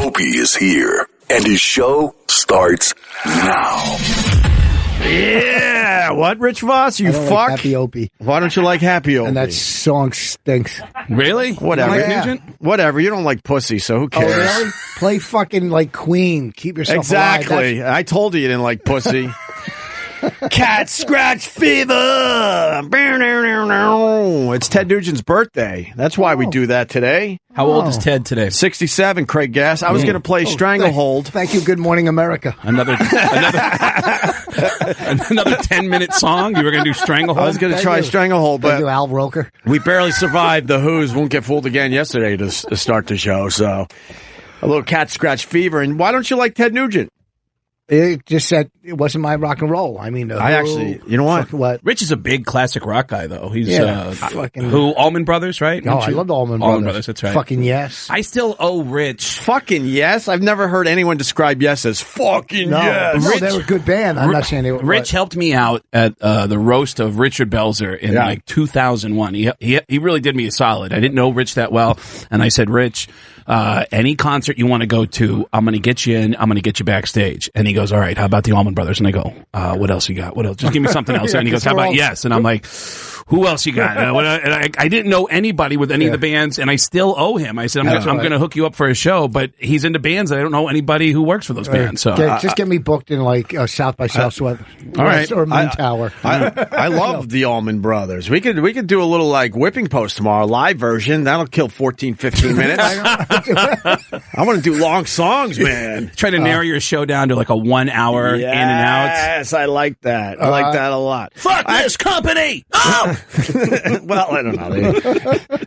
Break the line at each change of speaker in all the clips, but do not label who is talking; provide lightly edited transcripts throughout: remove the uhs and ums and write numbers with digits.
Opie is here, and his show starts now.
Yeah, what, Rich Voss? You fuck?
Like Happy Opie.
Why don't you like Happy Opie?
And that song stinks.
Really?
Whatever. Whatever. You don't like pussy, so who cares?
Oh, really? Play fucking like Queen. Keep yourself
exactly.
alive.
I told you didn't like pussy. Cat scratch fever. It's Ted Nugent's birthday. That's why we do that today.
How old is Ted today?
67, Craig Gass. I was going to play Stranglehold.
Thank you. Good Morning America.
Another 10-minute song? You were going to do Stranglehold?
I was going to try Stranglehold,
Thank
but
you, Al Roker.
we barely survived the Who's Won't Get Fooled Again yesterday to start the show. So a little cat scratch fever. And why don't you like Ted Nugent?
It just said it wasn't my rock and roll. I mean,
I actually, you know what?
Rich is a big classic rock guy, though. He's
fucking
Allman Brothers, right?
No, I love the Allman Brothers.
Allman Brothers, that's right.
Fucking yes.
I still owe Rich.
Fucking yes. I've never heard anyone describe Yes as fucking yes.
No, they were a good band. I'm not saying they were.
Rich helped me out at the roast of Richard Belzer in like 2001. He really did me a solid. I didn't know Rich that well, and I said, Rich, any concert you want to go to, I'm going to get you in. I'm going to get you backstage. And he goes, all right, how about the Allman Brothers? And I go, what else you got? What else? Just give me something else. And he goes, how about Yes? And I'm like, who else you got? And I didn't know anybody with any of the bands, and I still owe him. I said, I'm going to hook you up for a show, but he's into bands, and I don't know anybody who works for those bands. So
just get me booked in like South by Southwest,
all right,
or Moon Tower.
I love the Allman Brothers. We could do a little like whipping post tomorrow, live version. That'll kill 14, 15 minutes. I want to do long songs, man.
Try to narrow your show down to like a 1 hour in and out.
Yes, I like that. I like that a lot.
Fuck this company! Oh!
Well, I don't know.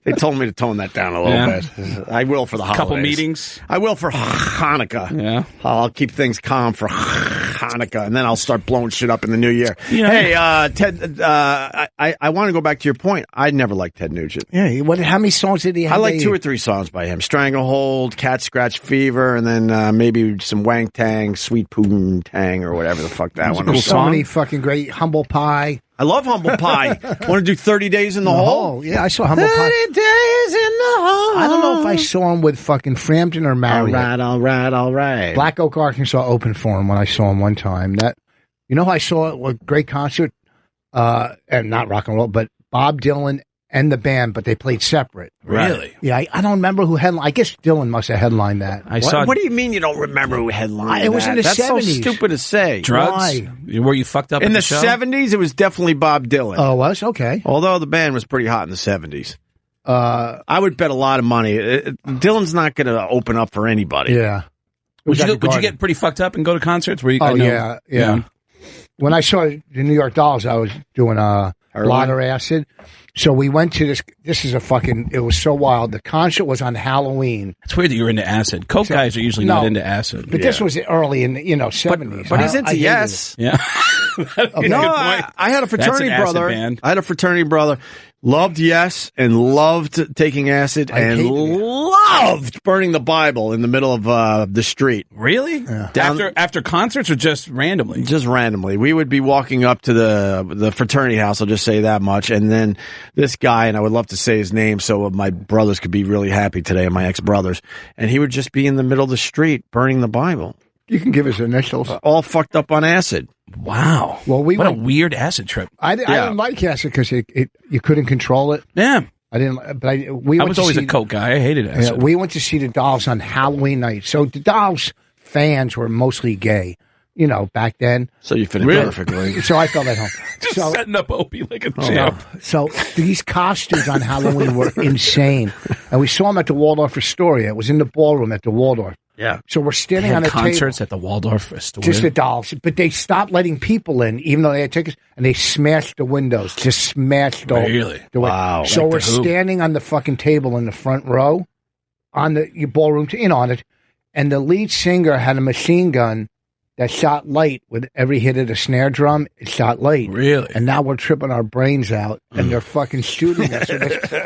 They told me to tone that down a little bit. I will for the holidays.
Couple meetings.
I will for Hanukkah.
Yeah.
I'll keep things calm for Hanukkah, and then I'll start blowing shit up in the new year. Yeah. Hey, Ted, I want to go back to your point. I never liked Ted Nugent.
Yeah, how many songs did he have?
I like 2 or 3 songs by him. Stranglehold, Cat Scratch Fever, and then maybe some Wang Tang, Sweet Poon Tang, or whatever the fuck that one was.
So many fucking great. Humble Pie.
I love Humble Pie. Want to do 30 Days in the Hole?
Yeah, I saw Humble
30
Pie.
30 Days in the Hole.
I don't know if I saw him with fucking Frampton or Marriott.
All right.
Black Oak, Arkansas opened for him when I saw him one time. You know how I saw a great concert? And not rock and roll, but Bob Dylan and the band, but they played separate.
Really?
Yeah, I don't remember who headlined. I guess Dylan must have headlined that.
What do you mean you don't remember who headlined
It was in the
That's
70s.
so stupid to say.
Drugs?
Why?
Were you fucked up
In
at
the
show?
70s, it was definitely Bob Dylan.
Oh, it was? Okay.
Although the band was pretty hot in the 70s. I would bet a lot of money. Dylan's not going to open up for anybody.
Yeah.
Would you get pretty fucked up and go to concerts? Where you,
Yeah. When I saw the New York Dolls, I was doing a lot of acid. So we went to this is it was so wild. The concert was on Halloween.
It's weird that you were into acid. Coke guys are usually not into acid.
But this was early in the 70s.
But he's into Yes.
Yeah.
I had a fraternity brother. I had a fraternity brother. Loved Yes and loved taking acid and loved burning the Bible in the middle of the street.
Really? Yeah. After concerts or just randomly?
Just randomly. We would be walking up to the fraternity house, I'll just say that much, and then this guy, and I would love to say his name so my brothers could be really happy today, my ex-brothers, and he would just be in the middle of the street burning the Bible.
You can give his initials.
All fucked up on acid.
Wow.
Well,
what a weird acid trip.
I didn't like acid because you couldn't control it.
Yeah.
I didn't. But I
was always a Coke guy. I hated acid.
Yeah, we went to see the Dolls on Halloween night. So the Dolls fans were mostly gay, back then.
So you fit in perfectly.
So I felt at home.
Just setting up Opie like a champ.
So these costumes on Halloween were insane. And we saw them at the Waldorf Astoria. It was in the ballroom at the Waldorf.
Yeah.
So we're standing on a
concerts
table.
at the Waldorf Astoria.
Just the Dolls. But they stopped letting people in, even though they had tickets, and they smashed the windows. Just smashed the
Wow.
So we're standing on the fucking table in the front row on the ballroom, on it, and the lead singer had a machine gun that shot light with every hit of the snare drum. It shot light.
Really?
And now we're tripping our brains out, and they're fucking shooting us.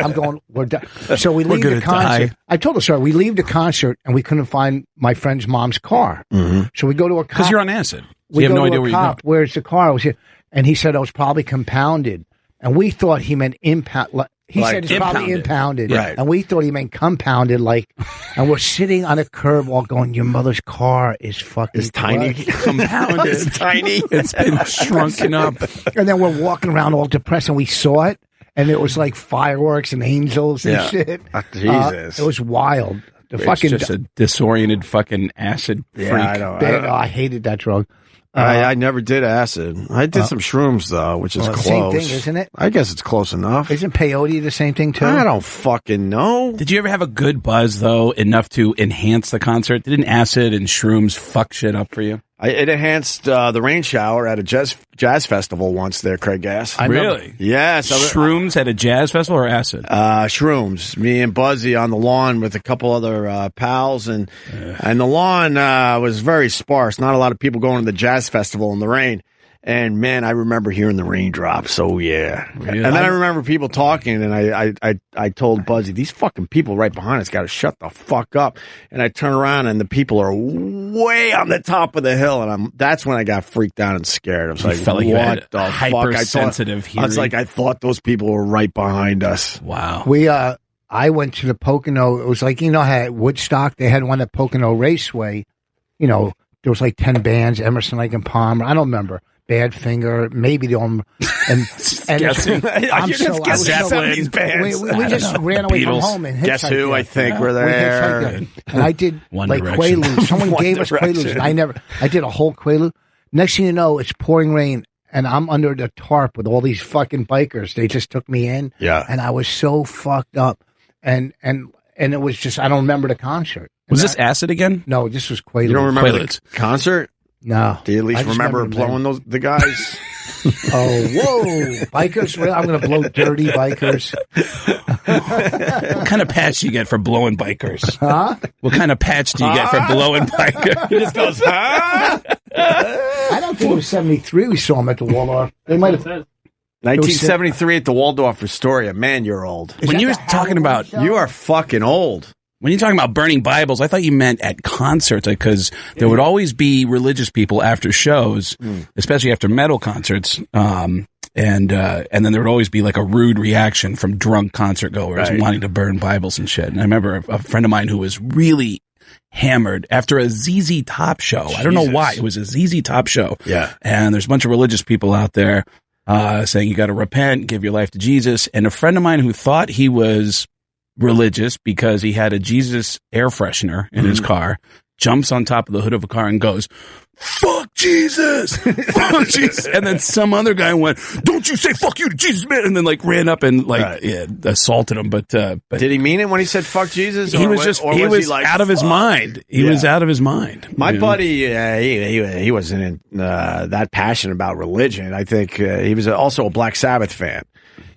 I'm going, we're done. So we leave the concert. I told her, we leave the concert, and we couldn't find my friend's mom's car.
Mm-hmm.
So we go to a cop.
Because you're on acid.
We
have
go
no
to
idea
a
where
cop.
you're going.
Where's the car? I was here. And he said it was probably compounded. And we thought he meant impound. He
Like
said it's probably impounded.
Right.
And we thought he meant compounded, like, and we're sitting on a curb while going, your mother's car is fucking
It's tiny.
Compounded.
It's tiny.
It's been shrunken up.
And then we're walking around all depressed, and we saw it, and it was like fireworks and angels and shit.
Jesus.
It was wild. The
It's
fucking
just a disoriented fucking acid freak.
I hated that drug.
I never did acid. I did some shrooms though, which is
Well,
close.
same thing, isn't it?
I guess it's close enough.
Isn't peyote the same thing too?
I don't fucking know.
Did you ever have a good buzz, though, enough to enhance the concert? Didn't acid and shrooms fuck shit up for you?
It enhanced the rain shower at a jazz festival once there, Craig Gass.
Really?
Yes.
Shrooms at a jazz festival or acid?
Shrooms. Me and Buzzy on the lawn with a couple other pals, and the lawn was very sparse. Not a lot of people going to the jazz festival in the rain. And man, I remember hearing the raindrops. So yeah.
Really?
And then I remember people talking, and I told Buzzy, these fucking people right behind us got to shut the fuck up. And I turn around, and the people are way on the top of the hill, and that's when I got freaked out and scared. I was like,
felt like you had
what the fuck?
hypersensitive hearing.
I was like, I thought those people were right behind us.
Wow.
I went to the Pocono. It was like, you know how at Woodstock they had one at Pocono Raceway. You know, there was like 10 bands, Emerson, Lake and Palmer. I don't remember. Badfinger, maybe the only. And
guessing.
I'm
You're
so,
just
I was
guessing these bands.
we just ran away from
Beatles.
home and
Guess
hitchhiked
who?
there.
I think we're
We
there.
hitchhiked there. And I did
One
like
Direction.
Quaaludes. Someone
One
gave us
Direction.
Quaaludes. And I did a whole Quaalude. Next thing you know, it's pouring rain, and I'm under the tarp with all these fucking bikers. They just took me in.
Yeah.
And I was so fucked up. And it was just, I don't remember the concert.
Was this acid again?
No, this was Quaaludes.
You don't remember
Quaaludes.
the concert?
No.
Do you at
I
least
just
remember
the
blowing
name.
the guys?
Oh, whoa. Bikers? Really? I'm going to blow dirty bikers.
What kind of patch do you get for blowing bikers?
Huh?
What kind of patch do you get for blowing bikers?
He just goes, huh?
I don't think it was 73 we saw them at the Waldorf. They might have.
1973 at the Waldorf Astoria. Man, you're old.
When you were talking about
You are fucking old.
When you're talking about burning Bibles, I thought you meant at concerts, because there would always be religious people after shows, especially after metal concerts. And then there would always be like a rude reaction from drunk concert goers wanting to burn Bibles and shit. And I remember a friend of mine who was really hammered after a ZZ Top show. I don't know why. It was a ZZ Top show.
Yeah.
And there's a bunch of religious people out there, saying you got to repent, give your life to Jesus. And a friend of mine who thought he was religious because he had a Jesus air freshener in his car, jumps on top of the hood of a car and goes, "Fuck Jesus! Fuck Jesus!" And then some other guy went, "Don't you say fuck you to Jesus, man!" And then like ran up and assaulted him. But
did he mean it when he said "fuck Jesus"?
He was just he was
like,
out of his mind. He was out of his mind.
My buddy, he wasn't that passionate about religion. I think he was also a Black Sabbath fan.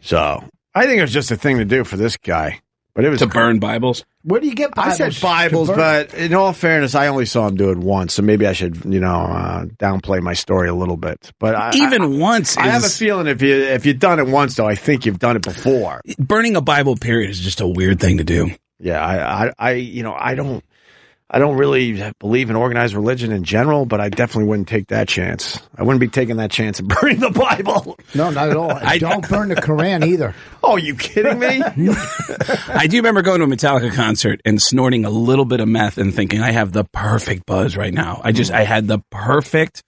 So I think it was just a thing to do for this guy. But it was
to burn Bibles.
Where do you get Bibles?
I said Bibles, but in all fairness, I only saw him do it once, so maybe I should, downplay my story a little bit. But
once,
I have a feeling if you've done it once, though, I think you've done it before.
Burning a Bible, period, is just a weird thing to do.
Yeah, I don't really believe in organized religion in general, but I definitely wouldn't take that chance. I wouldn't be taking that chance of burning the Bible.
No, not at all. Don't burn the Quran either.
Oh, you kidding me?
I do remember going to a Metallica concert and snorting a little bit of meth and thinking I have the perfect buzz right now. I had the perfect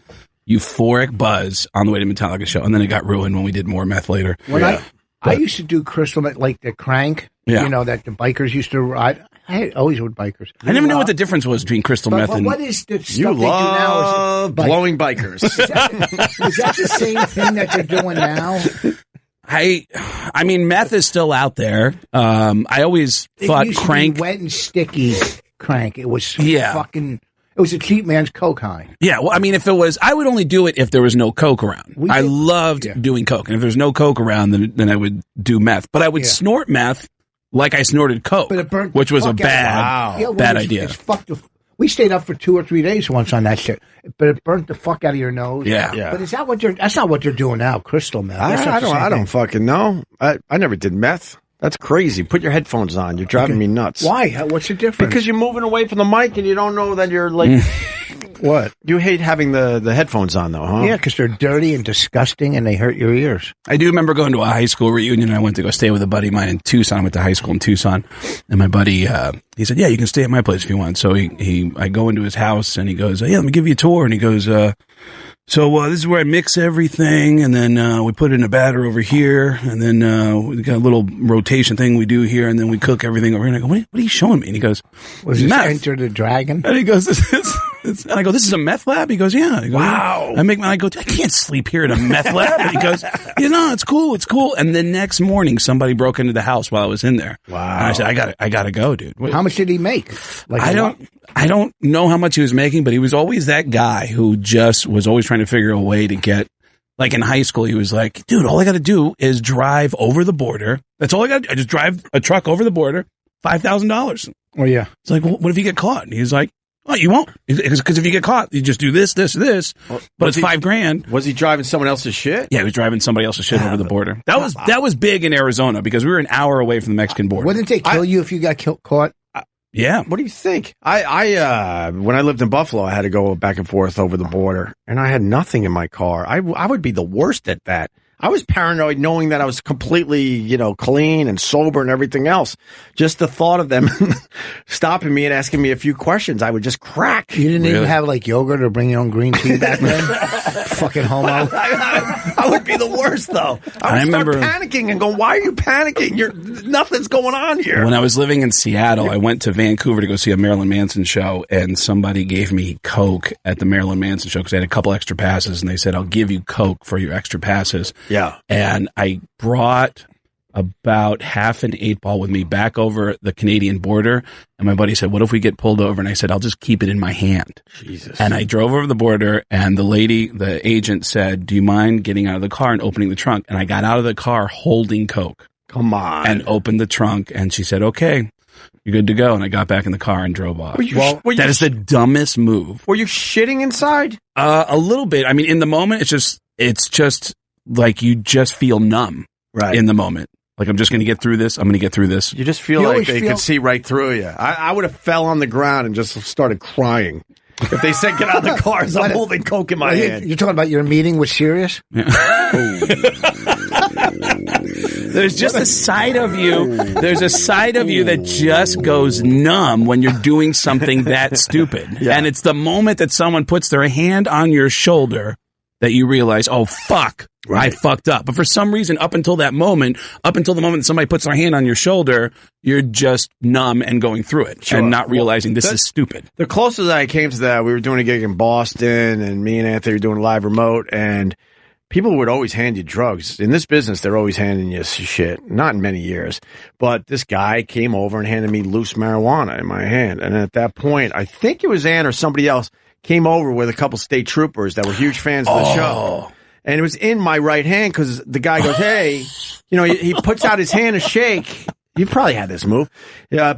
euphoric buzz on the way to Metallica show, and then it got ruined when we did more meth later.
When I used to do crystal meth, like the crank, that the bikers used to ride. I always would bikers.
I never knew what the difference was between crystal meth and...
What is the stuff
You
they do now?
love blowing bikers.
Is that the same thing that they're doing now?
I mean, meth is still out there. I always thought
it used
crank...
to be wet and sticky crank. It was fucking... It was a cheap man's coke high.
Yeah, well, I mean, if it was... I would only do it if there was no coke around. I loved doing coke. And if there's no coke around, then I would do meth. But I would snort meth like I snorted coke,
but it burnt
which was a
bad
idea.
We stayed up for 2 or 3 days once on that shit, but it burnt the fuck out of your nose.
Yeah.
But is that what that's not what they're doing now, crystal meth.
I don't fucking know. I never did meth. That's crazy. Put your headphones on. You're driving me nuts.
Why? What's the difference?
Because you're moving away from the mic and you don't know that you're like
What?
You hate having the headphones on, though, huh?
Yeah, because they're dirty and disgusting and they hurt your ears.
I do remember going to a high school reunion, and I went to go stay with a buddy of mine in Tucson. I went to high school in Tucson, and my buddy, he said, yeah, you can stay at my place if you want. So I go into his house, and he goes, yeah, let me give you a tour. And he goes, so this is where I mix everything, and then we put it in a batter over here, and then we got a little rotation thing we do here, and then we cook everything over here. And I go, what are you showing me? And he goes,
Was this
meth.
Enter the Dragon?
And he goes, and I go, this is a meth lab? He goes, yeah. Goes,
wow.
I go, I can't sleep here in a meth lab. And he goes, it's cool. And the next morning, somebody broke into the house while I was in there.
Wow.
And I said, I gotta go, dude.
How much did he make? Like
I don't know how much he was making, but he was always that guy who just was always trying to figure a way to get, like in high school, he was like, dude, all I got to do is drive over the border. That's all I got to do. I just drive a truck over the border, $5,000.
Oh, yeah.
It's like, well, what if you get caught? And he's like, oh, you won't. Because if you get caught, you just do this, but it's $5,000.
Was he driving someone else's shit?
Yeah, he was driving somebody else's shit over the border. That was big in Arizona because we were an hour away from the Mexican border.
Wouldn't they kill you if you got caught?
Yeah.
What do you think? I when I lived in Buffalo, I had to go back and forth over the border, and I had nothing in my car. I would be the worst at that. I was paranoid knowing that I was completely, clean and sober and everything else. Just the thought of them stopping me and asking me a few questions, I would just crack.
You didn't even have like yogurt or bring your own green tea back then? Fucking homo.
I would be the worst, though. I would start panicking and go, why are you panicking? Nothing's going on here.
When I was living in Seattle, I went to Vancouver to go see a Marilyn Manson show, and somebody gave me Coke at the Marilyn Manson show because I had a couple extra passes, and they said, I'll give you Coke for your extra passes.
Yeah.
And I brought about half an 8-ball with me back over the Canadian border. And my buddy said, what if we get pulled over? And I said, I'll just keep it in my hand.
Jesus.
And I drove over the border, and the agent said, do you mind getting out of the car and opening the trunk? And I got out of the car holding Coke.
Come on.
And opened the trunk, and she said, okay, you're good to go. And I got back in the car and drove off. That is the dumbest move.
Were you shitting inside?
A little bit. I mean, in the moment, it's just like you just feel numb in the moment. Like, I'm just going to get through this. I'm going to get through this.
You just feel like they could see right through you. I would have fell on the ground and just started crying. If they said, get out of the car, I'm holding Coke in my hand.
You're talking about your meeting with Sirius?
Yeah. There's just a side of you. There's a side of you that just goes numb when you're doing something that stupid. Yeah. And it's the moment that someone puts their hand on your shoulder that you realize, oh, fuck, I fucked up. But for some reason, up until the moment that somebody puts their hand on your shoulder, you're just numb and going through it and not realizing this is stupid.
The closest I came to that, we were doing a gig in Boston, and me and Anthony were doing a live remote, and people would always hand you drugs. In this business, they're always handing you shit. Not in many years. But this guy came over and handed me loose marijuana in my hand. And at that point, I think it was Ann or somebody else, came over with a couple state troopers that were huge fans of the show. And it was in my right hand because the guy goes, hey, he puts out his hand to shake. You probably had this move.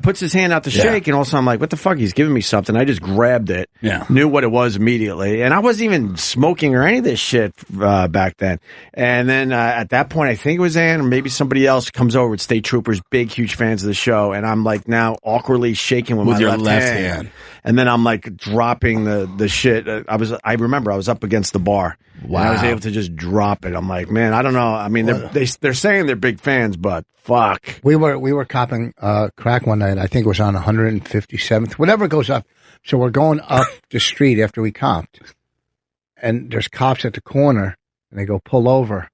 Puts his hand out to shake, and all of a sudden I'm like, what the fuck? He's giving me something. I just grabbed it. Yeah. Knew what it was immediately. And I wasn't even smoking or any of this shit back then. And then at that point, I think it was Ann or maybe somebody else comes over with state troopers, big, huge fans of the show. And I'm like now awkwardly shaking with my
your
left hand. And then I'm like dropping the shit. I remember I was up against the bar. Wow. And I was able to just drop it. I'm like, man, I don't know. I mean, they're saying they're big fans, but fuck.
We were copping crack one night. I think it was on 157th, whatever goes up. So we're going up the street after we copped, and there's cops at the corner, and they go, pull over.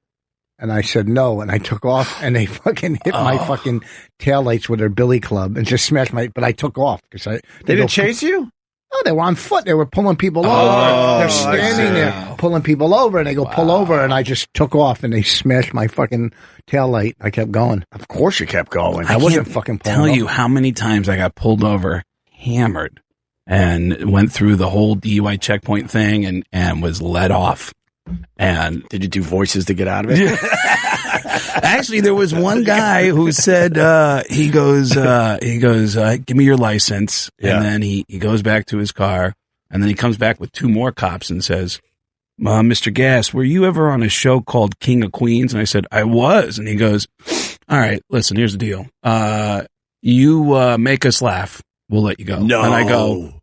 And I said no, and I took off, and they fucking hit my fucking taillights with their billy club and just smashed but I took off because
they didn't chase you?
No, they were on foot. They were pulling people over. They're standing there pulling people over, and they go, pull over, and I just took off, and they smashed my fucking taillight. I kept going.
Of course you kept going.
I wasn't fucking pulling
over. Tell you how many times I got pulled over, hammered, and went through the whole DUI checkpoint thing and was let off. And
did you do voices to get out of it?
Actually, there was one guy who said, he goes, give me your license. Yeah. And then he goes back to his car, and then he comes back with two more cops and says, Mr. Gass, were you ever on a show called King of Queens? And I said, I was. And he goes, all right, listen, here's the deal. You make us laugh. We'll let you go.
No.
And I go,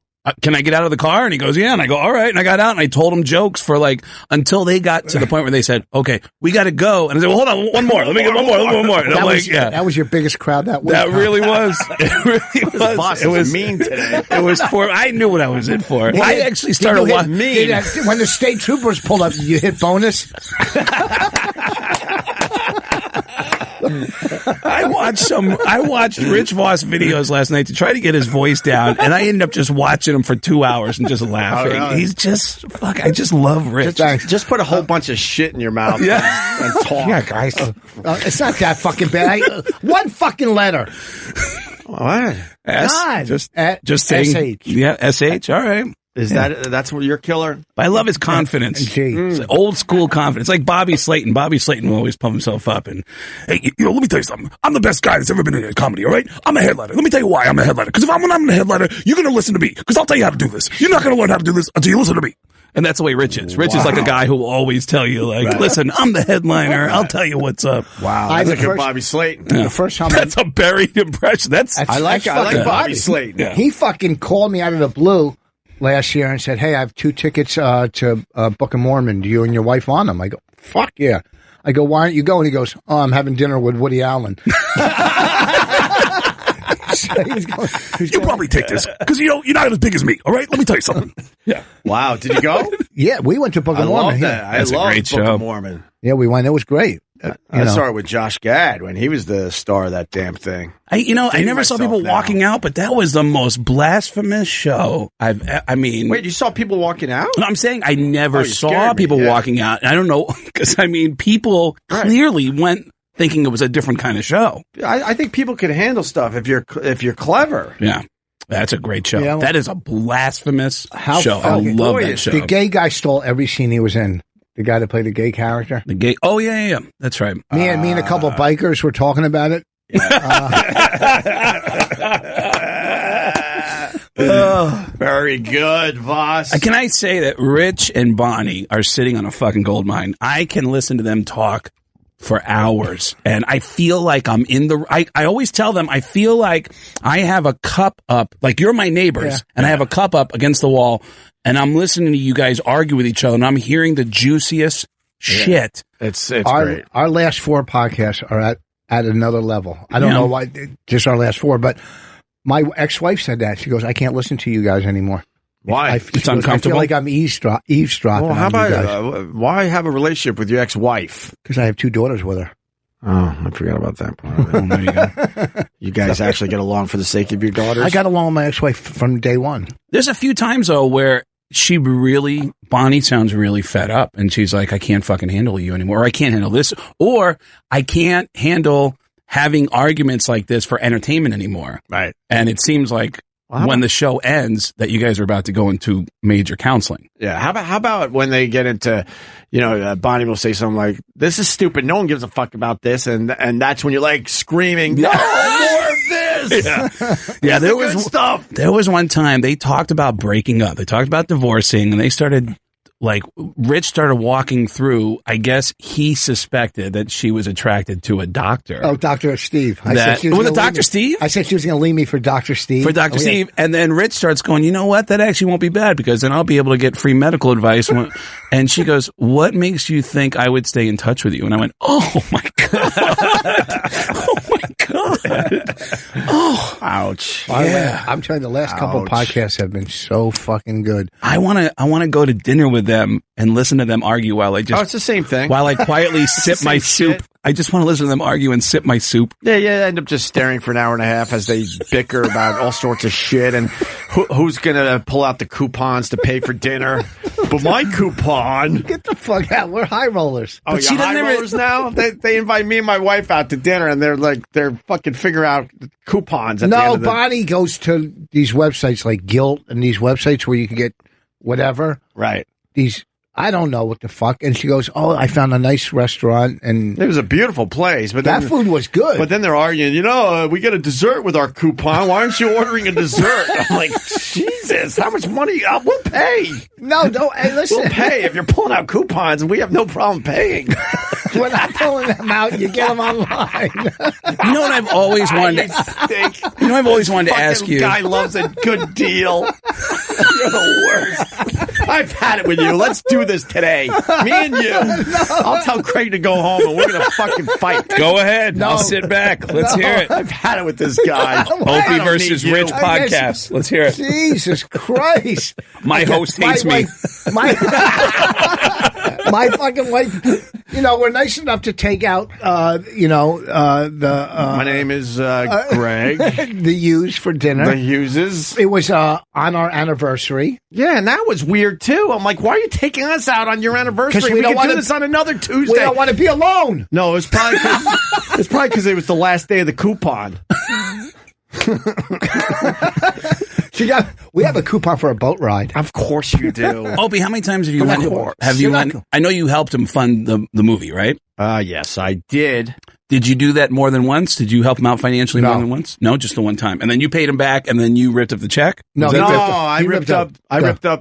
can I get out of the car? And he goes, yeah. And I go, all right. And I got out and I told him jokes for like, until they got to the point where they said, okay, we got to go. And I said, well, hold on, one more. Let me get one more. And I'm like, yeah.
That was your biggest crowd that week.
That really was. It really was.
Boss
It was
mean today.
It was I knew what I was in for. I actually started watching.
When the state troopers pulled up, you hit bonus?
I watched Rich Voss videos last night to try to get his voice down, and I ended up just watching him for 2 hours and just laughing.
Oh, really?
He's just I just love Rich.
Just put a whole bunch of shit in your mouth and talk.
Yeah, guys. It's not that fucking bad. One fucking letter.
What?
God.
Just saying.
SH.
Yeah, SH. All right.
That's what your killer?
I love his confidence. It's old school confidence. Like Bobby Slayton. Bobby Slayton will always pump himself up. And, hey, let me tell you something. I'm the best guy that's ever been in comedy, all right? I'm a headliner. Let me tell you why I'm a headliner. Because when I'm a headliner, you're going to listen to me. Because I'll tell you how to do this. You're not going to learn how to do this until you listen to me. And that's the way Rich is. Rich is like a guy who will always tell you, like, listen, I'm the headliner. I'll tell you what's up.
Wow. That's like a Bobby Slayton.
The first time
that's a buried impression.
I like Bobby Slayton.
Yeah. He fucking called me out of the blue last year and said, hey, I have 2 tickets to Book of Mormon. Do you and your wife want them? I go, fuck yeah. I go, why aren't you going? He goes, oh, I'm having dinner with Woody Allen.
You probably take this because you're not as big as me. All right, let me tell you something.
Yeah. Wow. Did you go?
Yeah, we went to Book of Mormon.
I love Book of Mormon.
Yeah, we went. It was great.
I saw it with Josh Gad when he was the star of that damn thing.
I never saw people walking out, but that was the most blasphemous show
Wait, you saw people walking out?
No, I'm saying I never saw people walking out. I don't know, because people clearly went thinking it was a different kind of show.
I think people can handle stuff if you're clever.
Yeah. That's a great show. Yeah, that is a blasphemous show. I
love
that show.
The gay guy stole every scene he was in. The guy that played the gay character.
Oh, yeah. That's right.
Me and a couple of bikers were talking about it.
Very good, Voss.
Can I say that Rich and Bonnie are sitting on a fucking gold mine? I can listen to them talk for hours, and I feel like I'm in the. I always tell them I feel like I have a cup up, like you're my neighbors, and I have a cup up against the wall, and I'm listening to you guys argue with each other, and I'm hearing the juiciest shit.
It's great.
Our last 4 podcasts are at another level. I don't know why, just our last 4, but my ex-wife said that. She goes, I can't listen to you guys anymore.
Why?
It's uncomfortable.
I feel like I'm eavesdropping.
Well, how about why have a relationship with your ex-wife?
Because I have 2 daughters with her.
Oh, I forgot about that part. There you go. You guys actually get along for the sake of your daughters?
I got along with my ex-wife from day one.
There's a few times, though, where Bonnie sounds really fed up, and she's like, I can't fucking handle you anymore, or I can't handle this, or I can't handle having arguments like this for entertainment anymore.
Right.
And it seems like when the show ends that you guys are about to go into major counseling.
Yeah. How about when they get into, Bonnie will say something like, this is stupid. No one gives a fuck about this. And that's when you're like screaming, no, more of this.
Yeah. There was stuff. There was one time they talked about breaking up. They talked about divorcing, and they started, like, Rich started walking through. I guess he suspected that she was attracted to a doctor.
Oh, Dr. Steve.
Was it Dr. Steve?
I said she was going to leave me for Dr. Steve.
For Dr. Steve. And then Rich starts going, you know what? That actually won't be bad, because then I'll be able to get free medical advice. And she goes, what makes you think I would stay in touch with you? And I went, oh, my God. Oh, my God. Oh.
Ouch.
Yeah. I'm telling you, the last couple of podcasts have been so fucking good.
I want to go to dinner with them and listen to them argue while I just...
Oh, it's the same thing.
While I quietly sip my soup. I just want to listen to them argue and sip my soup.
Yeah, I end up just staring for an hour and a half as they bicker about all sorts of shit and who's going to pull out the coupons to pay for dinner. But my coupon...
Get the fuck out. We're high rollers.
Oh, you're high rollers now? They invite me and my wife out to dinner, and they're fucking figuring out coupons at the end of the...
Bonnie goes to these websites like Guilt and these websites where you can get whatever.
Right.
I don't know what the fuck. And she goes, oh, I found a nice restaurant. And
it was a beautiful place. But
that food was good.
But then they're arguing, we get a dessert with our coupon. Why aren't you ordering a dessert? I'm like, Jesus, how much money? We'll pay.
No, hey, listen.
We'll pay if you're pulling out coupons, and we have no problem paying.
We're not pulling them out. You get them online.
You know what I've always wanted to ask you.
Guy loves a good deal. You're the worst. I've had it with you. Let's do this today. Me and you. No. I'll tell Craig to go home and we're going to fucking fight.
Go ahead. No. I'll sit back. Let's hear it.
I've had it with this guy.
Opie versus Rich podcast. Let's hear it.
Jesus Christ.
My host hates me.
My fucking wife, we're nice enough to take out,
my name is Greg.
The Hughes for dinner.
The Hugheses.
It was on our anniversary.
Yeah, and that was weird, too. I'm like, why are you taking us out on your anniversary?
We
can do this on another Tuesday.
We don't want to be alone.
No, it's probably because it was the last day of the coupon.
We have a coupon for a boat ride.
Of course you do.
Opie, how many times have you went? I know you helped him fund the movie, right?
Yes, I did.
Did you do that more than once? Did you help him out financially more than once? No, just the one time. And then you paid him back, and then you ripped up the check?
No, I ripped up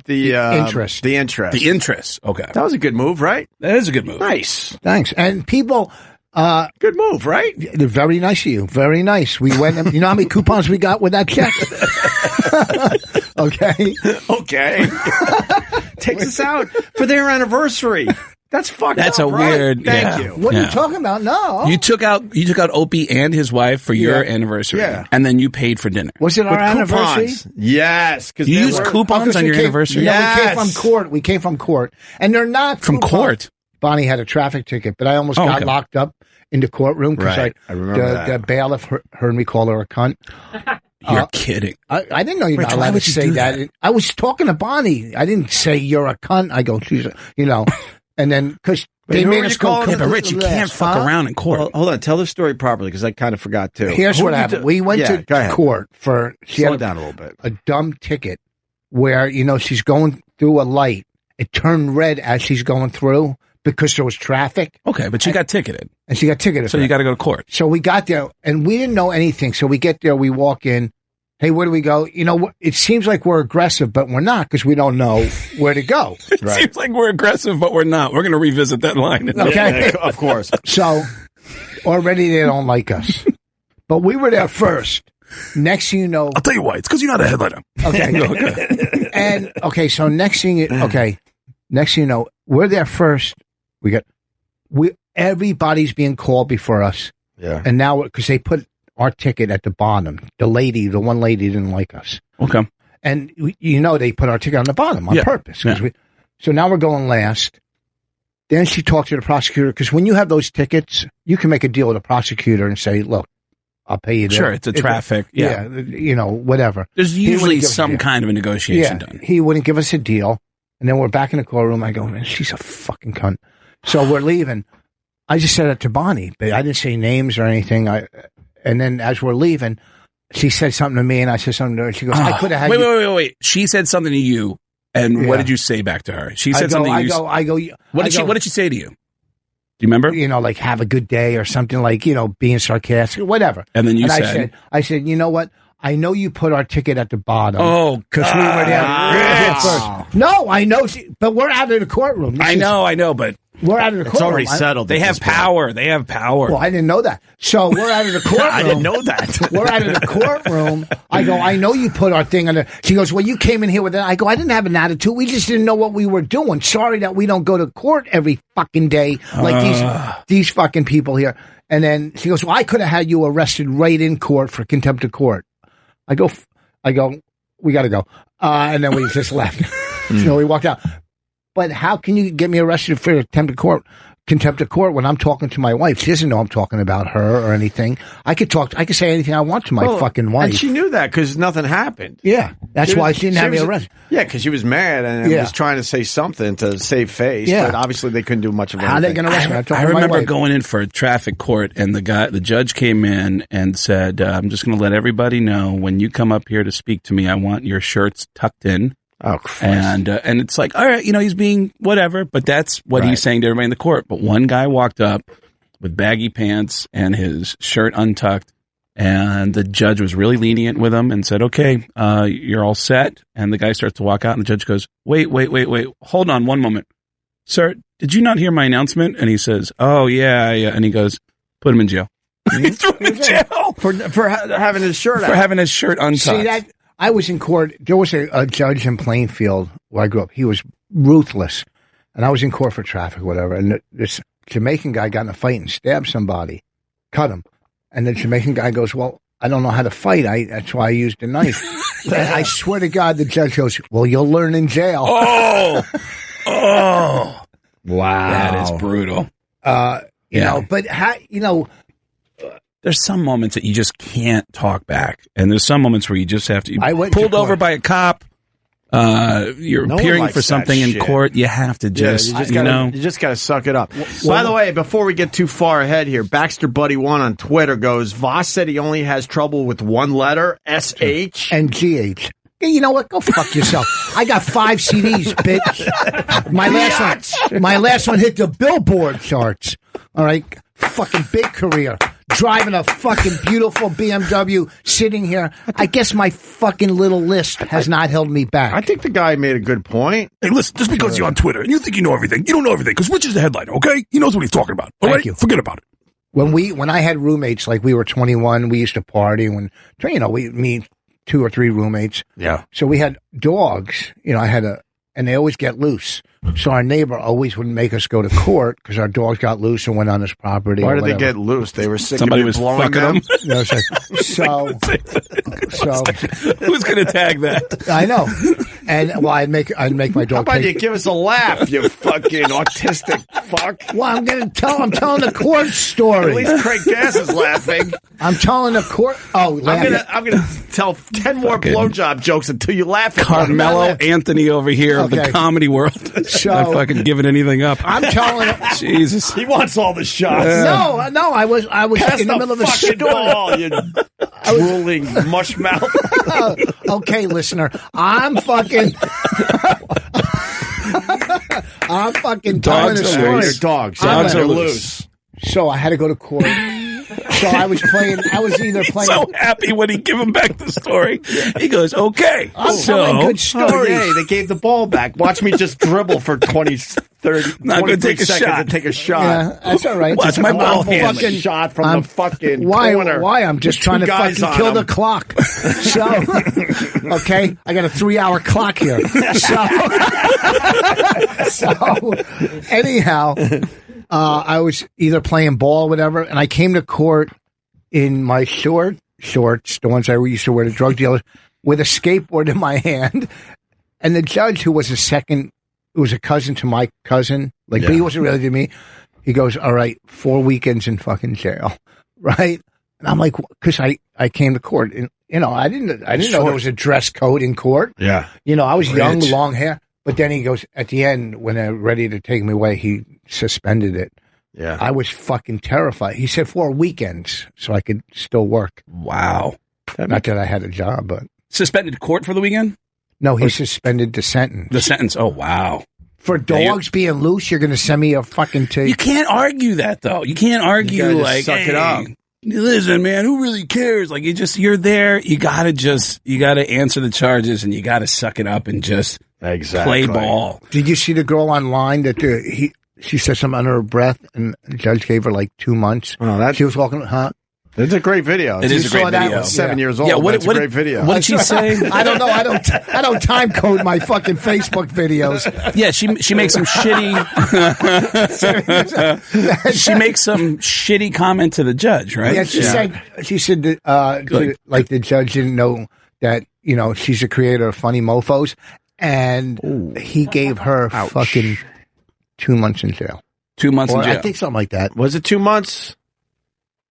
the
interest.
The interest.
The interest. Okay.
That was a good move, right?
That is a good move.
Nice.
Thanks. And people...
good move, right?
They're very nice of you. Very nice. We went. You know how many coupons we got with that check? Okay.
Takes us out for their anniversary. That's fucked
That's
up,
a
right?
weird.
Thank you.
What are you talking about? No.
You took out Opie and his wife for your anniversary.
Yeah.
And then you paid for dinner.
Was it our anniversary?
Yes.
You used coupons on your anniversary?
Yeah, we came from court. And they're not
from court.
Bonnie had a traffic ticket, but I almost got locked up in the courtroom because
I remember
the bailiff heard me call her a cunt.
You're kidding.
I didn't know you're not allowed to say that. I was talking to Bonnie. I didn't say you're a cunt. I go, she's and then because they made us go.
Yeah, but Rich, you can't fuck around in court.
Well, hold on, tell the story properly because I kind of forgot too.
Here's what happened. We went to court for
slow down a little bit.
A dumb ticket where she's going through a light. It turned red as she's going through. Because there was traffic.
Okay, but she got ticketed.
And she got ticketed.
So you got to go to court.
So we got there, and we didn't know anything. So we get there, we walk in. Hey, where do we go? It seems like we're aggressive, but we're not because we don't know where to go.
It seems like we're aggressive, but we're not. We're going to revisit that line.
Okay.
Yeah, of course.
So already they don't like us. But we were there first. Next thing you know.
I'll tell you why. It's because you're not a headliner.
Okay. And, so next thing you know, we're there first. Everybody's being called before us.
Yeah.
And now, because they put our ticket at the bottom. The one lady didn't like us.
Okay.
And they put our ticket on the bottom on purpose. Yeah. So now we're going last. Then she talked to the prosecutor, because when you have those tickets, you can make a deal with a prosecutor and say, look, I'll pay you.
Sure, it's a traffic. Yeah.
Whatever.
There's usually some kind of a negotiation done.
He wouldn't give us a deal. And then we're back in the courtroom. I go, man, she's a fucking cunt. So we're leaving. I just said it to Bonnie, but I didn't say names or anything. And then as we're leaving, she said something to me, and I said something to her. She goes, I could have had
Wait. She said something to you, and what did you say back to her? She said something to you. What did she say to you? Do you remember?
Like, have a good day or something, like, being sarcastic, whatever.
And then said,
I said, you know what? I know you put our ticket at the bottom.
Oh,
because we were there first. No, I know, but we're out of the courtroom.
I know, but
we're out of the courtroom.
It's already settled.
They have power. They have power.
Well, I didn't know that. So we're out of the courtroom.
I didn't know that.
We're out of the courtroom. I go, I know you put our thing on there. She goes, well, you came in here with that. I go, I didn't have an attitude. We just didn't know what we were doing. Sorry that we don't go to court every fucking day like these fucking people here. And then she goes, well, I could have had you arrested right in court for contempt of court. I go, we got to go. And then we just left. So we walked out. But how can you get me arrested for contempt of court when I'm talking to my wife? She doesn't know I'm talking about her or anything. I could say anything I want to my fucking wife.
And she knew that because nothing happened.
Yeah. That's why she didn't have me arrested.
Yeah, because she was mad and was trying to say something to save face. Yeah. But obviously they couldn't do much of anything.
How are they going to arrest me?
I remember going in for a traffic court, and the judge came in and said, I'm just going to let everybody know, when you come up here to speak to me, I want your shirts tucked in.
Oh, Christ.
And it's like, all right, he's being whatever, but that's what he's saying to everybody in the court. But one guy walked up with baggy pants and his shirt untucked, and the judge was really lenient with him and said, okay, you're all set. And the guy starts to walk out, and the judge goes, wait, hold on one moment. sir, did you not hear my announcement? And he says, oh, yeah. And he goes, put him in jail. He threw him in jail
for having his shirt out.
For having his shirt untucked.
See, that I was in court. There was a judge in Plainfield where I grew up. He was ruthless. And I was in court for traffic, whatever. And this Jamaican guy got in a fight and stabbed somebody, cut him. And the Jamaican guy goes, well, I don't know how to fight. That's why I used a knife. And I swear to God, the judge goes, well, you'll learn in jail.
Oh,
wow.
That is brutal.
You know, but
there's some moments that you just can't talk back. And there's some moments where you just have to.
I went
pulled
to
over by a cop. You're appearing for something in court. You have to just,
you just got to suck it up. By the way, before we get too far ahead here, Baxter Buddy 1 on Twitter goes, Voss said he only has trouble with one letter, SH.
And GH. You know what? Go fuck yourself. I got 5 CDs, bitch. My last one hit the Billboard charts. All right? Fucking big career. Driving a fucking beautiful BMW, sitting here. I guess my fucking little list has not held me back.
I think the guy made a good point.
Hey, listen, just because you're on Twitter and you think you know everything, you don't know everything, because Rich is the headliner, okay? He knows what he's talking about. All right?
Thank you.
Forget about it.
When I had roommates, like we were 21, we used to party. Me 2 or 3 roommates.
Yeah.
So we had dogs. And they always get loose. So our neighbor always would make us go to court because our dogs got loose and went on his property.
Why did they get loose? They were sick
Somebody
of
was
blowing
fucking them.
Who's
going to tag that?
I know. And I'd make my dog.
How about you give us a laugh, you fucking autistic fuck?
Well, I'm telling the court story.
At least Craig Gass is laughing.
I'm telling the court. Oh,
I'm gonna tell 10 more blowjob jokes until you laugh.
Carmelo Anthony over here of the comedy world.
So,
not fucking giving anything up.
I'm telling
Jesus.
He wants all the shots.
No, I was
Pass
in the middle of a
fucking
story.
ball, you drooling mush mouth.
Okay, listener, I'm fucking telling a story.
Your dogs.
Dogs are
loose.
So I had to go to court. So I was either playing.
So happy when he give him back the story. He goes, okay.
I'm telling good stories.
Oh, yay, they gave the ball back. Watch me just dribble for 20, 30,
Not gonna
23
take a
seconds
shot.
and take a shot.
Yeah, that's all right.
Watch my ball handling.
Fucking shot from the fucking corner.
Why? I'm just trying to fucking kill the clock. So, okay, I got a 3-hour clock here. So anyhow, I was either playing ball or whatever, and I came to court in my shorts, the ones I used to wear to drug dealers, with a skateboard in my hand, and the judge, who was a cousin to my cousin, but he wasn't really to me. He goes, all right, 4 weekends in fucking jail, right? And I'm like, because I came to court, and I didn't know there was a dress code in court.
Yeah,
I was young, long hair. But then he goes, at the end, when they're ready to take me away, he suspended it.
Yeah.
I was fucking terrified. He said 4 weekends, so I could still work.
Wow.
Not that I had a job, but.
Suspended court for the weekend?
No, he suspended the sentence.
The sentence. Oh, wow.
For dogs being loose, you're going to send me a fucking tape.
You can't argue that, though. You can't argue like,
suck it up.
Listen, man, who really cares? Like, you're there. You gotta answer the charges, and you gotta suck it up and just play ball.
Did you see the girl online that she said something under her breath, and the judge gave her like 2 months?
Oh,
she was walking, huh?
It's a great video.
It is a great video.
7 years old.
Yeah,
That's a great video.
What did she say?
I don't know. I don't time code my fucking Facebook videos.
Yeah, she makes some shitty. She makes some shitty comment to the judge, right?
Yeah, she said that, like the judge didn't know that she's a creator of Funny Mofos, and he gave her fucking 2 months in jail.
2 months in jail.
I think something like that.
Was it 2 months?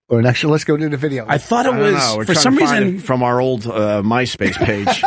Or next, let's go to the video.
I thought it was
for some reason from our old MySpace page.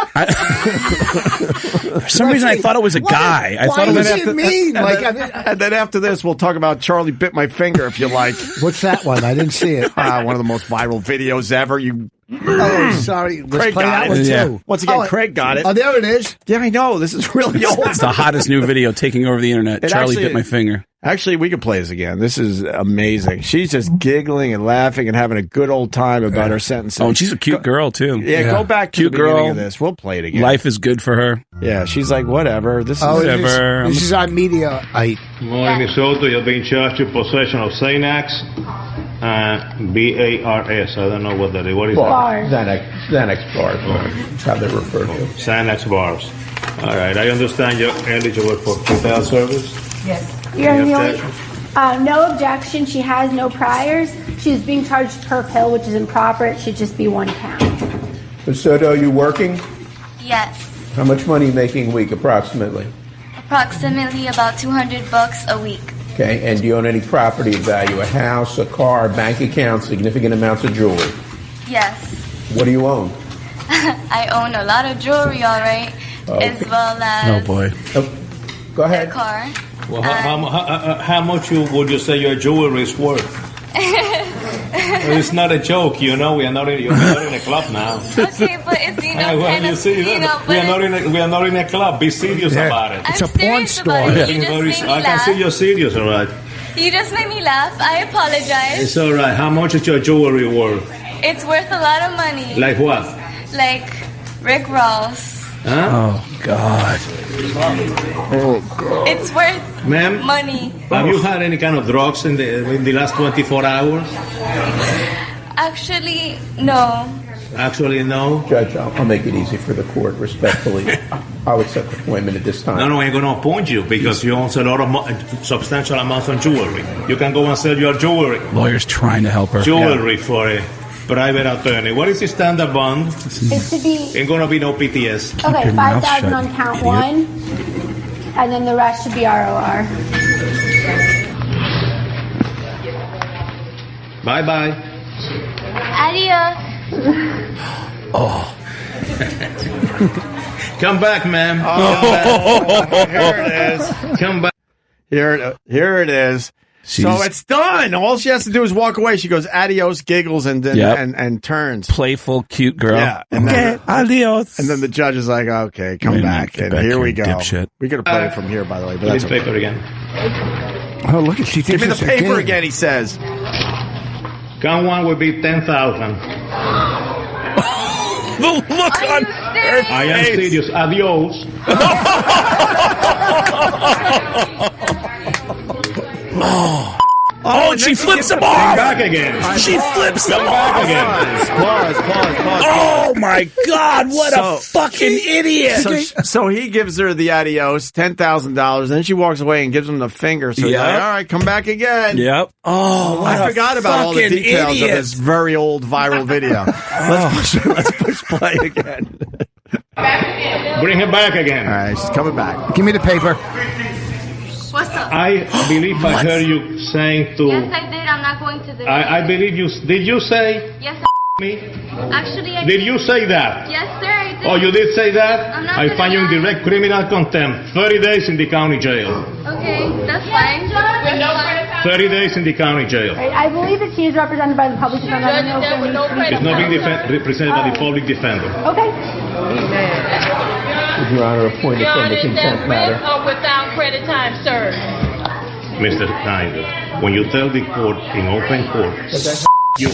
For some reason, I thought it was a guy. I thought it was.
What do you mean?
And then after this, we'll talk about Charlie Bit My Finger if you like.
What's that one? I didn't see it.
One of the most viral videos ever. You
Oh, sorry. Let's
Craig
play
got
that
it.
one,
Yeah.
too.
Once again, Craig got it.
Oh, there it is.
Yeah, I know. This is really old.
It's the hottest new video taking over the internet.
It
Charlie
actually-
bit my finger.
Actually, we could play this again. This is amazing. She's just giggling and laughing and having a good old time about her sentences.
Oh, and she's a cute girl, too.
Yeah, go back to
Cute
the beginning
girl.
of this. We'll play it again.
Life is good for her.
Yeah, she's like, whatever. This is
whatever.
This is our Mediaite.
Morning, Minnesota. You're being charged with possession of Xanax. BARS. I don't know what that is. What is that?
Xanax bars. That's how they're referred to.
Xanax bars. All right. I understand you're eligible for pretrial service.
Yes. You're
Any
the only.
objection?
No objection. She has no priors. She's being charged per pill, which is improper. It should just be 1 count.
Soto, are you working?
Yes,
How much money are you making a week, approximately?
approximately about $200 a week.
Okay, and do you own any property of value? A house, a car, a bank account, significant amounts of jewelry?
Yes,
What do you own?
I own a lot of jewelry, all right, as well as
boy.
Go
a
ahead.
car.
Well, how much would you say your jewelry is worth? Well, it's not a joke, you know. We are not in a club now.
Okay, but it's
Well,
kind
you
of,
see, we are not in a club. Be serious about it.
It's a
I'm
porn
serious about
store.
it. You just made me
I can see
laugh.
you're serious, all right.
You just made me laugh. I apologize.
It's all right. How much is your jewelry worth?
It's worth a lot of money.
Like what?
Like Rick Ross.
Huh?
Oh, God.
It's worth
Ma'am,
money.
have you had any kind of drugs in the last 24 hours?
Actually, no.
Actually, no.
Judge, I'll make it easy for the court, respectfully. I'll accept appointment at this time.
No, I'm going to appoint you because you own a lot of substantial amounts of jewelry. You can go and sell your jewelry.
Lawyer's trying to help her.
Jewelry for a private attorney. What is the standard bond?
It should be
Ain't going to be no PTS.
okay.
your mouth
5,000
shut,
on count
idiot.
1, and then the rest should be ROR.
Bye-bye.
Adios.
Come back, ma'am.
Here it is.
Come back.
Here it is. So it's done. All she has to do is walk away. She goes, adios, giggles, and then
Yep.
and turns.
Playful, cute girl.
Yeah. And
Okay,
then,
adios.
and then the judge is like, okay, come
Wait a
back.
minute,
And
get back
here we
here,
go.
dipshit.
We could have played it from here, by the way, but
Please
that's okay.
paper again.
Oh, look at she
Give
thinks
me the
it's a
paper
game.
again, he says.
Count one will be 10,000.
The look on her
I am serious. Adios.
Oh, and she flips him
Come
off.
back again.
She flips him
Come back
off.
again.
Pause.
Oh, my God. What
So-
a fucking idiot.
So he gives her the adios, $10,000. Then she walks away and gives him the finger. So he's
Yep.
like, all right, come back again.
Yep. Oh, what
I forgot about all the
fucking
details
idiot.
of this very old viral video. Let's push play again.
Bring him back again.
All right, she's coming back.
Give me the paper.
What's up?
I believe I heard you saying to...
Yes, I did. I'm not going to the...
I believe you... Did you say
Yes,
me?
actually, I
Did you say that?
Yes, sir, I did.
Oh, you did say that?
I'm not
I
gonna
find you in
lie.
direct criminal contempt. 30 days in the county jail.
Okay, that's fine. That's fine.
30 days in the county jail.
Right, I believe that she is represented by the public defender. I don't know if there needs to be
It's not being represented by the public defender.
Okay.
Is Your Honor appointed
Your
from
Honor,
the
is that
contempt
with
matter?
or without credit time served?
Mr. Kinder, when you tell the court in open court, you,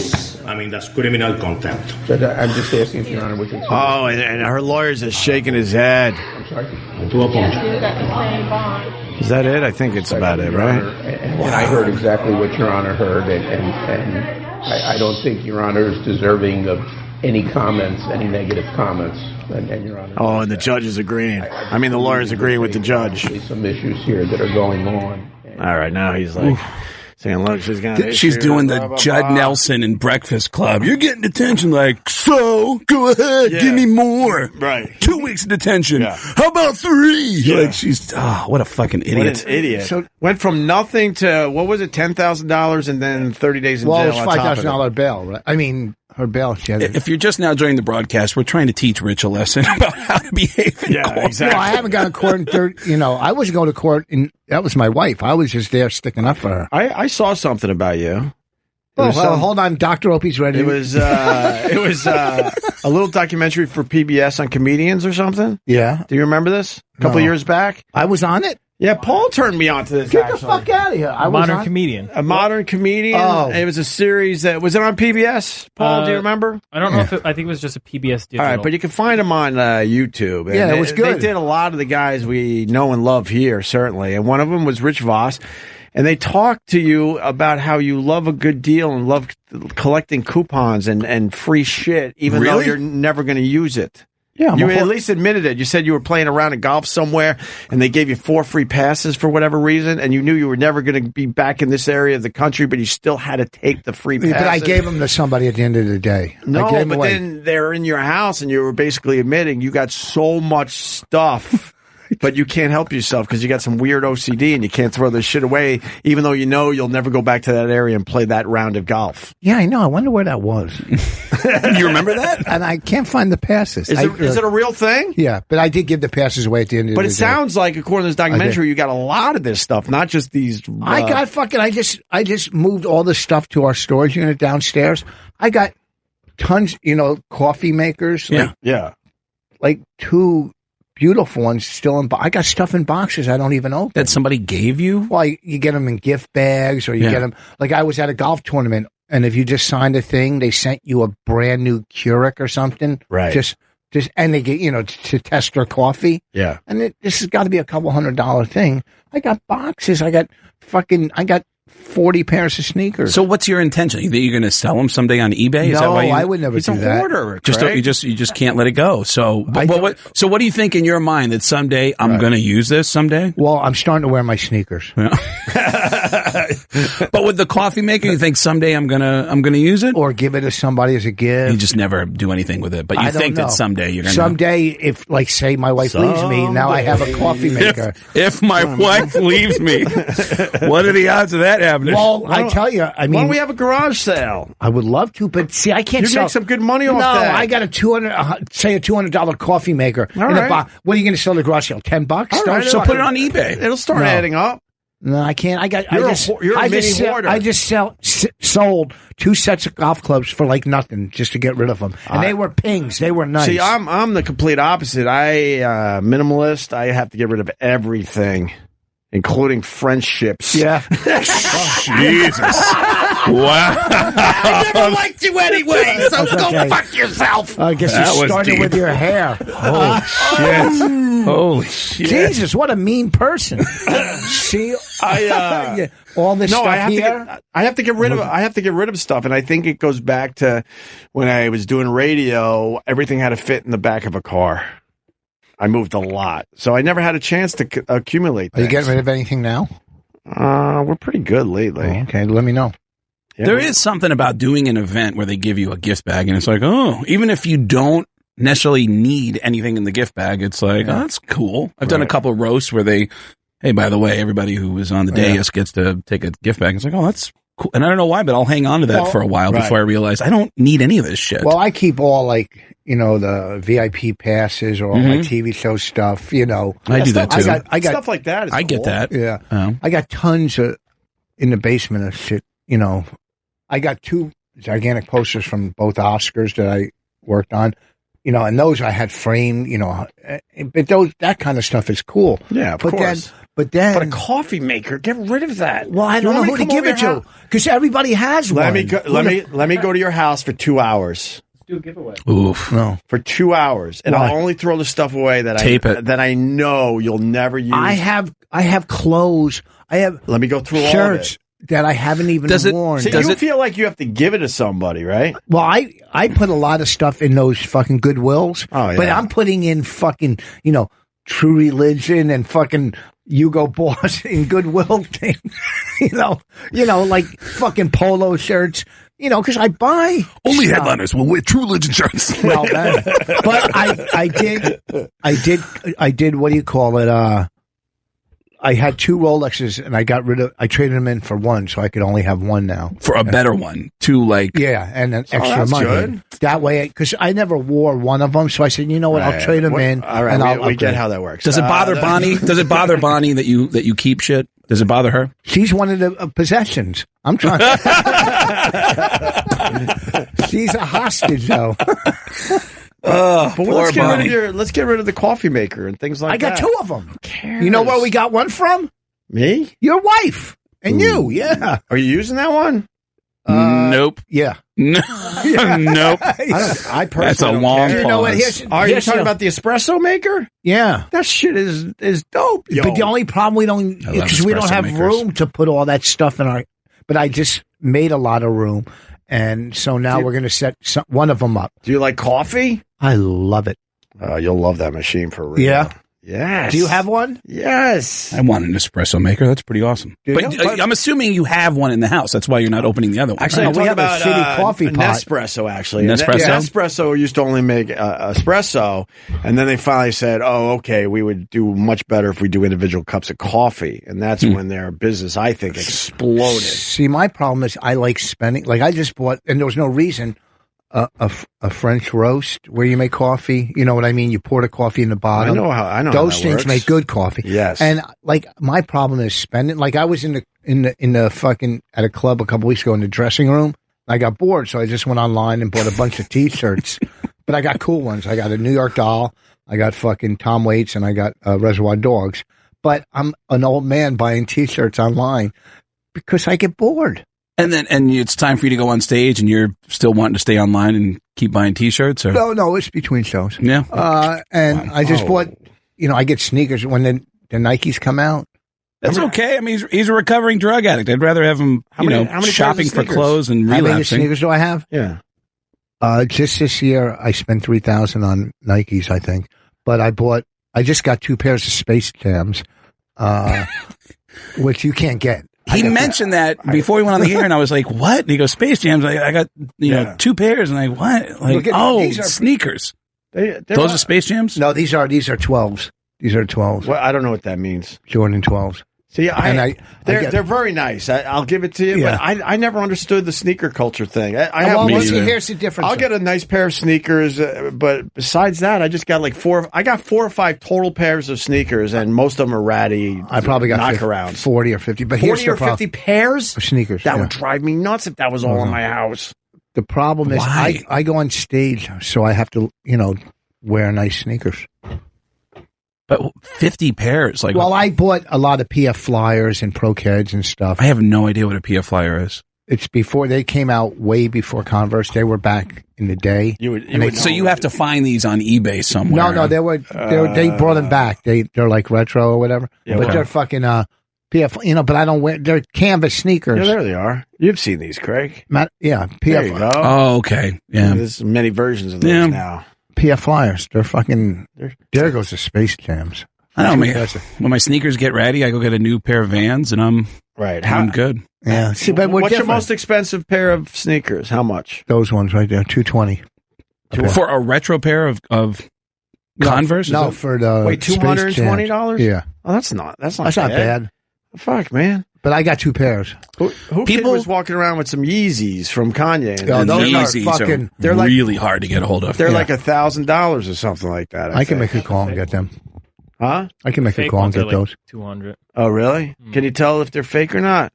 I mean, that's criminal contempt.
Judge, I'm just asking if Your Honor would consider.
Oh, and her lawyer's just shaking his head.
I'm sorry.
To a punch.
Still got the same bond.
Is that it? I think it's about it,
Your
right?
Honor, and I heard exactly what Your Honor heard, and I don't think Your Honor is deserving of any comments, any negative comments, and Your Honor.
Oh, and the judge is agreeing. I mean, the lawyers agree with the judge.
There's some issues here that are going on.
All right, now he's like saying, look, she's got
She's doing the Judd Nelson in Breakfast Club. You're getting detention like, so go ahead,
Yeah.
give me more.
Right.
2 weeks of detention.
Yeah.
How about 3?
Yeah.
Like she's, what a fucking
What
idiot.
an idiot.
So-
Went from nothing to, what was it, $10,000 and then 30 days in
Well,
jail
it's
on top of it.
$5,000 bail, right? I mean, her bail. She had it.
If you're just now joining the broadcast, we're trying to teach Rich a lesson about how to behave in court.
No,
exactly.
I haven't gone to court in 30. I wasn't going to court, and that was my wife. I was just there sticking up for her.
I saw something about you.
Hold on, Dr. Opie's ready.
It was a little documentary for PBS on comedians or something.
Yeah.
Do you remember this? A couple of years back?
I was on it.
Yeah, Paul turned me on to this.
Get the fuck out of here!
A modern comedian.
A modern comedian.
Oh.
It was a series that was it on PBS? Paul, do you remember?
I don't know if I think it was just a PBS digital.
All right, but you can find them on YouTube.
Yeah,
And
it was good.
They did a lot of the guys we know and love here, certainly. And one of them was Rich Voss. And they talked to you about how you love a good deal and love collecting coupons and free shit, even though you're never going to use it.
Yeah,
you at least admitted it. You said you were playing around at golf somewhere, and they gave you 4 free passes for whatever reason, and you knew you were never going to be back in this area of the country, but you still had to take the free passes.
But I gave them to somebody at the end of the day.
No,
I gave them
but
away.
then they're in your house, and you were basically admitting you got so much stuff. But you can't help yourself because you got some weird OCD and you can't throw this shit away, even though you know you'll never go back to that area and play that round of golf.
Yeah, I know. I wonder where that was.
You remember that?
And I can't find the passes.
Is it a real thing?
Yeah, but I did give the passes away at the end of the day.
But it sounds like, according to this documentary, you got a lot of this stuff, not just these.
I just moved all the stuff to our storage unit downstairs. I got tons, coffee makers. Like 2 beautiful ones still in. I got stuff in boxes I don't even open.
That somebody gave you?
Well, you get them in gift bags, or you get them. Like I was at a golf tournament, and if you just signed a thing, they sent you a brand new Keurig or something.
Right.
Just and they get to test their coffee.
Yeah.
And this has got to be a couple $100 thing. I got boxes. I got 40 pairs of sneakers.
So what's your intention? You think you're going to sell them someday on eBay? Is
No,
that why
I would never do that.
He's a hoarder.
You just can't let it go. So, what do you think in your mind that someday I'm going to use this someday?
Well, I'm starting to wear my sneakers.
Yeah. But with the coffee maker, you think someday I'm gonna use it,
or give it to somebody as a gift?
You just never do anything with it. But you think that someday you're gonna.
Someday, if like say my wife leaves me, now I have a coffee maker.
If my wife leaves me, what are the odds of that happening?
Well, I tell you, I mean,
why don't we have a garage sale?
I would love to, but see, I can't.
You make some good money off that.
No, I got a $200 coffee maker.
All right.
What are you going to sell at the garage sale? $10?
Right,
so put it on eBay.
It'll start adding up.
No, I can't.
You're a mini hoarder.
I just sold 2 sets of golf clubs for like nothing just to get rid of them, and they were pings. They were nice.
See, I'm the complete opposite. Minimalist. I have to get rid of everything, including friendships.
Yeah.
Jesus.
Wow.
I never liked you anyway, so go fuck yourself. I guess you started with your hair.
Holy shit. Holy shit.
Jesus, what a mean person. See, all this stuff here.
I have to get rid of. I have to get rid of stuff, and I think it goes back to when I was doing radio. Everything had to fit in the back of a car. I moved a lot, so I never had a chance to accumulate things.
Are you getting rid of anything now?
We're pretty good lately.
Oh, okay, let me know.
Yeah,
there is something about doing an event where they give you a gift bag, and it's like, oh, even if you don't necessarily need anything in the gift bag, it's like, oh, that's cool. I've done a couple of roasts where they, hey, by the way, everybody who was on the dais gets to take a gift bag. It's like, oh, that's cool. And I don't know why, but I'll hang on to that for a while before I realize I don't need any of this shit.
Well, I keep all the VIP passes or all my TV show stuff,
I do that too.
I got
stuff like that.
I get that.
Yeah. I got tons in the basement of shit, I got 2 gigantic posters from both Oscars that I worked on, and those I had framed, but that kind of stuff is cool.
Yeah, of course.
But a
coffee maker, get rid of that.
Well, I don't know who to give it to because everybody has one.
Let me go to your house for 2 hours.
Let's do a giveaway.
Oof.
No.
For 2 hours, and I'll only throw the stuff away that I know you'll never use.
I have clothes. I have.
Let me go through all
shirts
of it.
That I haven't even worn.
So you feel like you have to give it to somebody, right?
Well, I put a lot of stuff in those fucking Goodwills.
Oh, yeah.
But I'm putting in fucking, True Religion and fucking Hugo Boss in Goodwill thing. Like fucking polo shirts. Because I buy
only
stuff.
headliners will wear True Religion shirts.
Well, but I did. What do you call it? I had 2 Rolexes and I traded them in for one, so I could only have one now.
For a better one,
and an extra money.
Good.
That way, because I never wore one of them, so I said, you know what, I'll trade them in.
All right,
and
we get how that works.
Does it bother Bonnie? Does it bother Bonnie that you keep shit? Does it bother her?
She's one of the possessions. I'm trying. She's a hostage, though.
But let's get rid of the coffee maker and things like that.
I got 2 of them. You know where we got one from?
Me?
Your wife. And you, yeah.
Are you using that one?
Nope.
Yeah.
No. Nope.
I personally
That's a long pause.
You know what?
Are you talking about the espresso maker?
Yeah.
That shit is dope. Yo.
But the only problem we don't, because we don't have room to put all that stuff in our, but I just made a lot of room. And so now we're going to set one of them up.
Do you like coffee?
I love it.
You'll love that machine for real.
Yeah.
Yes.
Do you have one?
Yes.
I want an espresso maker. That's pretty awesome. But I'm assuming you have one in the house. That's why you're not opening the other one.
Actually,
we have a shitty coffee pot.
Nespresso, actually.
Nespresso?
Nespresso used to only make espresso, and then they finally said, oh, okay, we would do much better if we do individual cups of coffee. And that's when their business, I think, exploded.
See, my problem is I like spending, like I just bought, and there was no reason, a French roast where you make coffee. You know what I mean? You pour the coffee in the bottom.
I know
those
how that
things
works.
make good coffee.
Yes.
And like my problem is spending. Like I was in the fucking at a club a couple weeks ago in the dressing room. I got bored, so I just went online and bought a bunch of T-shirts. But I got cool ones. I got a New York Doll. I got fucking Tom Waits, and I got Reservoir Dogs. But I'm an old man buying T-shirts online because I get bored.
And it's time for you to go on stage, and you're still wanting to stay online and keep buying T-shirts? Or?
No, it's between shows.
Yeah.
And I just bought, I get sneakers when the Nikes come out.
That's okay. I mean, he's a recovering drug addict. I'd rather have him, how many shopping for clothes and relapsing.
How many sneakers do I have?
Yeah.
Just this year, I spent $3,000 on Nikes, I think. But I just got 2 pairs of Space Jams, which you can't get.
He mentioned that before he went on the air, and I was like, what? And he goes, Space Jams. I got, 2 pairs. And I, what? Like, these are sneakers. Those are Space Jams?
No, these are 12s. These are 12s.
Well, I don't know what that means.
Jordan 12s.
See, they're very nice. I'll give it to you.
Yeah.
But I never understood the sneaker culture thing.
Here's the difference.
I'll get a nice pair of sneakers, but besides that, I just got like 4 or 5 total pairs of sneakers, and most of them are ratty.
I probably got
knockarounds.
40 or 50. But
40 or 50 pairs
of sneakers.
That would drive me nuts if that was all in my house.
The problem is I go on stage, so I have to, wear nice sneakers.
But 50 pairs,
I bought a lot of PF Flyers and Pro Kids and stuff.
I have no idea what a PF Flyer is.
It's before they came out, way before Converse. They were back in the day.
So you have to find these on eBay somewhere.
No, they brought them back. They're like retro or whatever.
Yeah,
but they're fucking PF. But I don't wear. They're canvas sneakers.
Yeah, there they are. You've seen these, Craig.
PF.
There you go.
Oh, okay. Yeah,
there's many versions of those now.
PF Flyers. They're fucking. There goes the Space Jams.
I don't know. When my sneakers get ratty, I go get a new pair of Vans, and I'm good.
Yeah. See, but
what's your most expensive pair of sneakers? How much?
Those ones right there, $220
for a retro pair of Converse.
No, for the
$220.
Yeah.
Oh, that's not
bad.
Fuck, man.
But I got 2 pairs.
People was walking around with some Yeezys from Kanye.
And those Yeezys are really hard to get a hold of.
They're like $1,000 or something like that.
I can make a call and get them.
Huh?
I can make a call and get those.
200.
Oh, really? Can you tell if they're fake or not?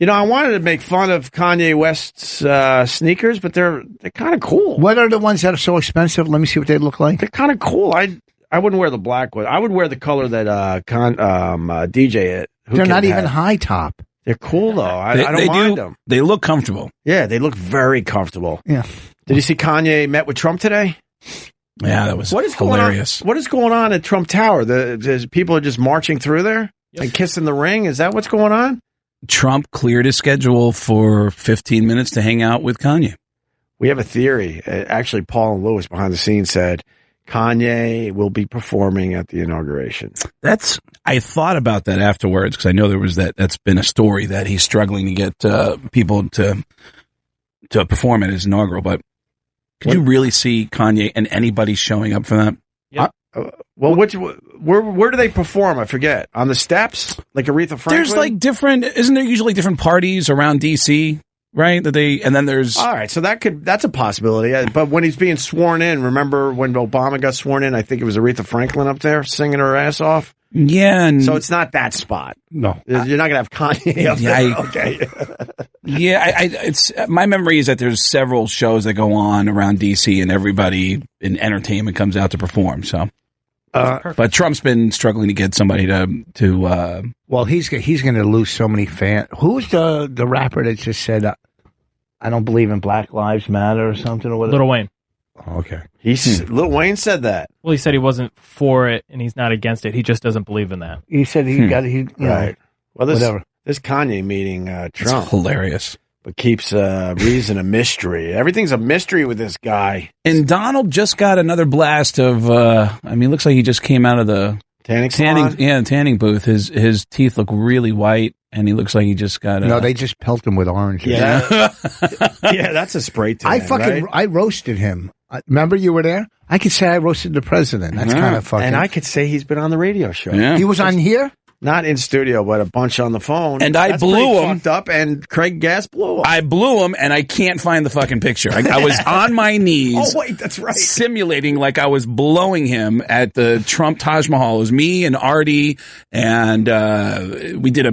I wanted to make fun of Kanye West's sneakers, but they're kind of cool.
What are the ones that are so expensive? Let me see what they look like.
They're kind of cool. I wouldn't wear the black one. I would wear the color that DJ it.
They're not even high top.
They're cool though. I don't mind them.
They look comfortable.
Yeah, they look very comfortable.
Yeah.
Did you see Kanye met with Trump today?
Yeah, that was hilarious.
What is going on at Trump Tower? People are just marching through there and kissing the ring. Is that what's going on?
Trump cleared his schedule for 15 minutes to hang out with Kanye.
We have a theory. Actually, Paul and Lewis behind the scenes said Kanye will be performing at the inauguration.
I thought about that afterwards because I know that's been a story that he's struggling to get people to perform at his inaugural. But could you really see Kanye and anybody showing up for that?
Yeah.
Where do they perform? I forget. On the steps, like Aretha Franklin.
There's isn't there usually different parties around DC? Right, and then there's
all right. So that's a possibility. But when he's being sworn in, remember when Obama got sworn in? I think it was Aretha Franklin up there singing her ass off.
Yeah, and
So it's not that spot.
No.
You're not going to have Kanye up there. Okay.
it's my memory is that there's several shows that go on around DC, and everybody in entertainment comes out to perform. So, but Trump's been struggling to get somebody to.
Well, he's going to lose so many fans. Who's the rapper that just said, "I don't believe in Black Lives Matter" or something or whatever?
Lil Wayne.
Oh, okay.
Lil Wayne said that.
Well, he said he wasn't for it and he's not against it. He just doesn't believe in that.
He said he got he
Right. Well,
whatever.
This Kanye meeting Trump.
It's hilarious.
But keeps reason a mystery. Everything's a mystery with this guy.
And Donald just got another blast of. Looks like he just came out of the tanning booth. His teeth look really white, and he looks like he just got.
No, they just pelt him with orange.
Yeah, yeah, that's a spray tan.
I roasted him. Remember you were there? I could say I roasted the president. That's kind of fucking.
And I could say he's been on the radio show.
Yeah.
He was on here.
Not in studio, but a bunch on the phone.
And I blew him.
Fucked up, and Craig Gass blew him.
I blew him, and I can't find the fucking picture. I was on my knees.
Oh, wait, that's right.
Simulating like I was blowing him at the Trump Taj Mahal. It was me and Artie, and we did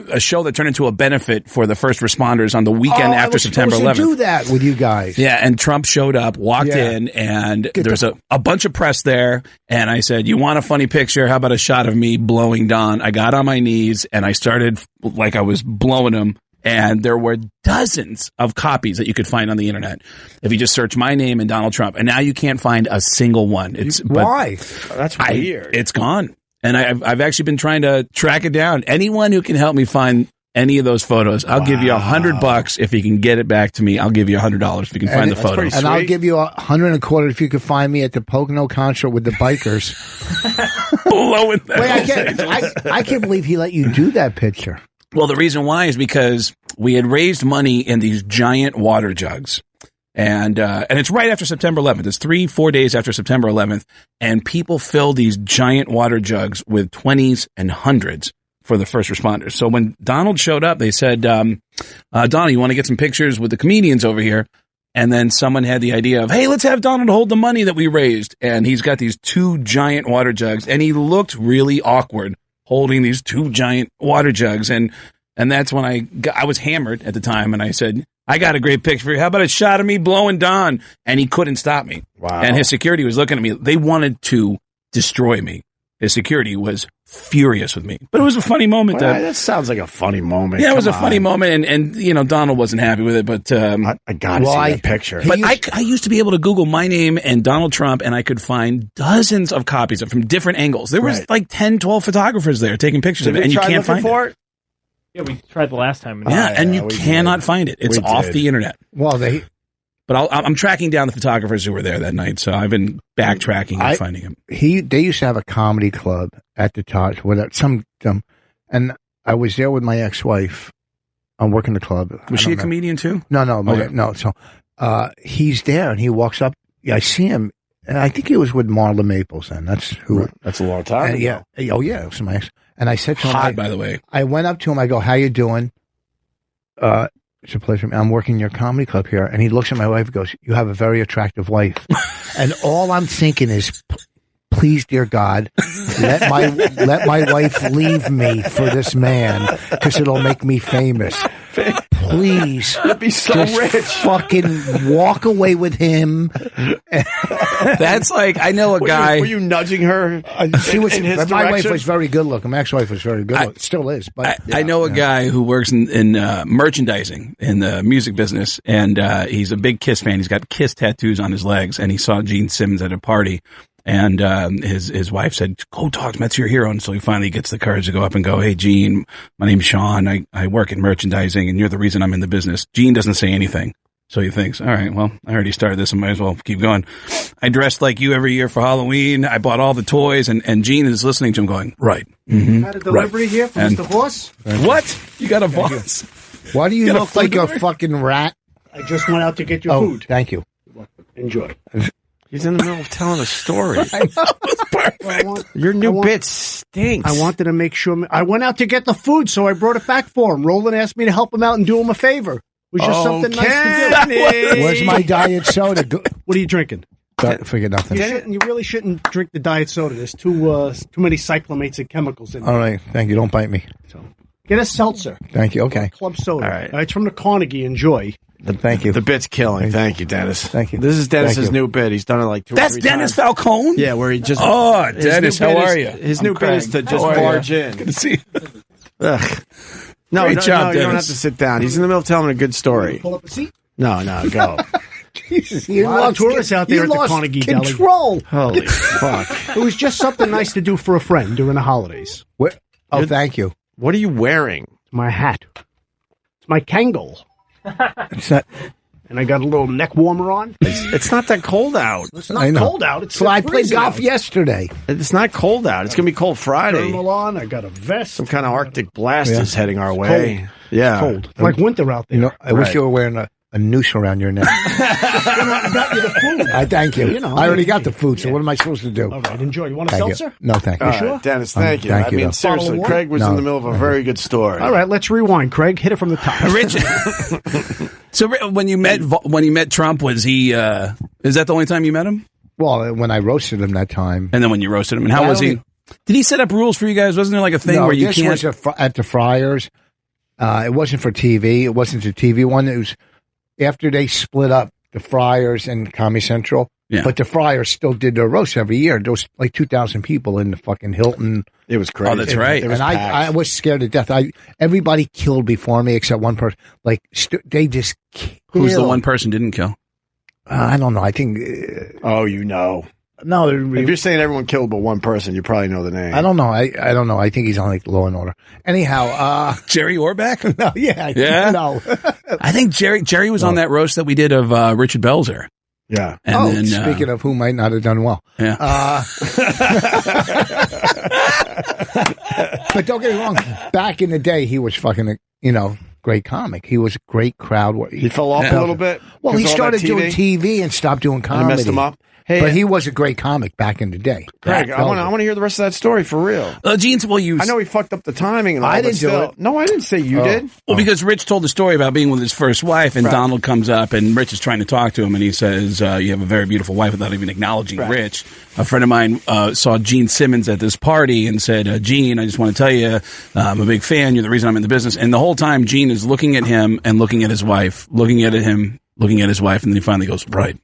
a show that turned into a benefit for the first responders on the weekend after September 11th.
To do that with you guys.
Yeah, and Trump showed up, walked in, and there's a bunch of press there, and I said, "You want a funny picture? How about a shot of me blowing Don?" I got on my knees, and I started like I was blowing him, and there were dozens of copies that you could find on the internet if you just search my name and Donald Trump, and now you can't find a single one.
Why?
That's weird.
It's gone, and I've actually been trying to track it down. Anyone who can help me find any of those photos, I'll give you $100 if you can get it back to me. I'll give you $100 if you can find the photos,
and I'll give you $125 if you can find me at the Pocono concert with the bikers.
Blowing them.
Wait, I can't believe he let you do that picture.
Well, the reason why is because we had raised money in these giant water jugs. And it's right after September 11th. It's 3-4 days after September 11th. And people fill these giant water jugs with 20s and 100s for the first responders. So when Donald showed up, they said, Donald, you want to get some pictures with the comedians over here? And then someone had the idea of, hey, let's have Donald hold the money that we raised. And he's got these 2 giant water jugs. And he looked really awkward holding these 2 giant water jugs. And that's when I was hammered at the time. And I said, I got a great picture for you. How about a shot of me blowing Don? And he couldn't stop me.
Wow.
And his security was looking at me. They wanted to destroy me. His security was furious with me. But it was a funny moment.
Well, that sounds like a funny moment.
Yeah, it was a funny moment. And you know, Donald wasn't happy with it. But
I got to see that picture.
But I used to be able to Google my name and Donald Trump, and I could find dozens of copies of from different angles. There was like 10, 12 photographers there taking pictures of it, and you can't find it.
Yeah, we tried the last time.
And you cannot find it. It's off the internet.
Well,
But I'm tracking down the photographers who were there that night, so I've been backtracking and finding him.
They used to have a comedy club at the Taj, and I was there with my ex-wife. I'm working the club.
Was she a comedian too?
No. No. So he's there, and he walks up. Yeah, I see him, and I think he was with Marla Maples. Then that's who.
That's a long time ago.
Yeah. Oh yeah, it was my ex. And I said to him,
by the way,
I went up to him. I go, "How you doing?" It's a pleasure. I'm working your comedy club here. And he looks at my wife and goes, "You have a very attractive wife." And all I'm thinking is, please, dear God, let my wife leave me for this man because it'll make me famous. Please,
you'd be so rich.
Fucking walk away with him.
That's like, I know a guy.
Were you nudging her?
She was.
In his
my
direction?
wife was very good looking. My ex-wife was very good looking. Still is. But
I know a guy who works in merchandising in the music business, and he's a big Kiss fan. He's got Kiss tattoos on his legs, and he saw Gene Simmons at a party. And his wife said, "Go talk to him. That's your hero." And so he finally gets the courage to go up and go, "Hey, Gene, my name's Sean. I work in merchandising, and you're the reason I'm in the business." Gene doesn't say anything. So he thinks, all right, well, I already started this. I might as well keep going. I dressed like you every year for Halloween. I bought all the toys. And Gene is listening to him going, right. Mm-hmm,
had a delivery here from Mr. Horse.
What? You got a boss?
Why do you look like a fucking rat?
I just went out to get your food.
Thank you.
Enjoy.
He's in the middle of telling a story.
I know. It's
perfect. Your new bit stinks.
I wanted to make sure. I went out to get the food, so I brought it back for him. Roland asked me to help him out and do him a favor. It was just something nice to do.
Where's my diet soda?
What are you drinking?
Forget nothing.
You really shouldn't drink the diet soda. There's too many cyclamates and chemicals in it.
All right, thank you. Don't bite me.
Get a seltzer.
Thank you. Okay.
Club soda.
All right.
It's from the Carnegie. Enjoy.
Thank you.
The bit's killing. Thank you, Dennis.
Thank you.
This is Dennis's
Thank you.
new bit. He's done it like 2 or 3
That's
times.
Dennis Falcone?
Yeah, where he just...
Oh, Dennis, how are you?
His new bit is to just barge in.
Good to see you.
Ugh. No,
Great job,
you don't
Dennis.
have to sit down. He's in the middle of telling a good story.
Pull up a seat.
No, go.
Jesus,
A lot of tourists out there at the Carnegie Deli.
Control.
Holy fuck.
It was just something nice to do for a friend during the holidays.
Thank you.
What are you wearing?
My hat. It's my Kangol.
It's not.
And I got a little neck warmer on.
It's not that cold out.
It's not cold out. It's
So I played
freezing
golf
out.
yesterday.
It's not cold out. It's going to be cold Friday.
Thermal on. I got a vest.
Some kind of Arctic blast
Yeah.
is heading our way.
Cold.
Yeah.
Cold. It's like winter out there.
You know, I wish you were wearing a noose around your neck.
I got you the food.
I thank you.
You know,
I already got the food, so what am I supposed to do?
All right, enjoy. You want a
Thank you.
seltzer?
No, thank you.
All right, Dennis, thank you.
Thank
I
you,
mean,
though.
seriously,
Bottle of
Craig was
No.
in the middle of a very good story.
All right, let's rewind, Craig. Hit it from the top.
Richard. So when you met Trump, was he? Is that the only time you met him?
Well, when I roasted him that time.
And then when you roasted him, and how
Yeah,
was he? Did he set up rules for you guys? Wasn't there like a thing
No,
where you
this
can't?
was at the Friars. It wasn't for TV. It wasn't the TV one. It was after they split up the Friars and Comedy Central.
Yeah.
But the Friars still did their roast every year. There was like 2,000 people in the fucking Hilton.
It was crazy.
Oh, that's right.
It was
And
packed.
I was scared to death. Everybody killed before me except one person. Like they just killed.
Who's the one person didn't kill?
I don't know. I think.
Oh, you know.
No,
If you're saying everyone killed but one person, you probably know the name.
I don't know. I don't know. I think he's on like Law and Order. Anyhow,
Jerry Orbach?
no, yeah,
Yeah?
no.
I think Jerry was on that roast that we did of Richard Belzer.
Yeah.
And then,
speaking of who might not have done well.
Yeah.
But don't get me wrong. Back in the day, he was fucking, great comic. He was a great crowd.
He fell off a little bit?
Well,
'cause
he
of all
started
that
doing TV and stopped doing
And it
comedy.
messed him up? Hey,
But he was a great comic back in the day.
Craig, I want to hear the rest of that story for real.
Gene's, well,
I know he fucked up the timing and all,
I
but
didn't do
still.
it.
No, I didn't say you did.
Well, because Rich told the story about being with his first wife, and
Right.
Donald comes up, and Rich is trying to talk to him, and he says, you have a very beautiful wife, without even acknowledging Rich. A friend of mine saw Gene Simmons at this party and said, Gene, I just want to tell you, I'm a big fan. You're the reason I'm in the business. And the whole time, Gene is looking at him and looking at his wife, looking at him, looking at his wife, and then he finally goes, right.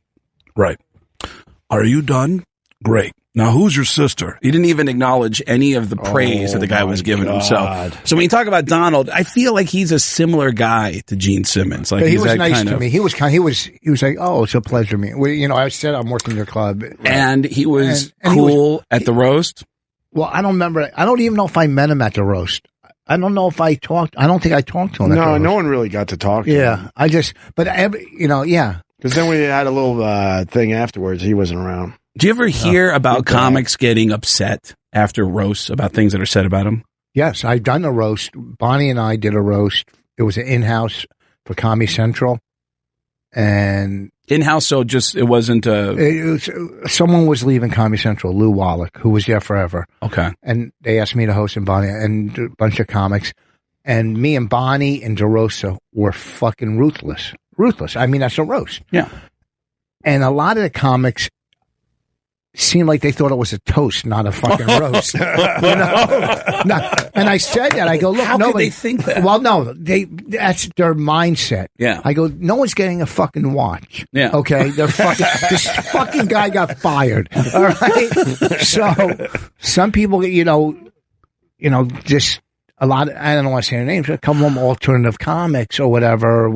Are you done? Great. Now, who's your sister? He didn't even acknowledge any of the praise that the guy was giving him. So when you talk about Donald, I feel like he's a similar guy to Gene Simmons. Like
But he
he's
was
that
nice
kind
to
of,
me. He was like, "Oh, it's a pleasure, me." Well, I said I'm working your club,
and he was
And he
cool at the roast.
Well, I don't remember. I don't even know if I met him at the roast. I don't know if I talked. I don't think I talked to him.
No, no one really got to talk to him.
Yeah, I just. But yeah.
Because then we had a little thing afterwards. He wasn't around.
Do you ever hear about comics getting upset after roasts about things that are said about them?
Yes, I've done a roast. Bonnie and I did a roast. It was an in-house for Comedy Central, and
in-house. So it wasn't.
Someone was leaving Comedy Central, Lou Wallach, who was there forever.
Okay,
and they asked me to host and Bonnie and a bunch of comics, and me and Bonnie and DeRosa were fucking ruthless. I mean, that's a roast.
Yeah,
and a lot of the comics seemed like they thought it was a toast, not a fucking roast. And I said that. I go, look,
how could
nobody
they think that?
Well, no, that's their mindset.
Yeah.
I go, no one's getting a fucking watch.
Yeah.
Okay. They're fucking, this fucking guy got fired. All right. So some people, just a lot of, I don't want to say their names, but a couple of them alternative comics or whatever.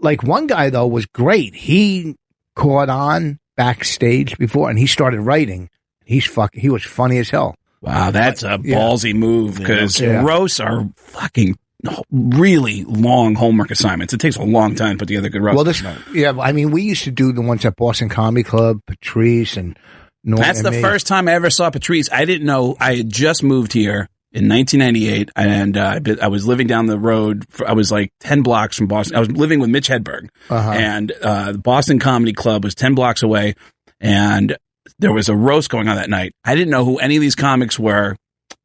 Like one guy though was great. He caught on backstage before, and he started writing. He was funny as hell.
Wow, that's a ballsy move, because roasts are fucking really long homework assignments. It takes a long time to put together good roasts.
Well, I mean, we used to do the ones at Boston Comedy Club, Patrice and Norton.
That's the first time I ever saw Patrice. I didn't know. I had just moved here in 1998, and I was living down the road. I was like 10 blocks from Boston. I was living with Mitch Hedberg, and the Boston Comedy Club was 10 blocks away, and there was a roast going on that night. I didn't know who any of these comics were,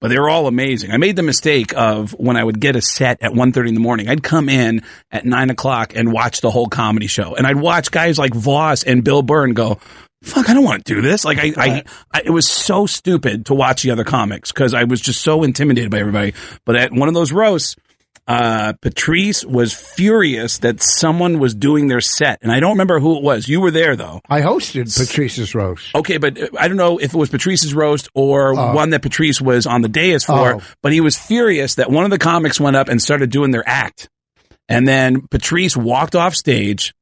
but they were all amazing. I made the mistake of when I would get a set at 1:30 in the morning, I'd come in at 9 o'clock and watch the whole comedy show. And I'd watch guys like Voss and Bill Burr and go, fuck, I don't want to do this. Like, it was so stupid to watch the other comics because I was just so intimidated by everybody. But at one of those roasts, Patrice was furious that someone was doing their set, and I don't remember who it was. You were there, though.
I hosted Patrice's roast.
Okay, but I don't know if it was Patrice's roast or one that Patrice was on the dais for, but he was furious that one of the comics went up and started doing their act. And then Patrice walked off stage,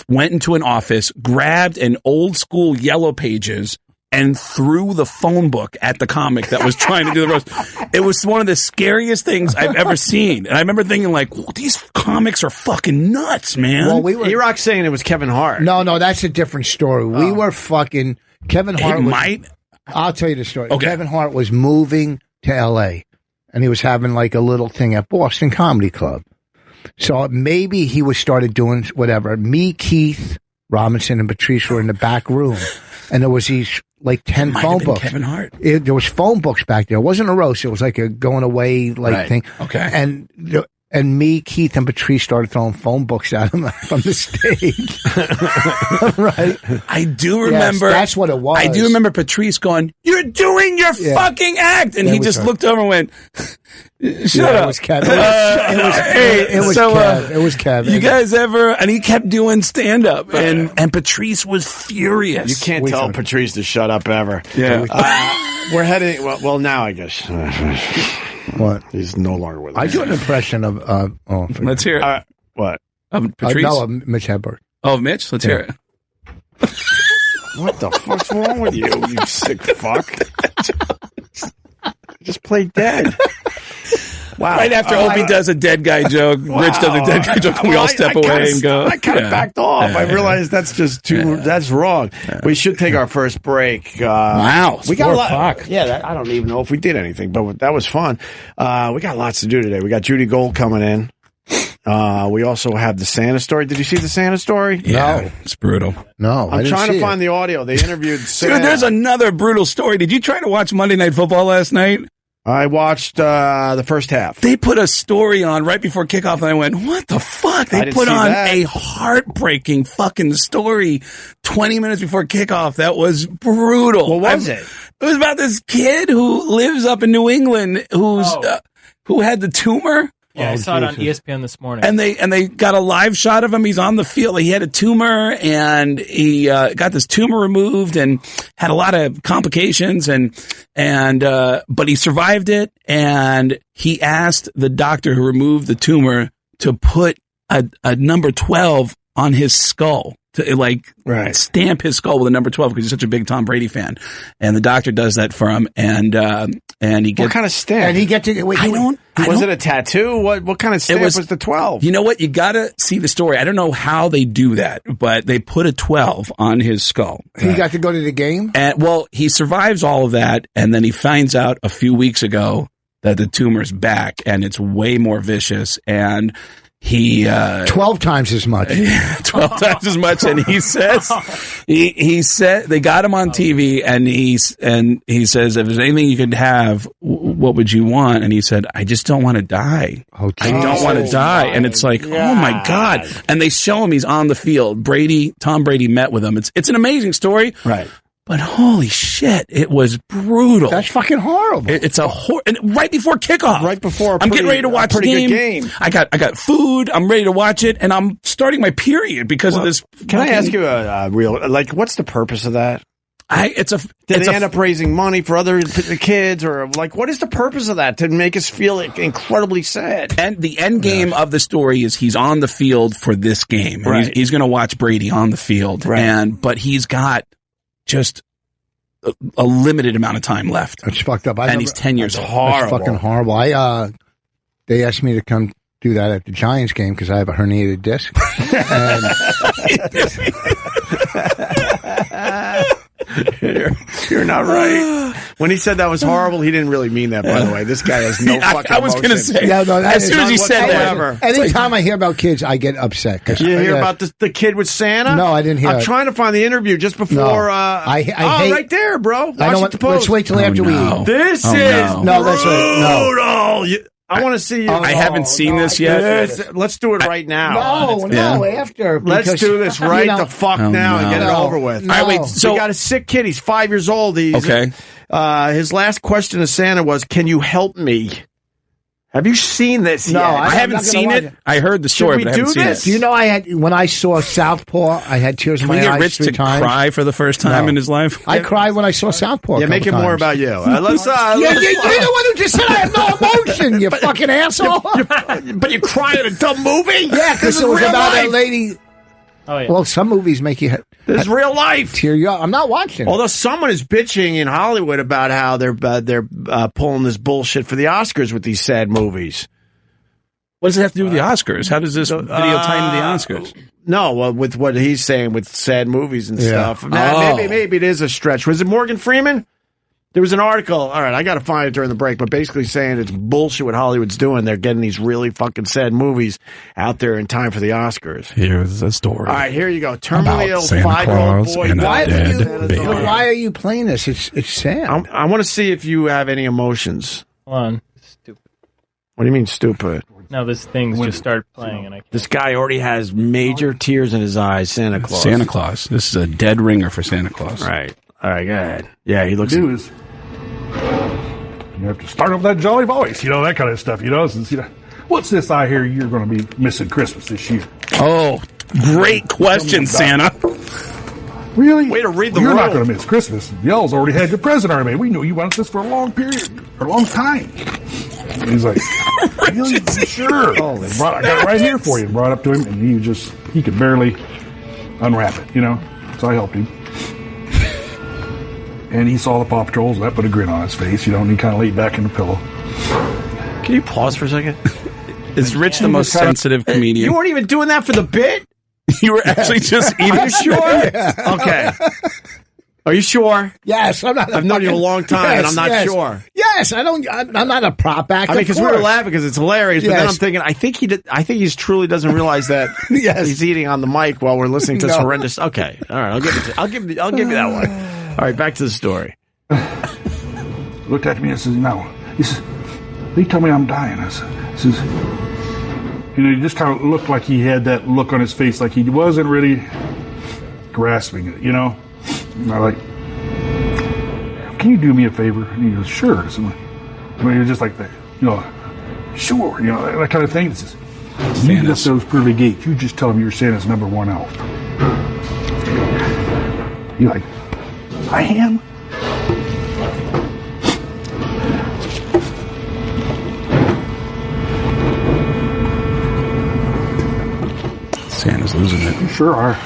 went into an office, grabbed an old school Yellow Pages, and threw the phone book at the comic that was trying to do the roast. It was one of the scariest things I've ever seen. And I remember thinking, like, these comics are fucking nuts, man.
Well, Erock saying it was Kevin Hart.
No, that's a different story. We were fucking... Kevin Hart I'll tell you the story.
Okay.
Kevin Hart was moving to L.A., and he was having, like, a little thing at Boston Comedy Club. So maybe he started doing whatever. Me, Keith Robinson, and Patrice were in the back room. And there was these, like, 10 phone books.
Kevin Hart.
There was phone books back there. It wasn't a roast. It was like a going away, thing.
Okay.
And me, Keith, and Patrice started throwing phone books at him from the stage. Right?
I do remember.
Yes, that's what it was.
I do remember Patrice going, "You're doing your fucking act," and he just looked over and went, "Shut up."
It was Kevin. It was Kevin.
You guys ever? And he kept doing stand up, and Patrice was furious.
You can't tell Patrice to shut up ever.
Yeah.
We're heading. Well, now I guess.
What?
He's no longer with us.
I do an impression of.
Let's hear it.
What?
Patrice?
No, Mitch Hedberg.
Oh, Mitch? Let's hear it.
What the fuck's wrong with you, you sick fuck? Just play dead. Wow.
Right after Opie does a dead guy joke, Rich does a dead guy joke, and we all step away and go.
I kind of backed off. I realized that's just that's wrong. We should take our first break.
Wow.
We got a lot. Yeah, I don't even know if we did anything, but that was fun. We got lots to do today. We got Judy Gold coming in. We also have the Santa story. Did you see the Santa story?
Yeah, no. It's brutal.
No,
I'm trying to find the audio. They interviewed Santa.
Dude, there's another brutal story. Did you try to watch Monday Night Football last night?
I watched the first half.
They put a story on right before kickoff, and I went, what the fuck? They put on a heartbreaking fucking story 20 minutes before kickoff. That was brutal.
What was it?
It was about this kid who lives up in New England who had the tumor.
Yeah, I saw it on ESPN this morning.
And they got a live shot of him. He's on the field. He had a tumor, and he got this tumor removed and had a lot of complications, but he survived it. And he asked the doctor who removed the tumor to put a number 12 on his skull. To stamp his skull with a number 12 because he's such a big Tom Brady fan, and the doctor does that for him, and he gets
what kind of stamp?
And he get to wait.
Was it a tattoo? What kind of stamp was the 12?
You know what? You gotta see the story. I don't know how they do that, but they put a 12 on his skull.
He got to go to the game.
And he survives all of that, and then he finds out a few weeks ago that the tumor's back, and it's way more vicious, and he
12 times as much.
12 times as much, and he says he said they got him on TV, and he says, if there's anything you could have, what would you want? And he said, I just don't want to die. I don't want to die. And it's like, oh my God. And they show him he's on the field. Tom Brady met with him. It's an amazing story.
Right.
But holy shit, it was brutal.
That's fucking horrible.
It's and right before kickoff.
Right before
I'm getting ready to watch the game.
Good game.
I got food. I'm ready to watch it, and I'm starting my period because of this.
Can I ask you a real, what's the purpose of that?
Did
they end up raising money for other kids, or what is the purpose of that to make us feel incredibly sad?
And the end game of the story is he's on the field for this game. Right. He's going to watch Brady on the field, but he's got just a limited amount of time left.
It's fucked up.
He's 10 years old.
It's fucking horrible. They asked me to come do that at the Giants game because I have a herniated disc.
You're not right. When he said that was horrible, he didn't really mean that, by the way. This guy has no fucking
I was going to say, as soon as he said that.
Anytime I hear about kids, I get upset.
Did you hear about the kid with Santa?
No, I didn't hear
I'm
it.
trying to find the interview just before.
No. I hate,
right there, bro.
Let's wait till after we eat.
This is
no, that's right.
No. I want to see you.
I haven't seen this yet.
Let's do it right now.
After.
Let's do this right the fuck now and get it over with.
No.
All right, wait. So we got a sick kid. He's 5 years old.
Okay.
His last question to Santa was, "Can you help me?" Have you seen this yet?
I haven't seen it. I heard the story, but I haven't seen it.
Do you know when I saw Southpaw, I had tears in my eyes.
Can we get Rich to cry for the first time in his life?
I cried when I saw Southpaw.
Yeah, make it more about you. You're the
one who just said I have no emotion, you fucking asshole.
But you cry at a dumb movie?
Yeah, because it was about a lady.
Oh, yeah.
Well, some movies make you.
This is real life.
Tear you up. I'm not watching.
Although someone is bitching in Hollywood about how they're pulling this bullshit for the Oscars with these sad movies.
What does it have to do with the Oscars? How does this video tie into the Oscars?
No, well, with what he's saying with sad movies and stuff. Maybe it is a stretch. Was it Morgan Freeman? There was an article. All right, I got to find it during the break, but basically saying it's bullshit what Hollywood's doing. They're getting these really fucking sad movies out there in time for the Oscars.
Here's the story.
All right, here you go. Terminally ill
Santa
5-year-old
Claus
boy.
and a dead baby.
Why are you playing this? It's sad.
I want to see if you have any emotions.
Hold on. Stupid.
What do you mean stupid?
No, this thing's just started playing, and I can't.
This guy already has major tears in his eyes. Santa Claus.
Santa Claus. This is a dead ringer for Santa Claus.
Right. All right, go ahead. Yeah, he looks.
You have to start up that jolly voice, that kind of stuff, Since, what's this I hear you're going to be missing Christmas this year?
Oh, great question, Santa.
Really?
Way to read the
You're
room.
not going to miss Christmas. Y'all's already had your present already made. We knew you wanted this for a long period, for a long time. And he's like, really? Sure. I got it right here for you. And brought it up to him, and he could barely unwrap it, So I helped him. And he saw the Paw Patrols, and that put a grin on his face, and he kind of laid back in the pillow.
Can you pause for a second?
Is Rich the most sensitive comedian?
You weren't even doing that for the bit?
You were actually just eating.
Are you sure? Yeah. Okay. Are you sure?
Yes, I'm not.
I've known you a long time, and I'm not sure.
Yes, I'm not a prop actor.
I mean, because we were laughing because it's hilarious, but then I'm thinking, I think he truly doesn't realize that he's eating on the mic while we're listening to this horrendous. Okay, all right, I'll give you that one. All right, back to the story.
Looked at me and says, "No." He says, "They tell me I'm dying." I says, he just kind of looked like he had that look on his face, like he wasn't really grasping it, And I'm like, "Can you do me a favor?" And he goes, "Sure." So you're just like that, "Sure," that kind of thing. He says, "You get those pearly gates. You just tell him you're Santa's #1 elf." You're like, "I am?"
Santa's losing it.
You sure are.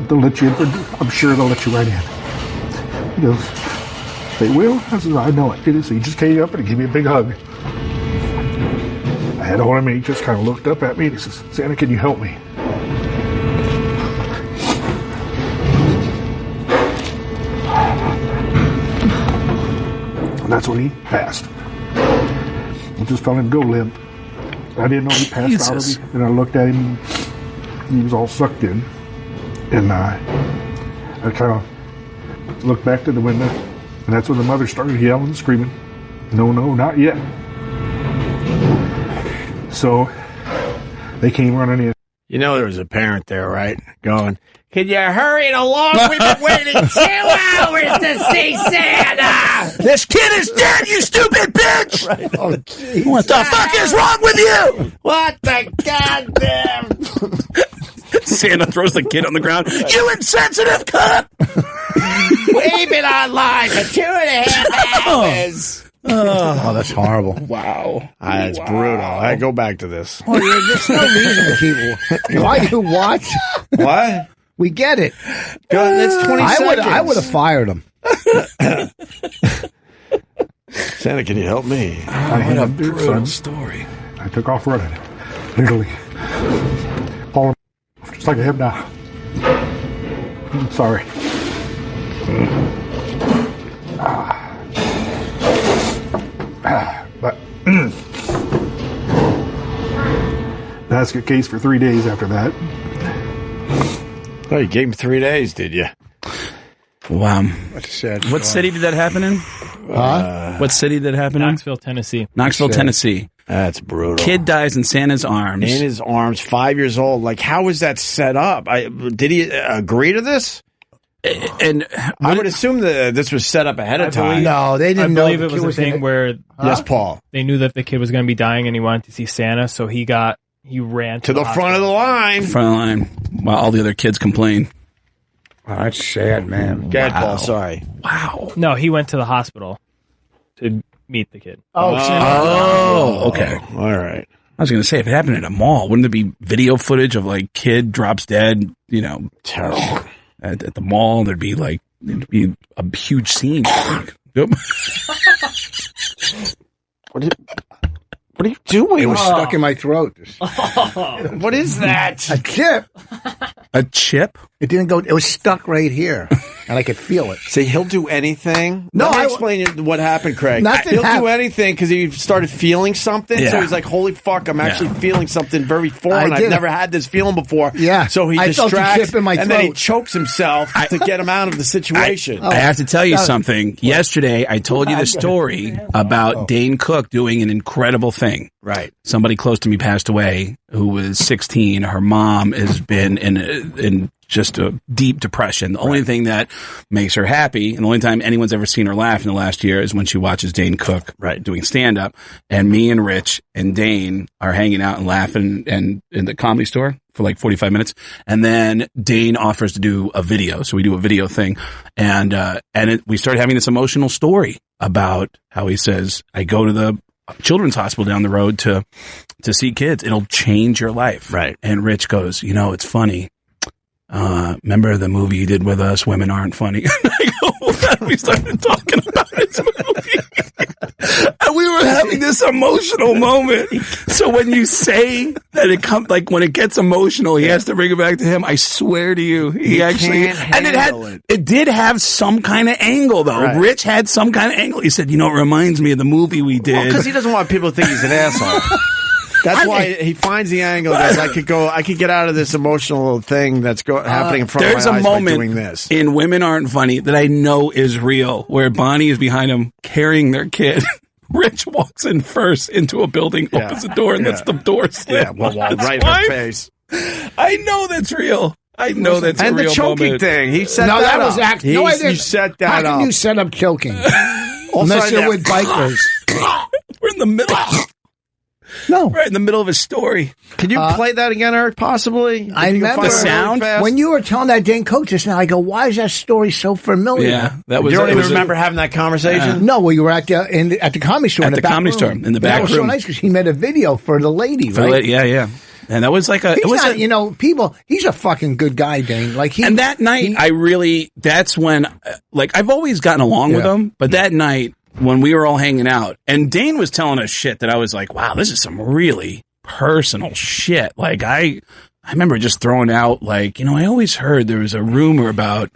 They'll let you in. I'm sure they'll let you right in. He goes, "They will?" I said, "I know it." So he just came up and gave me a big hug. I had hold of him, and he just kind of looked up at me and he says, "Santa, can you help me?" And that's when he passed. I just felt him go limp. I didn't know he passed out of me. And I looked at him, and he was all sucked in. And I kind of looked back to the window, and that's when the mother started yelling and screaming, "No, not yet." So they came running in.
There was a parent there, right? Going, "Can you hurry it along? We've been waiting 2 hours to see Santa! This kid is dead, you stupid bitch! Right.
Oh,
what the fuck is wrong with you? What the goddamn..."
Santa throws the kid on the ground.
"You insensitive cunt! We've been online for 2.5 hours.
Oh, that's horrible.
Wow. That's brutal. I go back to this.
Well, there's no reason to keep. Why you watch?
What?
We get it.
That's 20 seconds.
I would have fired him.
Santa, can you help me?
I had
What a brutal story.
I took off running, literally. falling just like I have now. I'm sorry. But basket case for 3 days after that.
Oh, you gave him 3 days, did you?
Wow.
That's sad.
What city did that happen in? What city did that happen in?
Knoxville, Tennessee.
Knoxville, Tennessee.
That's brutal.
Kid dies in Santa's arms.
In his arms, 5 years old. Like, how was that set up? Did he agree to this?
And
I would assume that this was set up ahead of time.
No, they didn't know.
I believe it was a thing where
yes, Paul.
They knew that the kid was going to be dying and he wanted to see Santa, so he ran
to the front of the line.
Front of the line, while all the other kids complain.
Oh, that's sad, man.
Go ahead, Paul. Sorry.
Wow.
No, he went to the hospital to meet the kid.
Oh, okay.
All right.
I was going to say, if it happened at a mall, wouldn't there be video footage of like kid drops dead? You know,
terrible.
At the mall, there'd be a huge scene. Yep.
What are you doing?
It was stuck in my throat.
What is that?
A chip.
A chip?
It didn't go. It was stuck right here, and I could feel it.
See, he'll do anything.
No,
Let me
I
explain what happened, Craig.
Nothing
He'll do
happened.
anything because he started feeling something.
Yeah.
So he's like, "Holy fuck! I'm actually feeling something very foreign.
I
I've
did.
never had this feeling before."
Yeah.
So he
I felt the
distracts,
chip in my
and then he
throat.
chokes himself to get him out of the situation.
I have to tell you something. Yesterday, I told you the story about Dane Cook doing an incredible thing.
Right.
Somebody close to me passed away who was 16. Her mom has been in just a deep depression. The only thing that makes her happy, and the only time anyone's ever seen her laugh in the last year, is when she watches Dane Cook doing stand-up. And me and Rich and Dane are hanging out and laughing and in the Comedy Store for like 45 minutes. And then Dane offers to do a video. So we do a video thing. And we started having this emotional story about how he says, I go to the children's hospital down the road to see kids. It'll change your life. Right. And Rich goes, you know, it's funny. Remember the movie you did with us, Women Aren't Funny? I go, we started talking about this movie. And we were having this emotional moment. So when you say that it comes, like when it gets emotional, he has to bring it back to him. I swear to you, he actually, and it did have some kind of angle though.
Right.
Rich had some kind of angle. He said, you know, it reminds me of the movie we did.
Because he doesn't want people to think he's an asshole. That's why he finds the angle that I could get out of this emotional thing that's happening in front of my eyes by doing this.
There's a moment in Women Aren't Funny that I know is real, where Bonnie is behind him carrying their kid. Rich walks in first into a building, opens the door, and lets the door slip.
Yeah, well, right in her face.
I know that's real. I know that's a real
And the choking
moment.
thing. He set
No,
that
was
up.
act. No, I didn't.
You set that
How
up.
can you set up choking?
Also,
Unless you're with bikers.
We're in the middle.
No.
Right in the middle of a story.
Can you play that again, Eric, possibly?
I remember
the sound?
when you were telling that Dane Cook just now. I go, why is that story so familiar?
Yeah, that was.
You don't
it
even
was
remember having that conversation?
No, well, you were at the comedy store.
At
in
the
back
Comedy
room.
Store, in the back
That was so
room.
nice because he made a video for the lady, right?
Yeah. And that was like a.
He's
it was
not,
a,
you know, people. He's a fucking good guy, Dane. Like
and that night, that's when, like, I've always gotten along with him, but that night when we were all hanging out, and Dane was telling us shit that I was like, wow, this is some really personal shit. Like, I remember just throwing out, like, you know, I always heard there was a rumor about,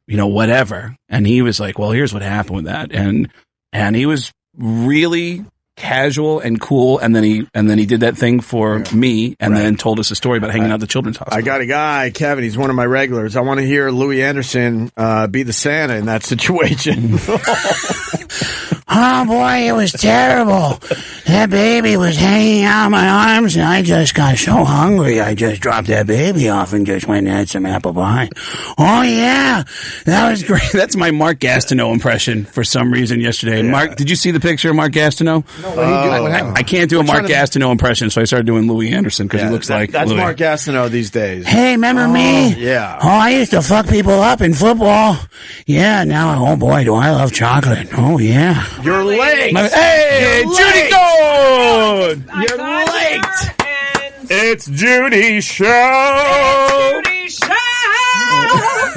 you know, whatever, and he was like, well, here's what happened with that, and he was really casual and cool, and then he did that thing for me, and then told us a story about hanging out at the children's hospital.
I got a guy, Kevin. He's one of my regulars. I want to hear Louis Anderson be the Santa in that situation.
Oh boy, it was terrible. That baby was hanging out of my arms, and I just got so hungry. I just dropped that baby off and just went and had some apple pie. Oh yeah, that was great.
That's my Mark Gastineau impression for some reason yesterday. Yeah. Mark, did you see the picture of Mark Gastineau?
No, what are you doing?
I can't do a Mark Gastineau impression, so I started doing Louis Anderson because he looks like
that's
Louis.
Mark Gastineau these days.
Hey, remember me?
Yeah.
Oh, I used to fuck people up in football. Yeah, now, oh boy, do I love chocolate. Oh yeah.
You're late.
Hey,
You're
Judy
late.
Gold!
You're late.
It's Judy's show!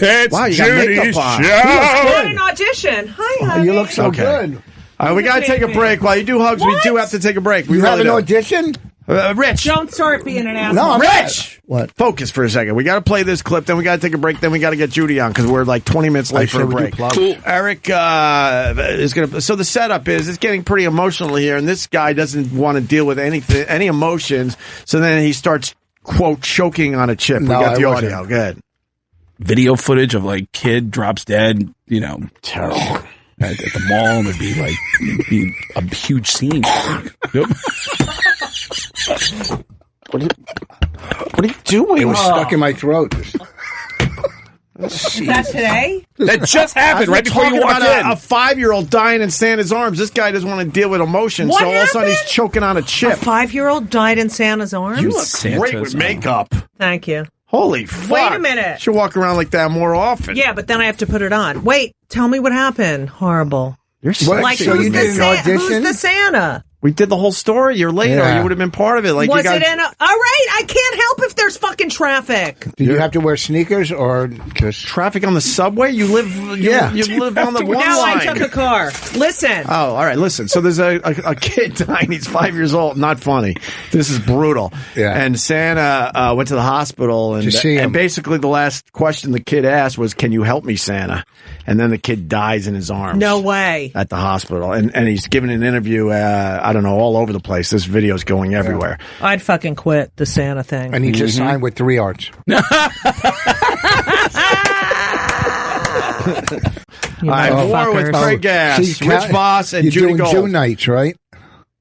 It's
Wow, you got
Judy's
makeup on.
show!
I had an audition. Hi, honey.
You look so good.
All right, we got to take a break. While you do hugs, we do have to take a break.
You have an audition?
Rich.
Don't start being an asshole.
No, I'm
Rich!
What?
Focus for a second. We got to play this clip, then we got to take a break, then we got to get Judy on because we're like 20 minutes late for a break.
Cool.
Eric is going to. So the setup is it's getting pretty emotional here, and this guy doesn't want to deal with any emotions. So then he starts, quote, choking on a chip. We got the audio. Good.
Video footage of like kid drops dead. Terrible. At the mall, it'd be a huge scene. Yep.
What are you doing?
It was stuck in my throat.
Is that today?
That just happened right before you walked in.
A 5-year-old dying in Santa's arms. This guy doesn't want to deal with emotions,
What
so all of a sudden
happened?
he's choking on a chip.
A 5-year-old died in Santa's arms?
You look great with makeup.
Thank you.
Holy fuck.
Wait a minute.
Should walk around like that more often.
Yeah, but then I have to put it on. Wait, tell me what happened. Horrible.
You're
Like,
so you did an audition?
Who's the Santa?
We did the whole story. You're late, or you would have been part of it. Like,
Was
you got,
it in a... All right, I can't help if there's fucking traffic.
Did you have to wear sneakers or just
traffic on the subway? You live, you live on the one
No,
line.
I took a car. Listen.
Oh, all right. Listen. So there's a kid dying. He's 5 years old. Not funny. This is brutal.
Yeah.
And Santa went to the hospital
To see him.
and basically the last question the kid asked was, "Can you help me, Santa?" And then the kid dies in his arms.
No way.
At the hospital, and he's giving an interview. I don't know, all over the place. This video's going everywhere.
I'd fucking quit the Santa thing.
and he just signed with 3 arts.
I'm more with Craig Gass,
See,
Rich Voss, and
you're
Judy
doing
Gold.
Jew nights, right?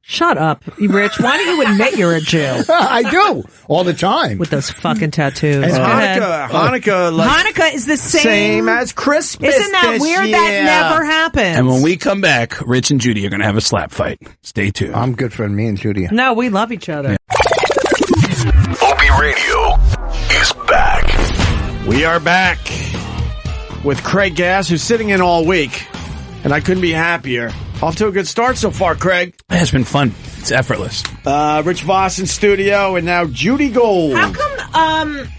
Shut up, Rich. Why don't you admit you're a Jew?
I do all the time.
With those fucking tattoos.
And
Go ahead.
Hanukkah
is the same
as Christmas.
Isn't that
this
weird?
year.
That never happens.
And when we come back, Rich and Judy are going to have a slap fight. Stay tuned.
I'm good for me and Judy.
No, we love each other.
Opie Radio is back.
We are back with Craig Gass, who's sitting in all week, and I couldn't be happier. Off to a good start so far, Craig.
It's been fun. It's effortless.
Rich Voss in studio, and now Judy Gold.
How come,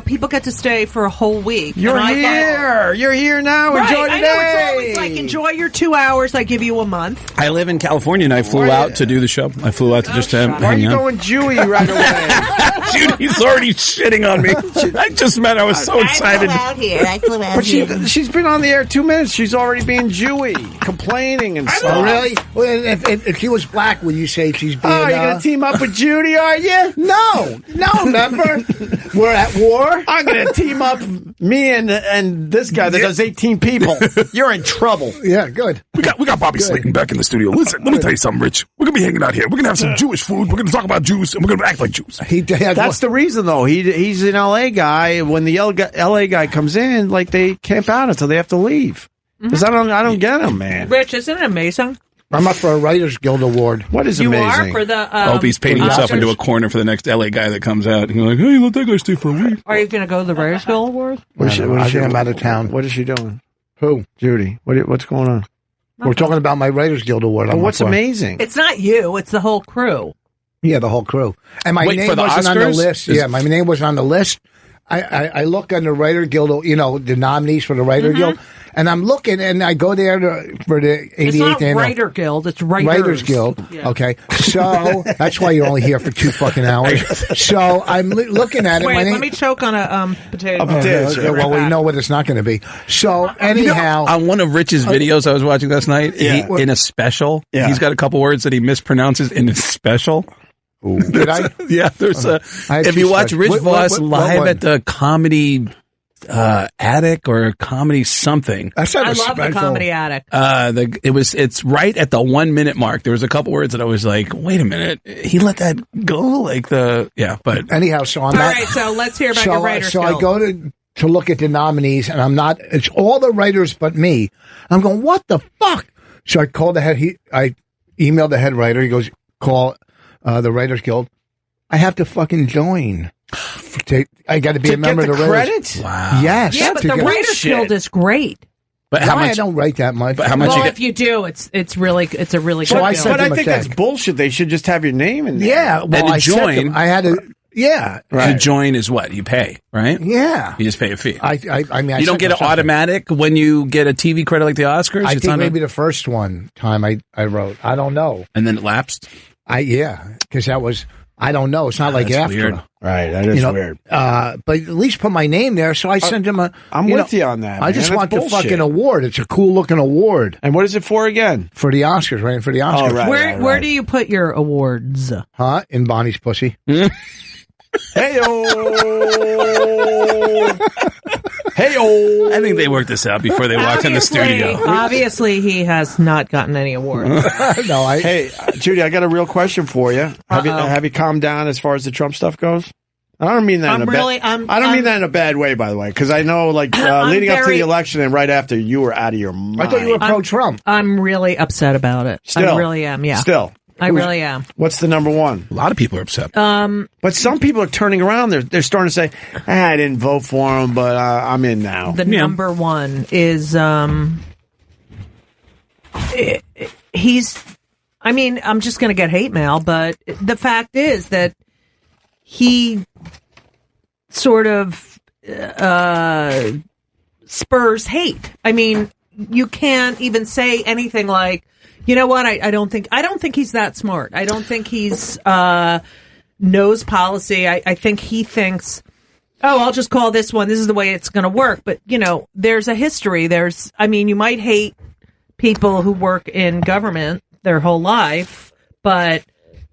people get to stay for a whole week?
You're here. You're here now.
Right,
Enjoy
I
today.
know it's always like, enjoy your 2 hours. I give you a month.
I live in California, and I flew out to do the show. I flew out to just hang
Why are you
out.
going Jewy right away?
Judy's already shitting on me. I just met. I was so excited.
I flew out
But she's been on the air 2 minutes. She's already being Jewy, complaining and stuff.
Oh, really? Well, if she was black, would you say she's being...
Oh, you're going to team up with Judy, are you?
No, remember? We're at war.
I'm going to team up me and this guy that does 18 people. You're in trouble.
Yeah, good.
We got Bobby Slayton back in the studio. Listen, let me tell you something, Rich. We're gonna be hanging out here. We're gonna have some Jewish food. We're gonna talk about Jews, and we're gonna act like Jews.
That's the reason, though. He's an LA guy. When the LA guy comes in, like, they camp out until they have to leave. Because I don't get him, man.
Rich, isn't it amazing?
I'm up for a Writers Guild Award.
What is
You
amazing?
are for the...
Opie's painting himself into a corner for the next LA guy that comes out. And you're like, hey, let that guy stay for a week.
Are you going to go to the Writers Guild Awards?
I think I'm out of town.
What is she doing?
Who?
Judy. What's going on?
We're talking about my Writers Guild Award.
Oh, what's amazing?
It's not you. It's the whole crew.
Yeah, the whole crew. And my
Wait,
name
for the
wasn't on
Oscars?
the list. Yeah, my name wasn't on the list. I look on the Writer Guild, the nominees for the Writer Guild, and I'm looking, and I go there for the 88th
It's not
annual
Writer Guild. It's
Writers Guild.
Yeah.
Okay, so that's why you're only here for 2 fucking hours. So I'm looking at it.
Wait,
my name,
let me choke on a potato.
okay, well, we know what it's not going to be. So anyhow,
on one of Rich's videos I was watching last night, in a special, he's got a couple words that he mispronounces in his special.
Did I?
Yeah, there's a. If you watch Rich Voss live at the Comedy Attic or Comedy something,
I
love the Comedy Attic.
It's right at the 1 minute mark. There was a couple words that I was like, wait a minute, he let that go, but
anyhow, so I'm
All
not.
right, so let's hear about your Writers
So
Guild.
I go to look at the nominees, and I'm not. It's all the writers but me. I'm going, what the fuck? So I called the head. I emailed the head writer. He goes, call the Writers Guild. I have to fucking join. I got to be a member of the Writers.
Wow.
Yes.
Yeah, but the Writers Guild is great.
But how
Why
much?
I don't write that much.
But how much?
Well, if you do, it's a really good
So I
deal.
sent
But I
him a
think
check.
that's bullshit. They should just have your name in there.
Yeah. Well,
And to
I sent
join-
him. I had to. Yeah.
To join is what you pay, right?
Yeah.
You just pay a fee.
I mean,
you don't
sent
get
him
it
something.
automatic when you get a TV credit like the Oscars.
I
It's
think
not
maybe the first time I wrote. I don't know.
and then it lapsed.
Because that was, I don't know. It's not like
that's
after.
Weird. Right, that is weird.
But at least put my name there, so I sent him a...
I'm with you on that,
I just
man.
want
That's
the
bullshit.
fucking award. It's a cool-looking award.
And what is it for again?
For the Oscars, right? For the Oscars.
Oh, right,
Where do you put your awards?
Huh? In Bonnie's pussy.
Hey-o!
Hey-o! I think they worked this out before they walked in the studio.
Obviously, he has not gotten any awards.
Hey, Judy, I got a real question for you. Have you calmed down as far as the Trump stuff goes? I don't mean that I don't mean that in a bad way, by the way, because I know, like, leading up to the election and right after, you were out of your mind.
I thought you were pro-Trump.
I'm really upset about it.
Still.
I really am, yeah.
Still.
I really am.
What's the number one?
A lot of people are upset.
But some people are turning around. They're starting to say, I didn't vote for him, but I'm in now.
The number one is he's. I mean, I'm just going to get hate mail, but the fact is that he sort of spurs hate. I mean, you can't even say anything like, you know what? I don't think he's that smart. I don't think he's knows policy. I think he thinks, oh, I'll just call this one. This is the way it's going to work. But, you know, there's a history. You might hate people who work in government their whole life, but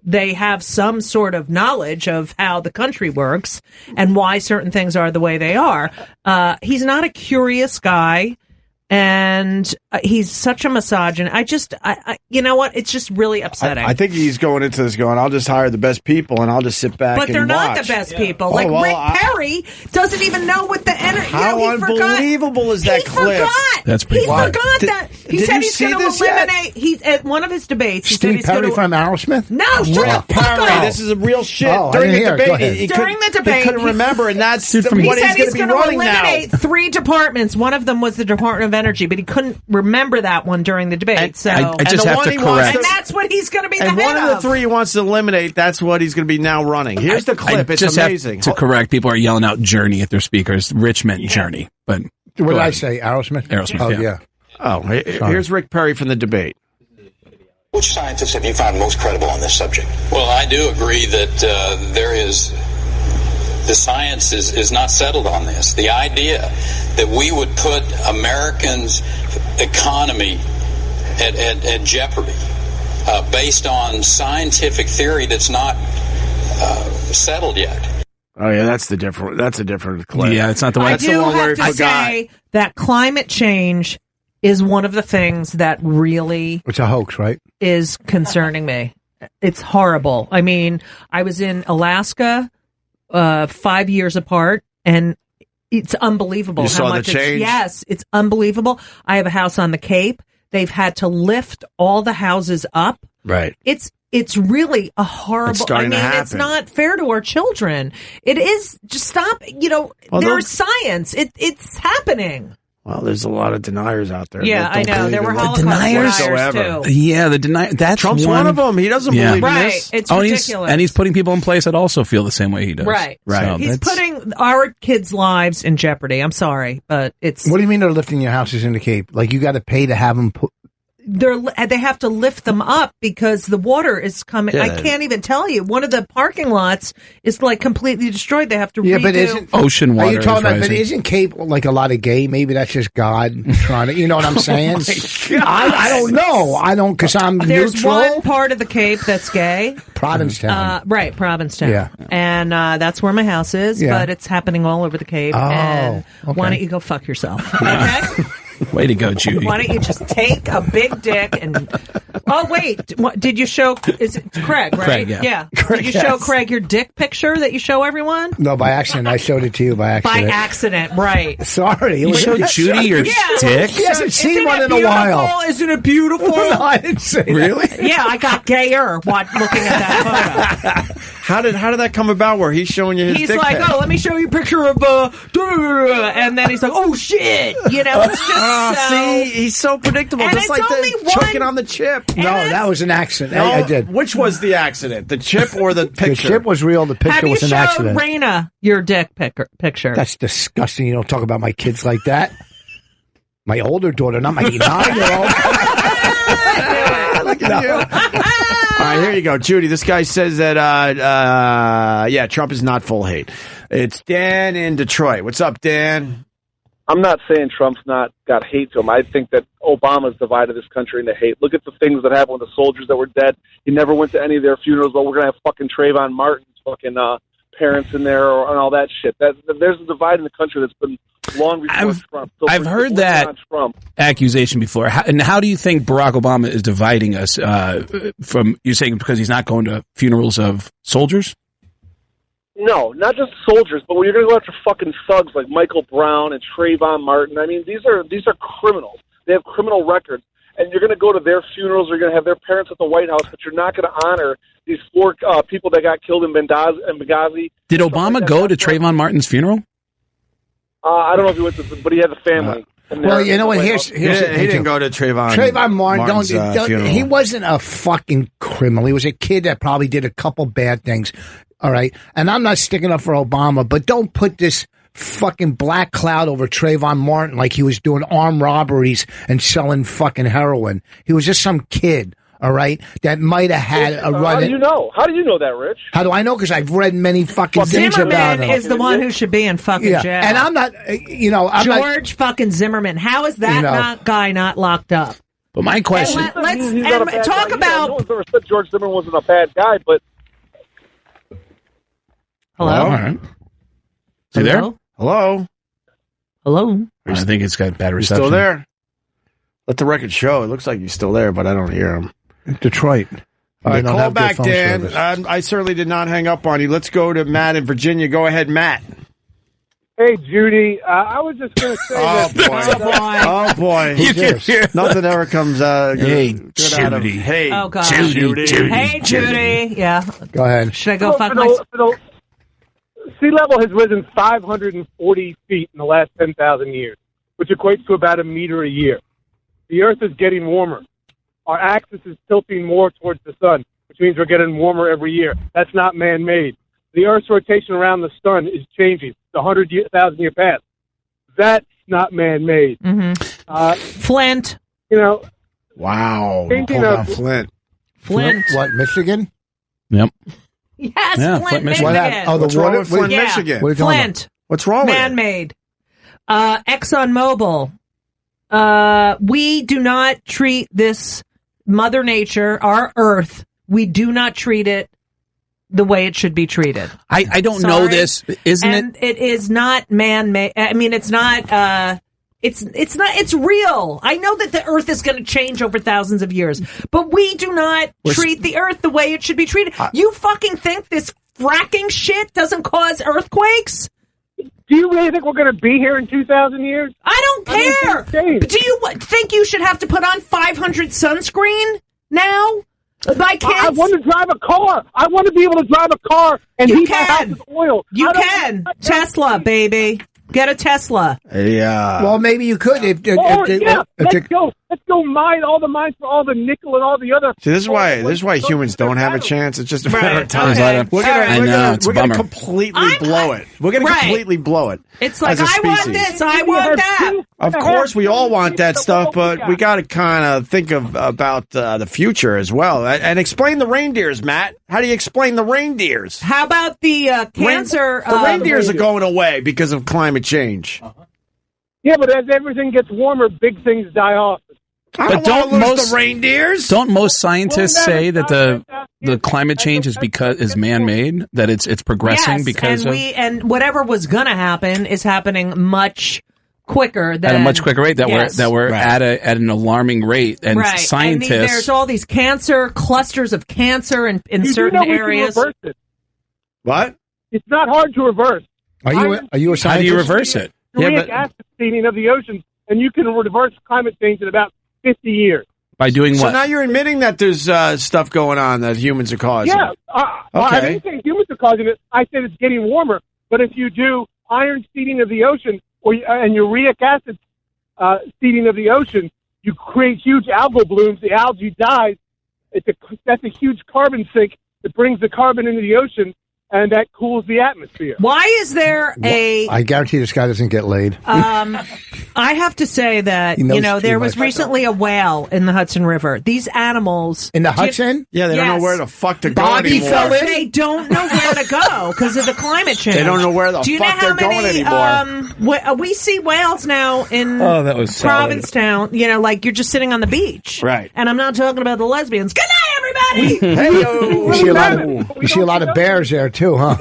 they have some sort of knowledge of how the country works and why certain things are the way they are. He's not a curious guy. And he's such a misogynist. You know what? It's just really upsetting.
I think he's going into this going, I'll just hire the best people and I'll just sit back and watch.
But they're not the best people. Like, Rick Perry doesn't even know what the energy...
How unbelievable is that clip?
He forgot.
That's pretty
wild. He forgot that. He said he's going to eliminate... He's at one of his debates. He said
Steve
he's
Perry
gonna,
from Aerosmith?
No, shut the fuck
Perry,
up.
this is a real shit.
During the debate.
He couldn't remember, and that's what
he
he's
said
going to be running now.
eliminate 3 departments. One of them was the Department of Energy, but he couldn't remember that one during the debate. So
I just have to correct.
And that's what he's going to be the
And
head
one of the 3 he wants to eliminate, that's what he's going to be now running. Here's the clip. It's
just
amazing.
Have to correct. People are yelling out Journey at their speakers. Rich meant Journey. But
what did I say? Aerosmith?
Aerosmith,
yeah.
Oh, here's Rick Perry from the debate.
Which scientists have you found most credible on this subject? Well, I do agree that the science is not settled on this. The idea that we would put Americans' economy at jeopardy based on scientific theory that's not settled yet.
Oh yeah, that's a different clip.
Yeah, it's not the one.
I do have to say that climate change is one of the things that really
it's a hoax, right?
Is concerning me. It's horrible. I mean, I was in Alaska 5 years apart, and it's unbelievable
You
how
saw
much
the change?
Yes, it's unbelievable. I have a house on the Cape. They've had to lift all the houses up.
Right.
It's really a horrible.
It's starting to
it's
happen.
not fair to our children. It is. Just stop. You know, there's science. It's happening.
Well, there's a lot of deniers out there.
Yeah,
that
I
don't
know.
believe
There were
in
Holocaust
deniers
deniers, too.
Yeah, the denier. That's
Trump's one of them. He doesn't believe in
Right.
this.
It's
ridiculous. And he's putting people in place that also feel the same way he does.
Right.
So
He's putting our kids' lives in jeopardy. I'm sorry, but it's.
What do you mean they're lifting your houses in the Cape? Like, you got to pay to have them put...
They have to lift them up because the water is coming.
Yeah.
I can't even tell you. One of the parking lots is like completely destroyed. They have to
Yeah,
redo.
but isn't
ocean water?
Are you talking
is
about? But
rising.
isn't Cape like a lot of gay? Maybe that's just God trying to. You know what I'm saying? I don't know. I don't because I'm
There's
neutral.
one part of the Cape that's gay.
Provincetown.
Right, Provincetown.
Yeah.
And that's where my house is,
Yeah.
but it's happening all over the Cape.
Oh,
and
okay.
why don't you go fuck yourself? Okay?
Way to go, Judy.
Why don't you just take a big dick and... Oh, wait. What, did you show... Is it Craig, right?
Craig, yeah.
Craig,
Did you show
yes.
Craig your dick picture that you show everyone?
No, by accident. I showed it to you by accident.
By accident, right.
Sorry.
You showed Judy your dick?
He hasn't seen
Isn't
one
it
in a while.
beautiful? Isn't it beautiful?
No, I didn't say that.
Really?
Yeah, I got gayer looking at that photo.
How did that come about? Where he's showing you his
He's
dick
like,
pic?
oh, let me show you a picture of and then he's like, oh shit, you know, it's just
see, he's so predictable,
And
just
it's
like
only
the
one-
choking on the chip.
No, that was an accident. I did.
Which was the accident? The chip or the picture?
The chip was real. The picture
Have you
was an
showed
accident.
Raina your dick picture?
That's disgusting. You don't talk about my kids like that. My older daughter, not my 9-year-old.
Look at you. right, here you go, Judy. This guy says that, Trump is not full hate. It's Dan in Detroit. What's up, Dan?
I'm not saying Trump's not got hate to him. I think that Obama's divided this country into hate. Look at the things that happened with the soldiers that were dead. He never went to any of their funerals, but we're going to have fucking Trayvon Martin's fucking parents in there and all that shit. There's a divide in the country that's been long before Trump. So
I've heard that accusation before. How do you think Barack Obama is dividing us from, you're saying because he's not going to funerals of soldiers?
No, not just soldiers, but when you're going to go after fucking thugs like Michael Brown and Trayvon Martin, I mean, these are criminals. They have criminal records. And you're going to go to their funerals, you're going to have their parents at the White House, but you're not going to honor these 4 people that got killed in Benghazi.
Did Obama go to Trayvon Martin's funeral?
I don't know if he went to, but he had the family.
Well, you know what? Here's
he didn't go to
Trayvon Martin.
Funeral.
He wasn't a fucking criminal. He was a kid that probably did a couple bad things. All right, and I'm not sticking up for Obama, but don't put this fucking black cloud over Trayvon Martin like he was doing armed robberies and selling fucking heroin. He was just some kid. All right, that might have had a run.
How do you know? How do you know that, Rich?
How do I know? Because I've read many fucking things about him.
Zimmerman is the one who should be in fucking jail.
And I'm not,
George fucking Zimmerman. How is that guy not locked up?
But my question...
Let's talk about...
No one's ever said George Zimmerman wasn't a bad guy, but...
Hello?
All right. Is he there?
Hello?
Hello?
I think it's got bad reception.
Still there? Let the record show. It looks like he's still there, but I don't hear him.
Detroit.
All right, call back, Dan. I certainly did not hang up on you. Let's go to Matt in Virginia. Go ahead, Matt.
Hey, Judy. I was just going to say
Oh, boy. Nothing ever comes good out of... Hey,
oh, God.
Judy.
Hey, Judy. Yeah.
Go ahead.
Should I go fuck
sea level has risen 540 feet in the last 10,000 years, which equates to about a meter a year. The Earth is getting warmer. Our axis is tilting more towards the sun, which means we're getting warmer every year. That's not man-made. The Earth's rotation around the sun is changing. It's 100,000-year path. That's not man-made.
Mm-hmm. Flint.
Wow.
Thinking of
Flint.
What, Michigan?
Yep.
Yes,
Yeah,
Flint,
Michigan.
Michigan.
What's wrong with Flint, Michigan?
What are you talking
Flint.
What's wrong with it?
Man-made. ExxonMobil. We do not treat this Mother Nature, our Earth, we do not treat it the way it should be treated.
I don't know this, isn't
it? It is not man-made. I mean, it's not, it's real. I know that the Earth is going to change over thousands of years, but we do not treat the Earth the way it should be treated. You fucking think this fracking shit doesn't cause earthquakes?
Do you really think we're going to be here in 2,000 years?
I don't care. Do you think you should have to put on 500 sunscreen now? My kids?
I want to drive a car. I want to be able to drive a car and heat my house with oil.
You can. Tesla, baby. Get a Tesla.
Yeah.
Well, maybe you could.
Let's go mine all the mines for all the nickel and all the other.
See, this is why humans don't have a chance. It's just a matter of time.
Okay.
We're gonna completely blow it. We're gonna completely blow it.
It's like, I want this, I want that.
Of course, we all want that stuff, but we got to kind of think about the future as well. And explain the reindeers, Matt. How do you explain the reindeers?
How about the cancer?
The reindeers are going away because of climate change.
Yeah, but as everything gets warmer, big things die off.
But don't most the reindeers?
Don't most scientists say that the climate change is man-made? That it's progressing because
and whatever was going to happen is happening much quicker than
at a much quicker rate. We're at an alarming rate, and scientists.
And there's all these clusters of cancer in certain areas.
Reverse it.
What?
It's not hard to reverse.
Are you a scientist?
How do you reverse it?
Uric acid seeding of the oceans, and you can reverse climate change in about 50 years.
By doing what?
So now you're admitting that there's stuff going on that humans are causing.
Yeah. I didn't say humans are causing it. I said it's getting warmer. But if you do iron seeding of the ocean and uric acid seeding of the ocean, you create huge algal blooms. The algae dies. That's a huge carbon sink that brings the carbon into the ocean, and that cools the atmosphere.
Why is there a...
I guarantee this guy doesn't get laid.
I have to say that,
He knows
there
too
was
much.
recently a whale in the Hudson River. These animals...
In the Hudson?
Yeah, they don't know where the fuck to go
Bobby
anymore.
fell in?
They don't know where to go because of the climate change.
They don't know where the
Do you
fuck
know how
they're going
many, we see whales now in
Oh, that was solid.
Provincetown, like you're just sitting on the beach.
Right.
And I'm not talking about the lesbians. Good night, everybody!
You see a lot of bears there too, huh?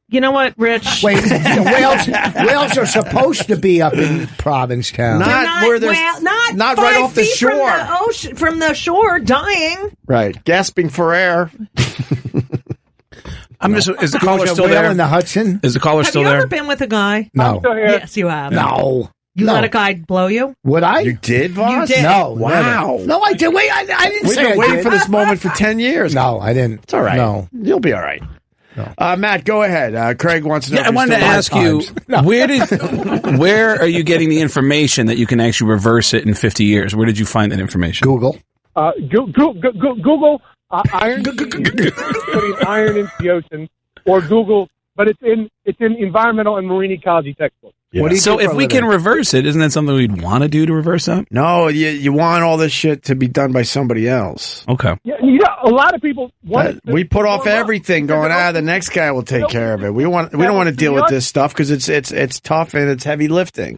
You know what, Rich?
Wait, whales are supposed to be up in Provincetown.
Not where there's not right
5
off the
feet
shore.
From the shore, dying.
Right, gasping for air.
I'm just. Is the caller still
whale
there?
in the Hudson?
Is the caller
Have
still
you
there?
ever been with a guy?
No.
Yes, you have.
No.
You
No.
let a guy blow you?
Would I?
You did, Voss?
You did.
No.
Wow.
Never. No, I did. Wait, I didn't
We've
say
been
I
waiting
did.
for this moment for 10 years.
No, I didn't.
It's all right.
No.
You'll be all right. Matt, go ahead. Craig wants to know.
Yeah, I wanted to ask you, where are you getting the information that you can actually reverse it in 50 years? Where did you find that information?
Google.
Google iron, putting iron into the ocean, or Google, but it's in environmental and marine ecology textbooks.
Yeah.
So if we can reverse it, isn't that something we'd want to do to reverse that?
No, you want all this shit to be done by somebody else.
Okay.
Yeah, a lot of people want
we put off everything, going, the next guy will take care of it. We don't want to deal with this stuff because it's tough and it's heavy lifting.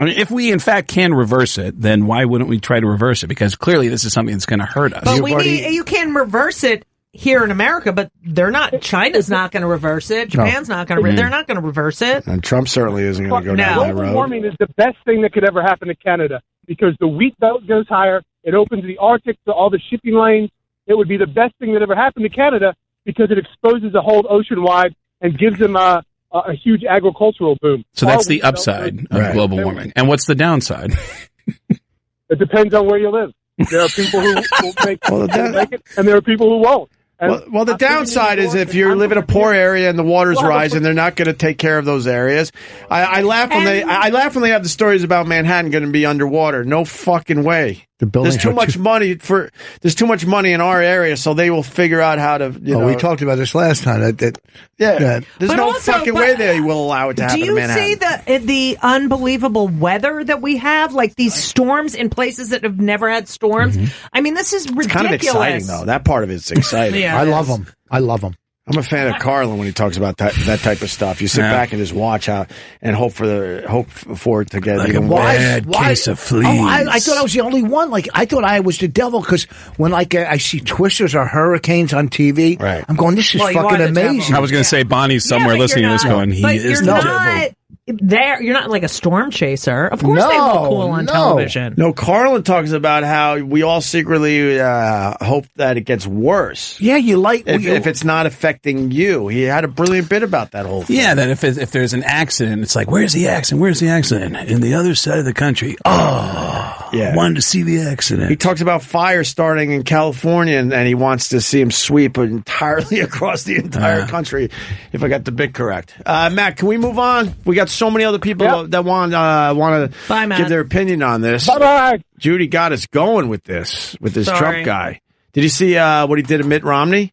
I mean, if we in fact can reverse it, then why wouldn't we try to reverse it? Because clearly this is something that's going to hurt us.
But you can reverse it here in America, but they're not. China's not going to reverse it. Japan's not going to. They're not going to reverse it.
And Trump certainly isn't going to go down that
Global
road.
warming is the best thing that could ever happen to Canada because the wheat belt goes higher. It opens the Arctic to all the shipping lanes. It would be the best thing that ever happened to Canada because it exposes the whole ocean wide and gives them a huge agricultural boom.
So that's the upside of global warming. And what's the downside?
It depends on where you live. There are people who will make it, and there are people who won't.
Well, the downside is if you live in a poor area and the water's rising, they're not going to take care of those areas. I laugh when they have the stories about Manhattan going to be underwater. No fucking way. There's too much money in our area, so they will figure out how to.
We talked about this last time. There's
no fucking way they will allow it to happen.
Do you
in Manhattan.
see the unbelievable weather that we have? Like these storms in places that have never had storms. I mean, this is ridiculous.
It's kind of exciting, though. That part of it's exciting.
I love them. I'm
a fan of Carlin when he talks about that type of stuff. You sit back and just watch out and hope for it to get
like
even
a
worse.
bad case of fleas.
Oh, I thought I was the only one. Like I thought I was the devil because when I see twisters or hurricanes on TV, I'm going, this is fucking amazing.
I was going to say Bonnie's somewhere listening to this going, he is the devil.
You're not like a storm chaser. Of course they look cool on television.
No, Carlin talks about how we all secretly hope that it gets worse.
Yeah,
if it's not affecting you. He had a brilliant bit about that whole thing.
Yeah, that if there's an accident, it's like, where's the accident? Where's the accident? In the other side of the country. Oh,
yeah.
Wanted to see the accident.
He talks about fire starting in California, and he wants to see him sweep entirely across the entire country, if I got the bit correct. Matt, can we move on? We got so many other people that want to give their opinion on this.
Bye-bye.
Judy got us going with this
Sorry.
Trump guy. Did you see what he did to Mitt Romney?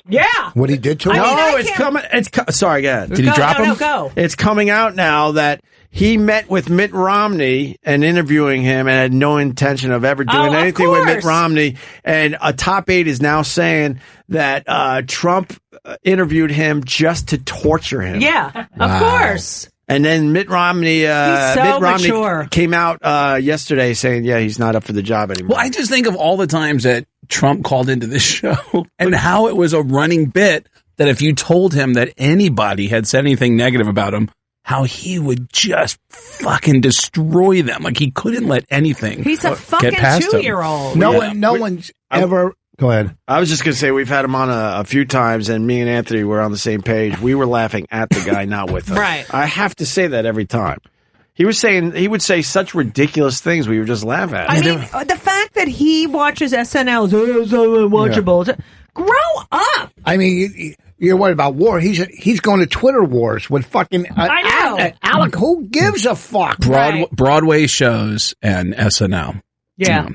Yeah.
What he did to him?
It's coming. Sorry, go ahead.
Did he drop him?
No, go.
It's coming out now that he met with Mitt Romney and interviewing him and had no intention of ever doing anything with Mitt Romney. And a top aide is now saying that Trump interviewed him just to torture him.
Yeah, of course.
And then Mitt Romney,
mature.
Came out yesterday saying, he's not up for the job anymore.
Well, I just think of all the times that Trump called into this show and how it was a running bit that if you told him that anybody had said anything negative about him, how he would just fucking destroy them. Like he couldn't let anything
He's a fucking
get past him.
2-year-old.
No one's ever. Go ahead.
I was just going to say we've had him on a few times, and me and Anthony were on the same page. We were laughing at the guy, not with him.
Right.
I have to say that every time. He would say such ridiculous things. We were just laughing at.
I mean, the fact that he watches SNL is so unwatchable. Grow up.
I mean, you're worried about war. He's going to Twitter wars with fucking
I know.
Alec. Who gives a fuck?
Broadway shows and SNL.
Yeah.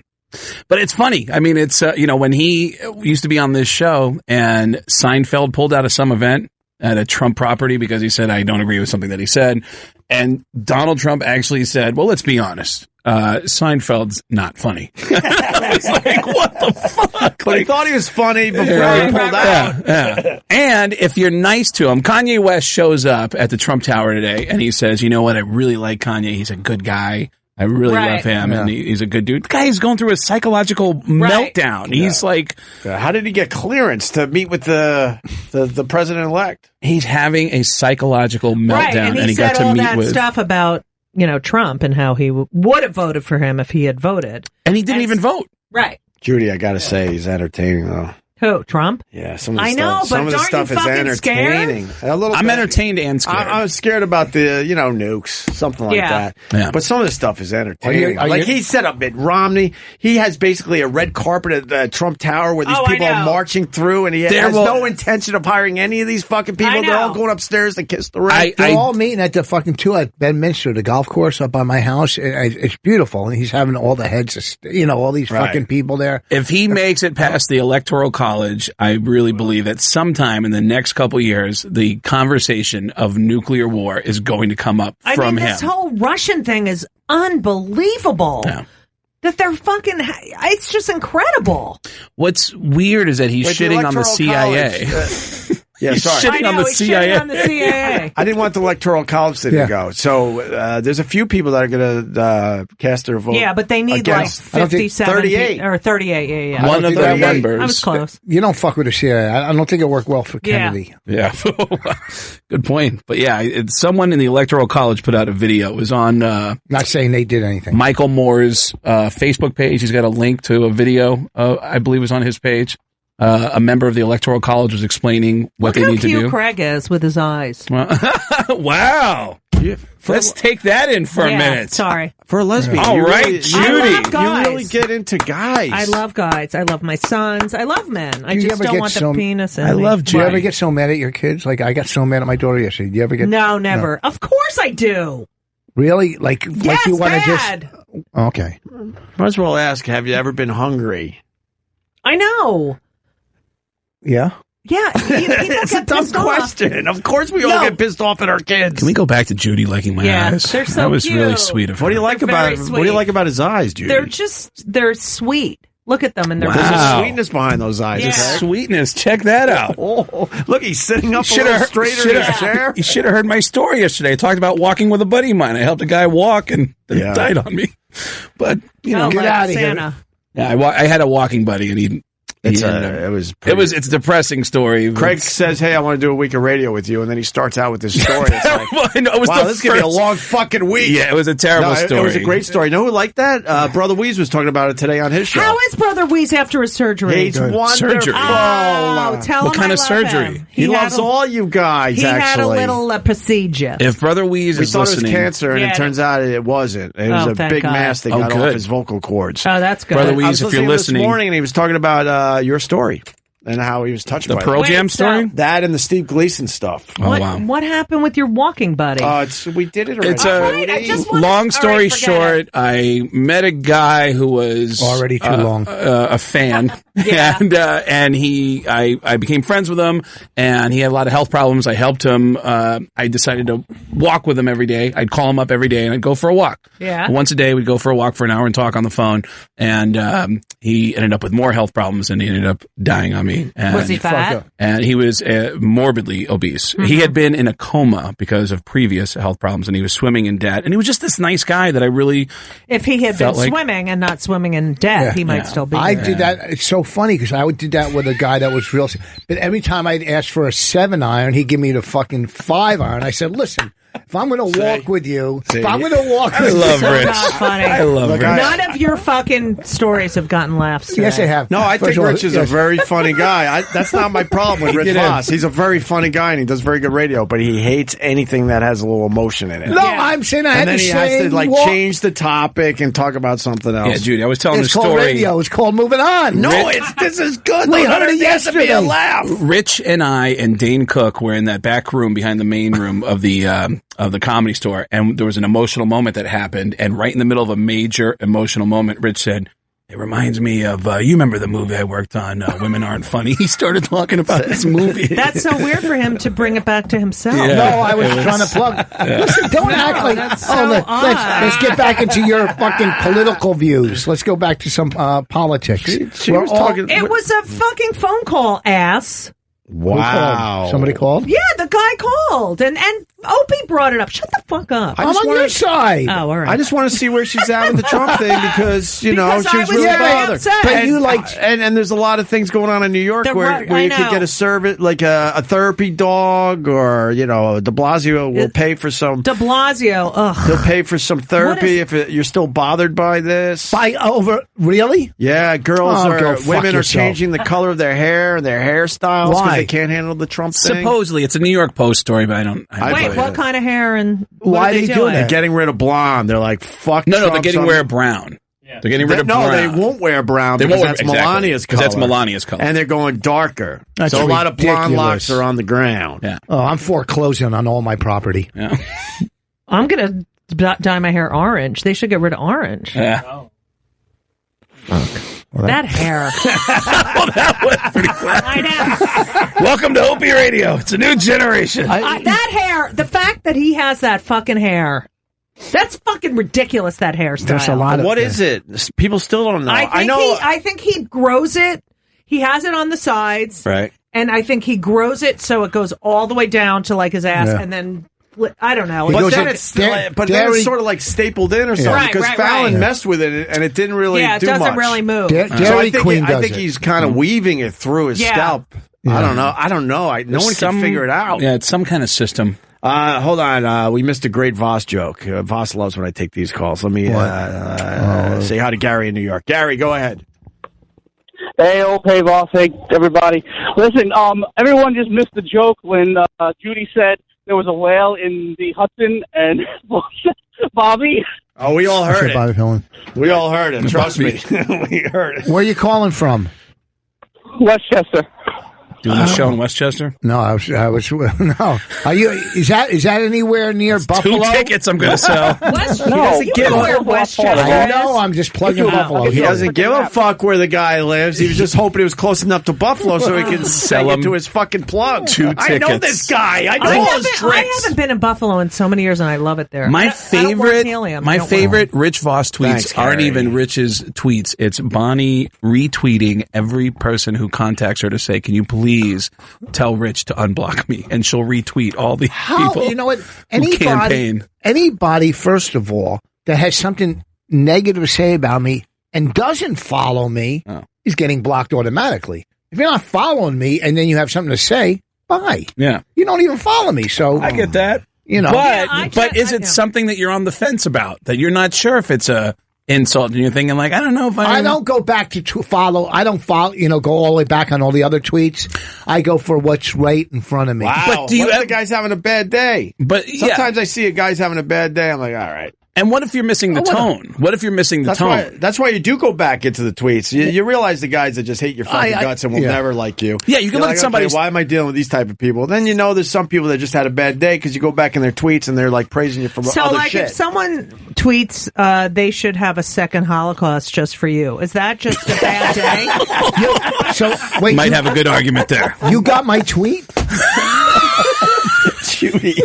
But it's funny. I mean, it's, when he used to be on this show and Seinfeld pulled out of some event at a Trump property because he said, I don't agree with something that he said. And Donald Trump actually said, well, let's be honest. Seinfeld's not funny. I was like, what the fuck?
But he thought he was funny before he pulled out.
Yeah. And if you're nice to him, Kanye West shows up at the Trump Tower today and he says, you know what? I really like Kanye. He's a good guy. I really love him, and he's a good dude. The guy is going through a psychological meltdown. He's like,
how did he get clearance to meet with the president-elect?
He's having a psychological meltdown,
and he
got to
all
meet
that
with
stuff about Trump and how he would have voted for him if he had voted,
and he didn't even vote.
Right,
Judy, I got to say, he's entertaining though.
Who, Trump?
Yeah, some of the
I
stuff,
know,
some
but
of the
aren't
stuff
you
is
fucking
entertaining.
scared?
A little
I'm
bit.
entertained and scared.
I'm scared about the, nukes, something like that.
Yeah.
But some of the stuff is entertaining. He set up Mitt Romney. He has basically a red carpet at the Trump Tower where these people are marching through, and he has no intention of hiring any of these fucking people. They're all going upstairs to kiss the ring.
They're all meeting at the fucking at Bedminster, the golf course up by my house. It's beautiful, and he's having all the heads, all these fucking people there.
If he makes it past the Electoral College, I really believe that sometime in the next couple years, the conversation of nuclear war is going to come up from him.
This whole Russian thing is unbelievable.
Yeah.
That they're fucking, it's just incredible.
What's weird is that he's shitting on the CIA.
Yeah,
he's
sorry.
shitting on the CIA.
On the CIA.
I didn't want the Electoral College to go. So there's a few people that are going to cast their vote.
Yeah, but they need
against,
57
38
or 38. Yeah.
One of their members.
I was close.
You don't fuck with the CIA. I don't think it worked well for Kennedy.
Yeah. Good point. But yeah, someone in the Electoral College put out a video. It was on
not saying they did anything.
Michael Moore's Facebook page. He's got a link to a video. I believe it was on his page. A member of the Electoral College was explaining what they need to do.
Look how cute Craig is with his eyes.
Wow. Let's take that in for a minute.
Sorry.
For a lesbian.
All right, Judy.
I love guys.
You really get into guys.
I love guys. I love my sons. I love men. I just don't want the penis in me.
Do you ever get so mad at your kids? Like, I got so mad at my daughter yesterday. Do you ever get...
No, never. No. Of course I do.
Really? Like you want to just... Okay.
Might as well ask, have you ever been hungry?
I know.
Yeah.
Yeah,
it's a tough question. Of course, we all get pissed off at our kids.
Can we go back to Judy liking my eyes?
They're so
that was
cute.
really sweet of her.
What do you like about his eyes, Judy?
They're sweet. Look at them, and they're
There's a sweetness behind those eyes.
Yeah.
Sweetness. Check that out.
Oh, look, he's sitting up a little straighter in his chair.
You should have heard my story yesterday. I talked about walking with a buddy of mine. I helped a guy walk, and he died on me. But get
out of
Santa.
here.
Yeah, I had a walking buddy, and he.
It's
a depressing story.
Craig says, "Hey, I want to do a week of radio with you," and then he starts out with this story. It's like,
I know, it was
wow, this is gonna be a long fucking week.
Yeah, it was a terrible story.
It was a great story. You know who liked that? Brother Weez was talking about it today on his show.
How is Brother Weez after his surgery?
He's wonderful.
Surgery.
Oh, tell
what
him
kind
I
of
love
surgery?
Him.
He loves all you guys.
He
actually
had a little procedure.
If Brother Weez
we
is
thought
listening,
it was cancer, and it turns out it wasn't. It was a big mass that got off his vocal cords.
Oh, that's good.
Brother
I was
Weez, if you're listening,
this morning, and he was talking about your story. And how he was touched by
the Pearl Jam story?
That and the Steve Gleason stuff.
What happened with your walking buddy?
We did it already.
It's long story short, I met a guy who was
already too long.
A fan.
Yeah.
And I became friends with him, and he had a lot of health problems. I helped him. I decided to walk with him every day. I'd call him up every day, and I'd go for a walk.
Yeah.
Once a day, we'd go for a walk for an hour and talk on the phone. And he ended up with more health problems, and he ended up dying on me. And
was he fat?
And he was morbidly obese. Mm-hmm. He had been in a coma because of previous health problems, and he was swimming in debt. And he was just this nice guy that I really
If he had been swimming and not swimming in debt, he might still be there.
I did that. It's so funny because I did that with a guy that was real. But every time I'd ask for a 7-iron, he'd give me the fucking 5-iron. I said, listen, if I'm going to walk with you, I love
Rich.
Not funny.
I love Rich.
None of your fucking stories have gotten laughs today.
Yes, they have.
No, I think Rich is a very funny guy. That's not my problem with Rich Voss. He's a very funny guy, and he does very good radio, but he hates anything that has a little emotion in it.
No, I'm saying I had to say...
And then he has to change the topic and talk about something else.
Yeah, Judy, I was telling the story.
It's called radio. It's called Moving On.
No, this is good.
We heard it yesterday.
Be a laugh.
Rich and I and Dane Cook were in that back room behind the main room of the Comedy Store, and there was an emotional moment that happened, and right in the middle of a major emotional moment, Rich said, It reminds me of, you remember the movie I worked on, Women Aren't Funny? He started talking about this movie.
That's so weird for him to bring it back to himself.
No, I was trying to plug. Listen, don't act like. Let's get back into your fucking political views. Let's go back to some politics.
She was talking.
It was a fucking phone call, ass.
Wow.
Somebody called?
Yeah, the guy called, and Opie brought it up. Shut the fuck up.
I'm on your side.
Oh, all right.
I just want to see where she's at with the Trump thing because, you know,
Because
she
I
was
was
really
very
bothered.
upset.
But
And,
you liked.
and there's a lot of things going on in New York where
I
you could
know.
get a service, like a therapy dog, or, you know, De Blasio will pay for some.
De Blasio, ugh.
He'll pay for some therapy if you're still bothered by this.
Really?
Yeah,
Oh, go fuck
women are
yourself.
changing the color of their hair and their hairstyles because
Why?
they can't handle the Trump thing.
Supposedly, it's a New York Post story, but I don't.
Wait, what kind of hair and
Why
are
they doing
They're
that?
getting rid of blonde. They're like, fuck.
No, they're
Trump,
getting
son.
rid of brown. They're getting rid of
No,
brown.
they won't wear brown
They
because
won't
that's
wear- exactly,
Melania's
'cause
color.
that's Melania's color.
And they're going darker.
That's
so a lot of blonde
ridiculous.
locks are on the ground.
Yeah.
Oh, I'm foreclosing on all my property.
Yeah.
I'm going to dye my hair orange. They should get rid of orange.
Yeah.
That hair.
Well, that was pretty flat.
I know.
Welcome to Opie Radio. It's a new generation.
That hair, the fact that he has that fucking hair, that's fucking ridiculous, that hairstyle.
There's a lot of.
What is it? People still don't know.
I think he grows it. He has it on the sides.
Right.
And I think he grows it so it goes all the way down to like his ass
Yeah.
and then, I don't know.
But
goes
then
in
it's then it's sort of like stapled in or something
Right,
because
right,
Fallon
right.
messed with it and it didn't really
Yeah, it
do
doesn't
much.
really move.
Dairy
I think he's kind of weaving it through his
Yeah.
scalp. I don't know. No one can figure it out.
Yeah, it's some kind of system.
Hold on. We missed a great Voss joke. Voss loves when I take these calls. Let me say hi to Gary in New York. Gary, go ahead.
Hey, Opie, Voss, hey, everybody. Listen, everyone just missed the joke when Judy said there was a whale in the Hudson and Bobby.
Oh, we all heard
Bobby
it.
Hillman.
We all heard it. Trust me. We heard it.
Where are you calling from?
Westchester.
Doing the show in Westchester?
No, I was no. Are you? Is that anywhere near Buffalo?
2 tickets I'm going to sell.
Westchester.
No,
He doesn't give
you
where
know
Westchester
I
is.
know. I'm just plugging Buffalo.
He doesn't give a fuck where the guy lives. He was just hoping it was close enough to Buffalo so he can
Sell
sell
him
it to his fucking plug.
2
I know
tickets.
this guy. I know
I
all his
haven't
tricks.
been in Buffalo in so many years, and I love it there.
My
I don't want
favorite,
helium. I
my
don't want-
favorite Rich Voss tweets
Thanks,
aren't
Gary.
even Rich's tweets. It's Bonnie retweeting every person who contacts her to say, "Can you please tell Rich to unblock me?" And she'll retweet all the people.
You know what?
who campaign.
Anybody, first of all, that has something negative to say about me and doesn't follow me is getting blocked automatically. If you're not following me and then you have something to say, bye.
Yeah,
You don't even follow me, so
I get that.
You know,
but is it something that you're on the fence about, that you're not sure if it's a insult and you're thinking like, I don't know if
I don't go back to follow. I don't follow. Go all the way back on all the other tweets. I go for what's right in front of me.
Wow.
But do you
what if
have-
the guy's having a bad day?
But
sometimes I see a guy's having a bad day. I'm like, all right.
And what if you're missing the tone? What if you're missing the tone?
That's why you do go back into the tweets. You realize the guys that just hate your fucking guts and will never like you.
Yeah, you can
You're
look
like,
at somebody.
okay, why am I dealing with these type of people? Then there's some people that just had a bad day because you go back in their tweets and they're like praising you for
So,
other
like,
shit.
if someone tweets, they should have a second Holocaust just for you. Is that just a bad day?
So wait,
might have a good argument there.
You got my tweet,
Judy.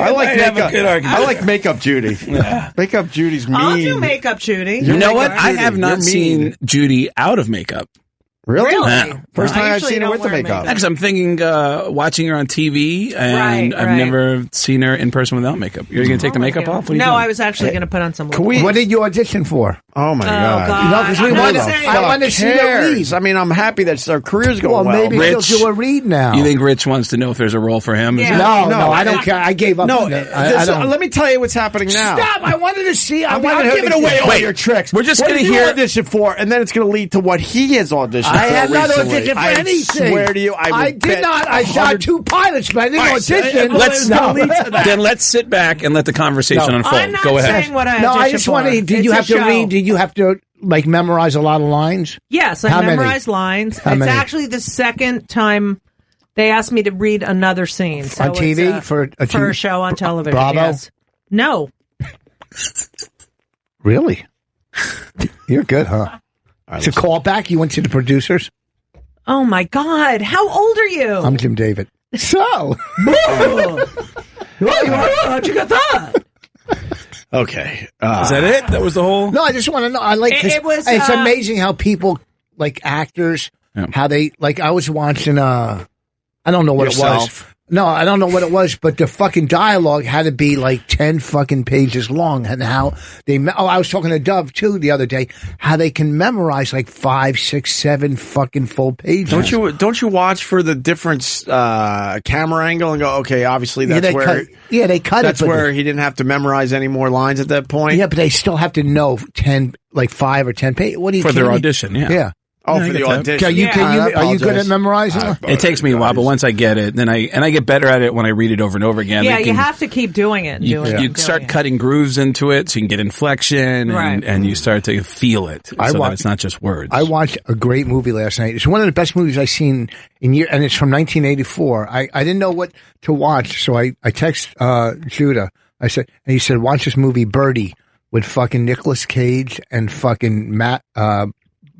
I like
might have a
makeup.
good argument.
I like makeup Judy.
Yeah.
Makeup Judy's mean.
I'll do makeup, Judy.
You know what? I
Judy.
have not
You're
seen
mean.
Judy out of makeup.
Really?
Yeah.
First
I
time I've
usually
seen her
don't
with the
wear
makeup.
Because I'm thinking watching her on TV, and
Right,
I've
right.
never seen her in person without makeup. You're going to take the makeup off? What are you
No,
doing?
I was actually going to put on some.
What did you audition for?
Oh my God!
God.
You know, because we
I'm
want
not
to.
saying-
I want to see her read.
I mean, I'm happy that our career's going
Well,
well.
maybe
Rich,
she'll do a read now.
You think Rich wants to know if there's a role for him? Is
Yeah.
it?
No, I don't care. I gave up.
No,
on it. I don't.
let me tell you what's happening now.
Stop! I wanted to see.
I'm giving away all your tricks.
We're just
going
gonna
to
hear-
audition for, and then it's going to lead to what he has auditioned for.
I have not
recently.
auditioned for
I
anything.
swear to you, I
did
bet
not. I shot
100
2 pilots, but I didn't
All right,
audition.
Then let's sit back and let the conversation unfold.
I'm not
Go ahead.
saying what I
No, I
auditioned
just
for.
wanted. Did you
It's
have
a
to
show.
read? Did you have to like memorize a lot of lines?
Yes, I
How many?
memorized lines.
How
It's
many?
actually the second time they asked me to read another scene. So
On TV?
it's,
For a
for
TV?
a show on television.
Bravo?
Yes. No.
Really? You're good, huh? It's a callback. You went to the producers.
Oh my God! How old are you?
I'm Jim David. So,
how'd you get that?
Okay,
is that it? That was the whole.
No, I just want to know. I like.
It was.
It's amazing how people like actors. How they like. I was watching. I don't know what it was. No, I don't know what it was, but the fucking dialogue had to be like 10 fucking pages long, and how they. I was talking to Dove too the other day. How they can memorize like 5, 6, 7 fucking full pages.
Don't you watch for the different camera angle and go, okay, obviously that's where.
They cut
that's
it. That's
where he didn't have to memorize any more lines at that point.
Yeah, but they still have to know 10, like 5 or 10 pages. What do you
for their audition? Yeah.
Oh, for the audition.
Are you good at memorizing?
It takes me a while, but once I get it, then I get better at it when I read it over and over again.
Yeah, you have to keep doing it.
You start cutting grooves into it, so you can get inflection, and you start to feel it, that it's not just words.
I watched a great movie last night. It's one of the best movies I've seen in years, and it's from 1984. I didn't know what to watch, so I text Judah. I said, and he said, watch this movie Birdie with fucking Nicolas Cage and fucking Matt.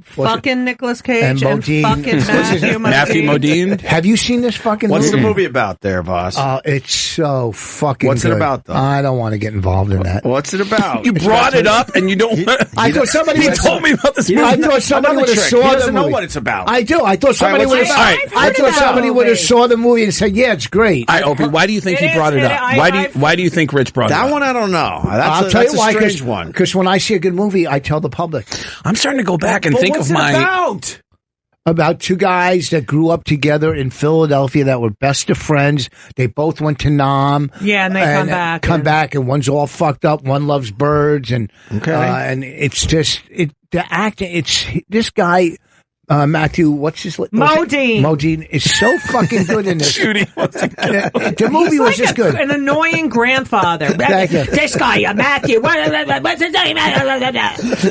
Fucking Nicolas Cage and
Modine.
fucking
Matthew Modine.
Have you seen this fucking
What's
movie?
the movie about there, boss?
It's so fucking
What's
good.
it about, though?
I don't want to get involved in that.
What's it about?
You brought it up and you don't.
I thought somebody
told me about this movie.
I thought somebody would have saw
He
the
doesn't
movie.
know what it's about.
I do. I thought somebody would have. I thought somebody would have saw the movie and said, "Yeah, it's great."
Opie, why do you think he brought it up? Why do you think Rich brought it up?
That one I don't know.
I'll tell you why.
Strange one.
Because when I see a good movie, I tell the public.
I'm starting to go back and think of my.
About two guys that grew up together in Philadelphia that were best of friends. They both went to Nam.
Yeah, and they come
back, and one's all fucked up. One loves birds, and it's just the acting. It's this guy. Matthew, what's his name? Modine is so fucking good in this.
Judy,
the movie was just good.
An annoying grandfather. This guy, Matthew. What's his name?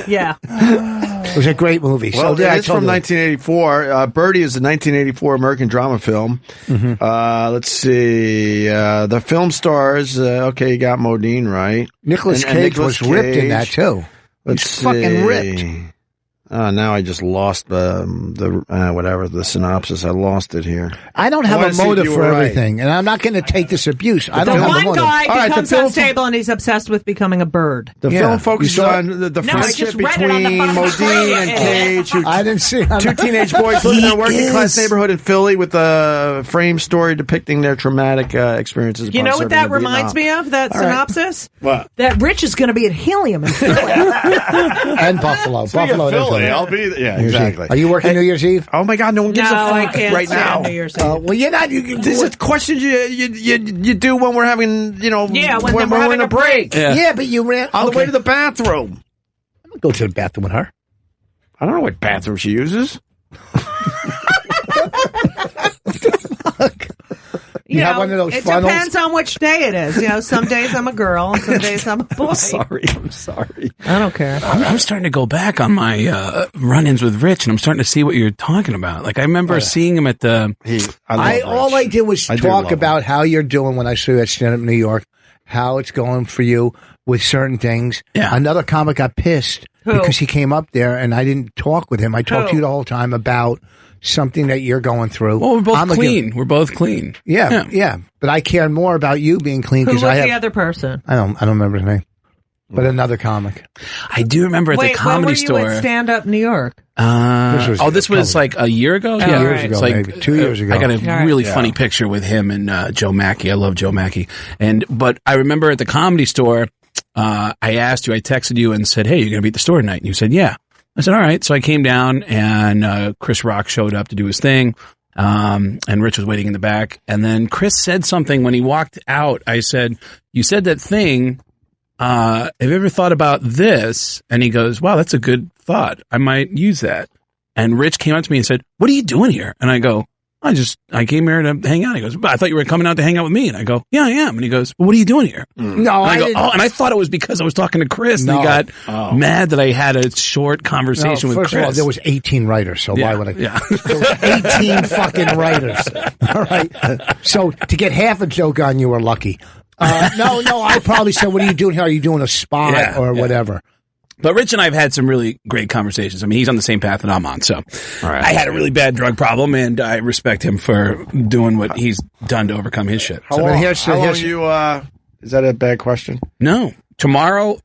Yeah.
It was a great movie.
Well, it's from 1984. Birdie is a 1984 American drama film.
Mm-hmm.
Let's see. The film stars, okay, you got Modine, right?
Nicolas Cage was ripped in that, too. He's fucking ripped.
Now I just lost the synopsis. I lost it here.
I don't have a motive for everything, and I'm not going to take this abuse. I don't have a motive.
One guy becomes unstable, and he's obsessed with becoming a bird.
The film focuses on the friendship between Modine and Cage.
I didn't see
two teenage boys live in a working-class neighborhood in Philly with a frame story depicting their traumatic experiences.
You know what that reminds me of, that synopsis?
What?
That Rich is going to be at Helium in Philly.
And Buffalo.
Philly. I'll be there. Yeah, exactly.
Are you working New Year's Eve?
Oh my God, no one gives a fuck
I can't
right now.
New Year's Eve.
Well, you're not.
This is questions you do when we're having,
when
we're
having
in a break.
Yeah, but you ran
on the way to the bathroom.
I'm gonna go to the bathroom with her.
I don't know what bathroom she uses.
You have one of those funnels?
It depends on which day it is. Some days I'm a girl, and some days I'm a boy.
I'm sorry.
I don't care.
I'm starting to go back on my run-ins with Rich, and I'm starting to see what you're talking about. Like, I remember seeing him at the...
All I did was talk about how you're doing when I saw you at Stand Up New York, how it's going for you with certain things.
Yeah.
Another comic got pissed because he came up there, and I didn't talk with him. I talked to you the whole time about something that you're going through.
Well, we're both clean. We're both clean.
Yeah. But I care more about you being clean because I have
the other person.
I don't remember his name. But another comic.
I do remember at the Comedy Store.
When were you at Stand Up New York?
This was like a year ago?
2 years ago, maybe. 2 years ago.
I got a really funny picture with him and Joe Mackey. I love Joe Mackey. But I remember at the Comedy Store, I asked you, I texted you and said, hey, you're going to be at the store tonight? And you said, yeah. I said, all right. So I came down and Chris Rock showed up to do his thing. And Rich was waiting in the back. And then Chris said something when he walked out. I said, you said that thing. Have you ever thought about this? And he goes, wow, that's a good thought. I might use that. And Rich came up to me and said, what are you doing here? And I go, I came here to hang out. He goes, but I thought you were coming out to hang out with me. And I go, yeah, I am. And he goes, well, what are you doing here?
No,
and I go, and I thought it was because I was talking to Chris and he got mad that I had a short conversation with Chris.
First of all, there was 18 writers, so why would I?
Yeah.
There was 18 fucking writers. All right. So to get half a joke on you were lucky. No, I probably said, what are you doing here? Are you doing a spot or whatever?
But Rich and I have had some really great conversations. I mean, he's on the same path that I'm on. So I had a really bad drug problem, and I respect him for doing what he's done to overcome his shit.
How long you, is that a bad question?
No. Tomorrow,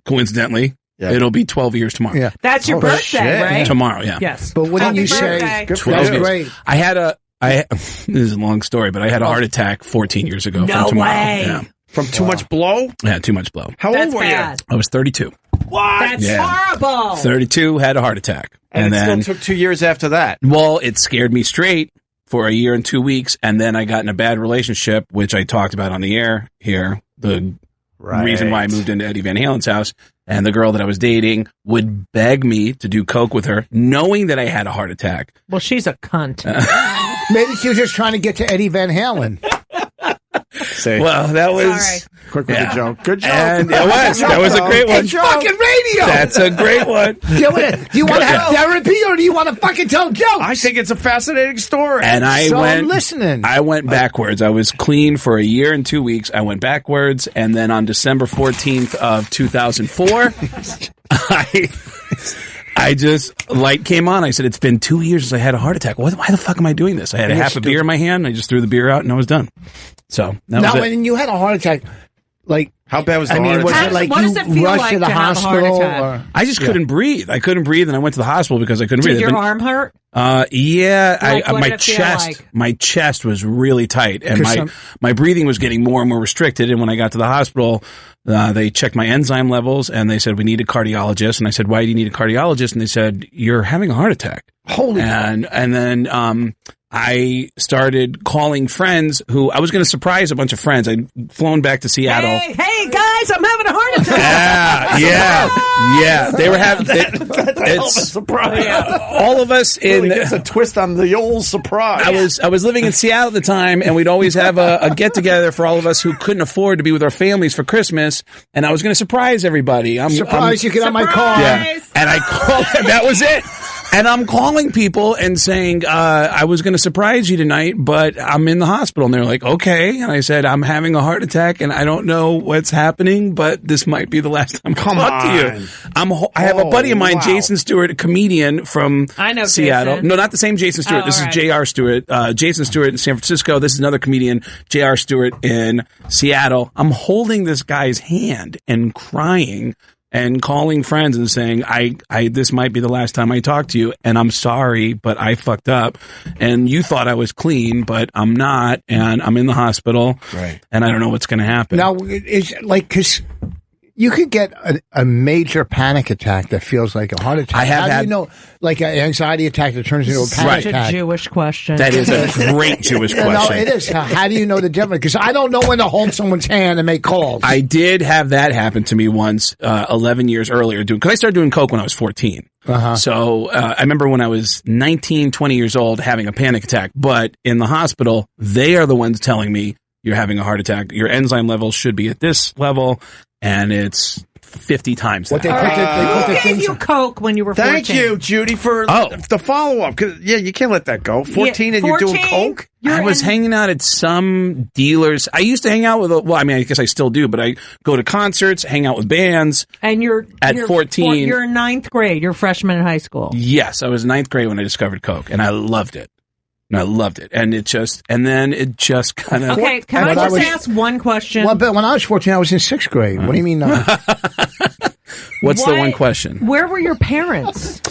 coincidentally, it'll be 12 years tomorrow.
Yeah.
That's your birthday, right?
Tomorrow, yeah.
Yes.
But wouldn't
Happy
you say
birthday.
that's great?
I had this is a long story, but I had a heart attack 14 years ago.
No
from tomorrow.
way.
Yeah.
From too much blow?
Yeah, too much blow.
How old were
bad.
you?
I was 32.
What?
That's
Yeah.
horrible.
32, had a heart attack.
And it
then
still took 2 years after that.
Well, it scared me straight for a year and 2 weeks, and then I got in a bad relationship, which I talked about on the air here. The reason why I moved into Eddie Van Halen's house, and the girl that I was dating would beg me to do coke with her, knowing that I had a heart attack.
Well, she's a cunt.
Maybe she was just trying to get to Eddie Van Halen.
Well, that was
Sorry.
Quick with the joke. Good joke.
And that was a great one.
It's fucking radio.
That's a great one.
Do you want to have therapy or do you want to fucking tell jokes?
I think it's a fascinating story.
And
I'm listening.
I went backwards. I was clean for a year and 2 weeks. I went backwards, and then on December 14th of 2004, I just, light came on. I said, it's been 2 years since I had a heart attack. Why the fuck am I doing this? I had a half a beer in my hand. I just threw the beer out, and I was done. So, that was it.
When you had a heart attack, like,
how bad was the heart
was
attack?
it like
What does it
you
feel
rushed
like
to the
to have a heart
hospital?
attack?
Or?
I just couldn't breathe. I couldn't breathe, and I went to the hospital because I couldn't breathe.
Did your arm hurt?
Yeah.
Like, what
my
did it feel
chest,
like?
my chest was really tight, and my breathing was getting more and more restricted. And when I got to the hospital, they checked my enzyme levels, and they said, we need a cardiologist. And I said, why do you need a cardiologist? And they said, you're having a heart attack.
Holy
and then I started calling friends who I was going to surprise a bunch of friends. I'd flown back to Seattle.
Hey guys, I'm having a heart attack.
Yeah. They were having.
It's a surprise.
All of us in.
Really gets a twist on the old surprise.
I was living in Seattle at the time, and we'd always have a get together for all of us who couldn't afford to be with our families for Christmas. And I was going to surprise everybody.
Surprise! You get on my car.
Yeah. And I called. That was it. And I'm calling people and saying, I was going to surprise you tonight, but I'm in the hospital. And they're like, okay. And I said, I'm having a heart attack and I don't know what's happening, but this might be the last time I talk to you. I have a buddy of mine, Jason Stewart, a comedian from Seattle.
Jason.
No, not the same Jason Stewart. This is J.R. Stewart. Jason Stewart in San Francisco. This is another comedian, J.R. Stewart in Seattle. I'm holding this guy's hand and crying and calling friends and saying, this might be the last time I talk to you, and I'm sorry, but I fucked up, and you thought I was clean, but I'm not, and I'm in the hospital,
right?
And I don't know what's going to happen.
Now, it's like, because you could get a major panic attack that feels like a heart attack.
I have
How
had,
do you know, like an anxiety attack that turns into a panic attack?
Such a Jewish question.
That is a great Jewish question.
No, it is. How do you know the difference? Because I don't know when to hold someone's hand and make calls.
I did have that happen to me once, 11 years earlier, because I started doing coke when I was 14. So I remember when I was 19, 20 years old having a panic attack, but in the hospital, they are the ones telling me, you're having a heart attack. Your enzyme levels should be at this level, and it's 50 times that.
Who gave you coke when you were 14?
Thank you, Judy, for the follow-up. 'Cause, you can't let that go. 14 and you're doing coke?
I was hanging out at some dealers. I used to hang out with, I guess I still do, but I go to concerts, hang out with bands.
And you're
14.
You're in ninth grade. You're a freshman in high school.
Yes, I was ninth grade when I discovered coke, and I loved it. And then it just kind of.
Okay, can I just ask one question?
Well, but when I was 14, I was in sixth grade. What do you mean?
What's the one question?
Where were your parents?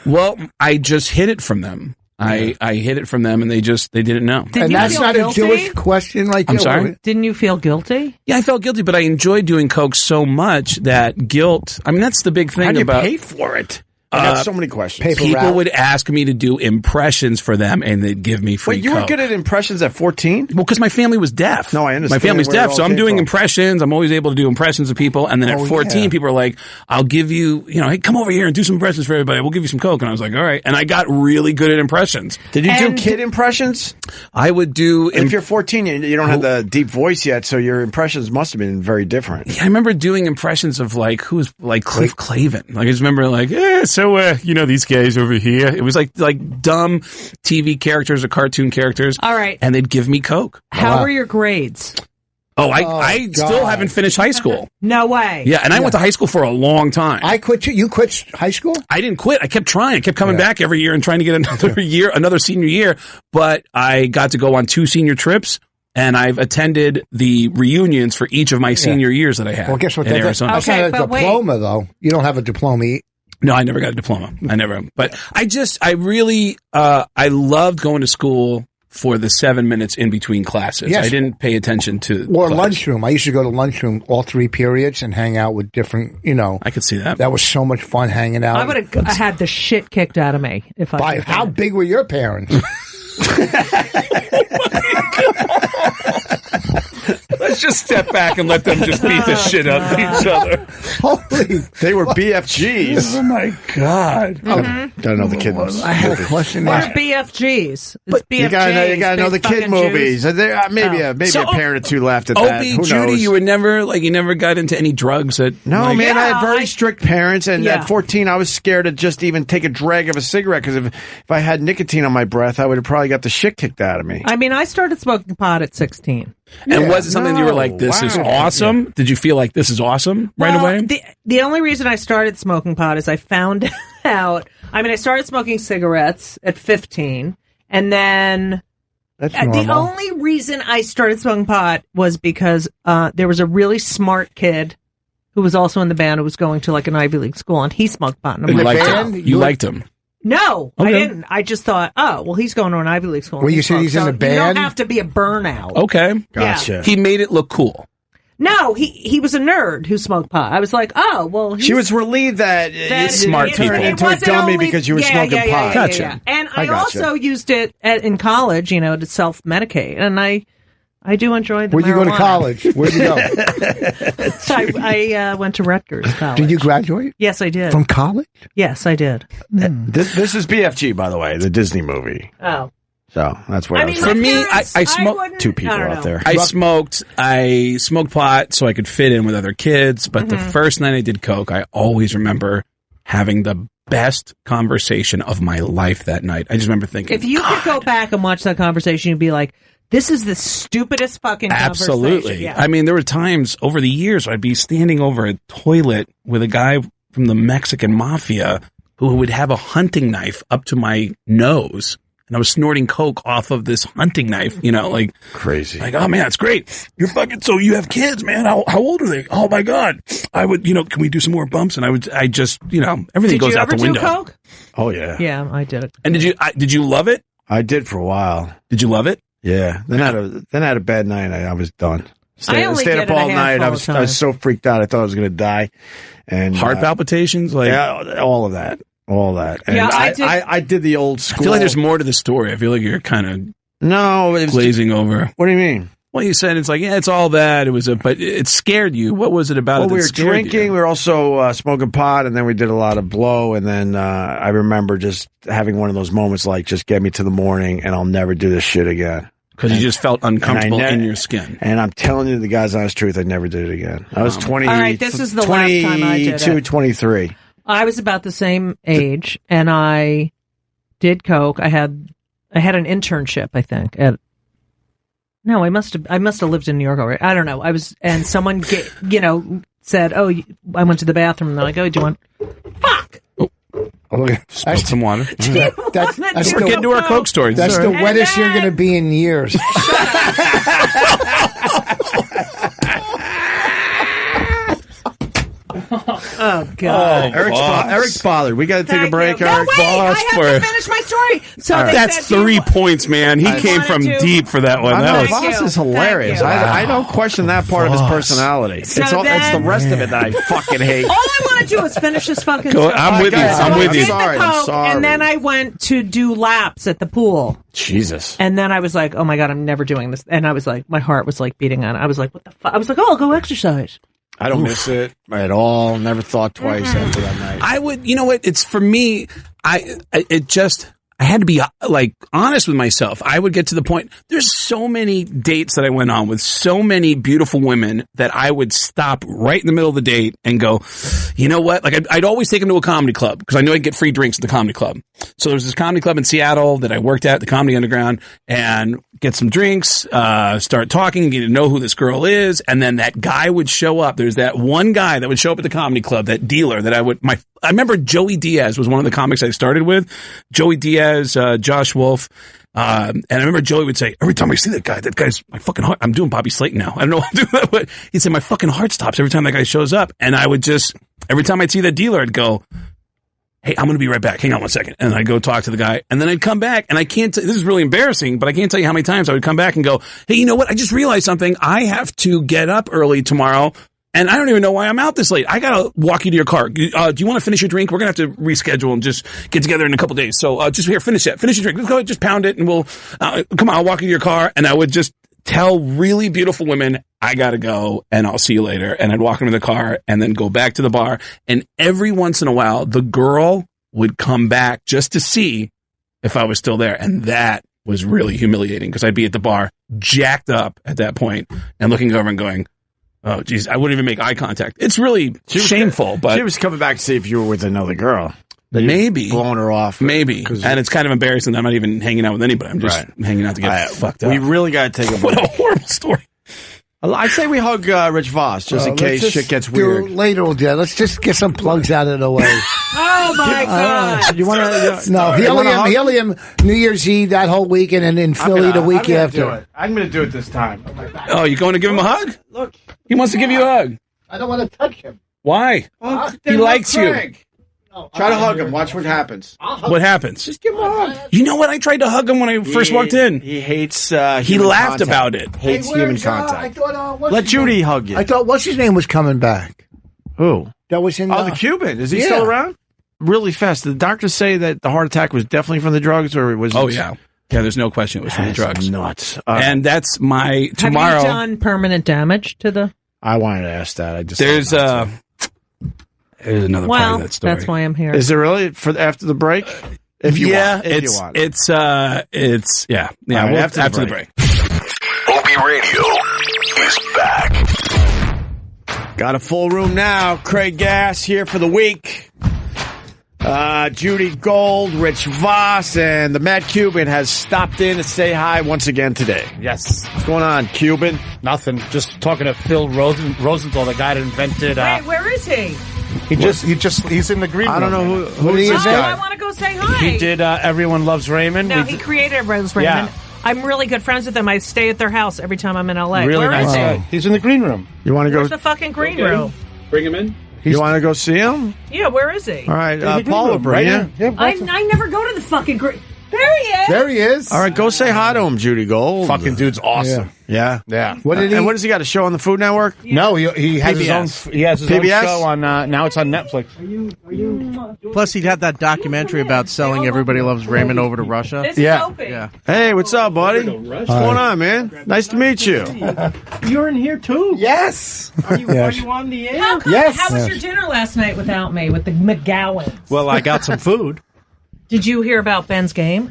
Well, I just hid it from them. I hid it from them, and they didn't know.
And that's not a Jewish question, right there.
I'm sorry?
Didn't you feel guilty?
Yeah, I felt guilty, but I enjoyed doing coke so much that guilt. I mean, that's the big thing.
How do you
about
pay for it? I got so many questions.
People would ask me to do impressions for them, and they'd give me free
Wait, you were good at impressions at 14?
Well, because my family was deaf.
No, I understand.
My family's deaf, so I'm doing
from.
impressions. I'm always able to do impressions of people. And then at 14, people are like, I'll give you, hey, come over here and do some impressions for everybody. We'll give you some coke. And I was like, all right. And I got really good at impressions.
Did you do kid impressions?
I would do.
If you're 14, you don't have the deep voice yet, so your impressions must have been very different.
Yeah, I remember doing impressions of Cliff Clavin. Like, I just remember these guys over here. It was like dumb TV characters or cartoon characters.
All right.
And they'd give me coke.
How were your grades?
Oh, I still haven't finished high school.
No way.
Yeah, and I went to high school for a long time.
I quit too. You quit high school?
I didn't quit. I kept trying. I kept coming back every year and trying to get another senior year. But I got to go on 2 senior trips, and I've attended the reunions for each of my senior years that I had.
Well, guess what?
in Arizona.
That's not a diploma, though. You don't have a diploma.
No, I never got a diploma. I never. But I really loved going to school for the 7 minutes in between classes.
Yes.
I didn't pay attention to
Or
class.
lunchroom. I used to go to lunchroom all 3 periods and hang out with different,
I could see that.
That was so much fun hanging out.
I would have had the shit kicked out of me if I.
By how big were your parents?
Let's just step back and let them just beat the shit out of each other.
Holy,
they were BFGs.
Oh my God!
Don't know the kid movies.
I had a question.
What are BFGs?
But you gotta know the kid movies. There, maybe a
So,
parent or two laughed at that.
Opie,
Who
Judy,
knows?
you were never got into any drugs at
No, man, I had very strict parents, and at 14, I was scared to just even take a drag of a cigarette, because if I had nicotine on my breath, I would have probably got the shit kicked out of me.
I mean, I started smoking pot at 16.
And was it something you were like, this is awesome? Yeah. Did you feel like this is awesome right away?
The only reason I started smoking pot is I found out, I started smoking cigarettes at 15, and then the only reason I started smoking pot was because there was a really smart kid who was also in the band who was going to like an Ivy League school, and he smoked pot. And
you liked him?
No,
okay.
I didn't. I just thought, oh, well, he's going to an Ivy League school.
Well, you said he's in the band?
You don't have to be a burnout.
Okay.
Gotcha.
Yeah.
He made it look cool.
No, he was a nerd who smoked pot. I was like, oh, well.
She was relieved that
smart people
turned into a dummy because you were smoking pot.
Gotcha.
Yeah. And I also used it in college, to self-medicate. And I do enjoy the
Where'd you go to college? Where'd you go?
I went to Rutgers College.
Did you graduate?
Yes, I did.
From college?
Yes, I did.
This is BFG, by the way, the Disney movie.
Oh.
So that's what I was.
For me, I smoked
2 people out there.
I smoked pot so I could fit in with other kids. But the first night I did coke, I always remember having the best conversation of my life that night. I just remember thinking,
if you could go back and watch that conversation, you'd be like, this is the stupidest fucking conversation.
Absolutely.
Yeah.
There were times over the years where I'd be standing over a toilet with a guy from the Mexican mafia who would have a hunting knife up to my nose. And I was snorting coke off of this hunting knife, like
crazy.
Like, oh man, that's great. You're fucking, so you have kids, man. How old are they? Oh my God. I would, can we do some more bumps? And I just, everything goes out the window.
Did you ever do coke?
Oh yeah.
Yeah, I did it.
And did you love it?
I did for a while.
Did you love it?
Yeah. Then I had a bad night. I was done. Stayed up all night. I was so freaked out. I thought I was going to die. And
heart palpitations,
all of that. All that. And
yeah,
I did the old school.
I feel like there's more to the story. I feel like you're kind of glazing over.
What do you mean?
Well, you said it's like, it's all that. But it scared you. What was it about it that
we were
scared
drinking.
you?
We were also smoking pot, and then we did a lot of blow. And then I remember just having one of those moments like, just get me to the morning, and I'll never do this shit again.
Because you just felt uncomfortable in your skin.
And I'm telling you the God's honest truth, I never did it again. I was 20.
All right, this is the last time I did it.
23.
I was about the same age, and I did coke. I had an internship, I think. No, I must have lived in New York already. I don't know. And someone said, "Oh, I went to the bathroom." And they're like, "Oh, do you want?" Fuck.
Spilled some water.
That's
we're getting to our coke stories.
That's the wettest you're going to be in years.
Oh God!
Eric's bothered. We got to take a break.
No,
Eric,
wait, I have to finish my story. So
that's 3 points, man. He came from deep for that one.
Boss is hilarious. I don't question that part of his personality.
So
it's the rest of it that I fucking hate.
All I want to do is finish this fucking story.
I'm with you. I'm with you.
I'm sorry.
And then I went to do laps at the pool.
Jesus.
And then I was like, oh my God, I'm never doing this. And I was like, my heart was like beating on it. I was like, what the fuck? I was like, oh, I'll go exercise.
I don't miss it at all. Never thought twice after that night.
I would, you know what? It's for me. I had to be like honest with myself. I would get to the point. There's so many dates that I went on with so many beautiful women that I would stop right in the middle of the date and go, you know what? Like I'd always take them to a comedy club because I knew I'd get free drinks at the comedy club. So there was this comedy club in Seattle that I worked at, the Comedy Underground, and get some drinks, start talking, get to know who this girl is, and then that guy would show up. There's that one guy that would show up at the comedy club, that dealer that I remember Joey Diaz was one of the comics I started with. Joey Diaz, Josh Wolf. And I remember Joey would say, every time I see that guy's my fucking heart. I'm doing Bobby Slayton now. I don't know what I'm doing, but he'd say my fucking heart stops every time that guy shows up. And I would just, every time I'd see that dealer, I'd go, hey, I'm going to be right back. Hang on one second. And I'd go talk to the guy. And then I'd come back. And this is really embarrassing, but I can't tell you how many times I would come back and go, hey, you know what? I just realized something. I have to get up early tomorrow. And I don't even know why I'm out this late. I got to walk you to your car. Do you want to finish your drink? We're going to have to reschedule and just get together in a couple days. So just here, finish your drink. Let's go ahead, just pound it, and we'll come on, I'll walk you to your car. And I would just tell really beautiful women, I got to go, and I'll see you later. And I'd walk them to the car and then go back to the bar. And every once in a while, the girl would come back just to see if I was still there. And that was really humiliating because I'd be at the bar jacked up at that point and looking over and going, oh, geez, I wouldn't even make eye contact. It's really shameful, but...
She was coming back to see if you were with another girl.
Maybe.
Blowing her off.
Maybe. And it's kind of embarrassing that I'm not even hanging out with anybody. I'm just hanging out to get fucked up.
We really got to take a break.
What a horrible story.
I'd say we hug Rich Voss, just in case shit gets weird.
Later we'll do it. Let's just get some plugs out of the way.
Oh, my God.
You want to...
No, Helium, New Year's Eve, that whole weekend, and in Philly the week after.
I'm going to do it this time.
Oh, you going to give him a hug?
Look.
He wants to give you a hug.
I don't want to touch him.
Why? He likes you.
No,
try to hug him. Watch what happens.
What happens?
Just give him a hug.
You know what? I tried to hug him when I first walked in.
He hates
he laughed about it.
Hates human contact. Let Judy hug you.
I thought, what's his name was coming back?
Who?
That was in...
the Cuban. Is he still around? Really fast. Did the doctors say that the heart attack was definitely from the drugs, or was it...
Oh, yeah. Yeah, there's no question it was from the drugs.
Nuts.
And that's my... Tomorrow...
Have you done permanent damage to the...
I wanted to ask that. I just...
There's another part of that story.
That's why I'm here.
Is there really after the break? If you want.
It's yeah.
Right,
we'll after the break.
Opie Radio is back.
Got a full room now. Craig Gass here for the week. Judy Gold, Rich Voss, and the Mad Cuban has stopped in to say hi once again today.
Yes.
What's going on, Cuban?
Nothing. Just talking to Phil Rosenthal, the guy that invented...
Wait, where is he?
He's in the green room.
I don't know who is this guy.
I want to go say hi.
He did Everyone Loves Raymond.
No, he created Everyone Loves Raymond.
Yeah.
I'm really good friends with them. I stay at their house every time I'm in L.A.
Really
Where
nice
is
guy.
he?
He's in the green room.
You want to go?
Where's the fucking green room?
Bring him in.
You want to go see him?
Yeah, where is he?
All right, Paul will bring you.
Yeah,
I never go to the fucking green... There he is.
There he is.
All right, go say hi to him, Judy Gold.
Fucking dude's awesome.
Yeah.
What did he?
And what does he got? A show on the Food Network?
Yeah. No, he has his own. He has his own show on. Now it's on Netflix.
Plus, he'd had that documentary about selling Everybody Loves Raymond over to Russia.
Yeah. Hey, what's up, buddy? What's going on, man? Nice to meet you.
You're in here too.
Yes.
Are you on the air?
How was your dinner last night without me with the McGowans?
Well, I got some food.
Did you hear about Ben's game?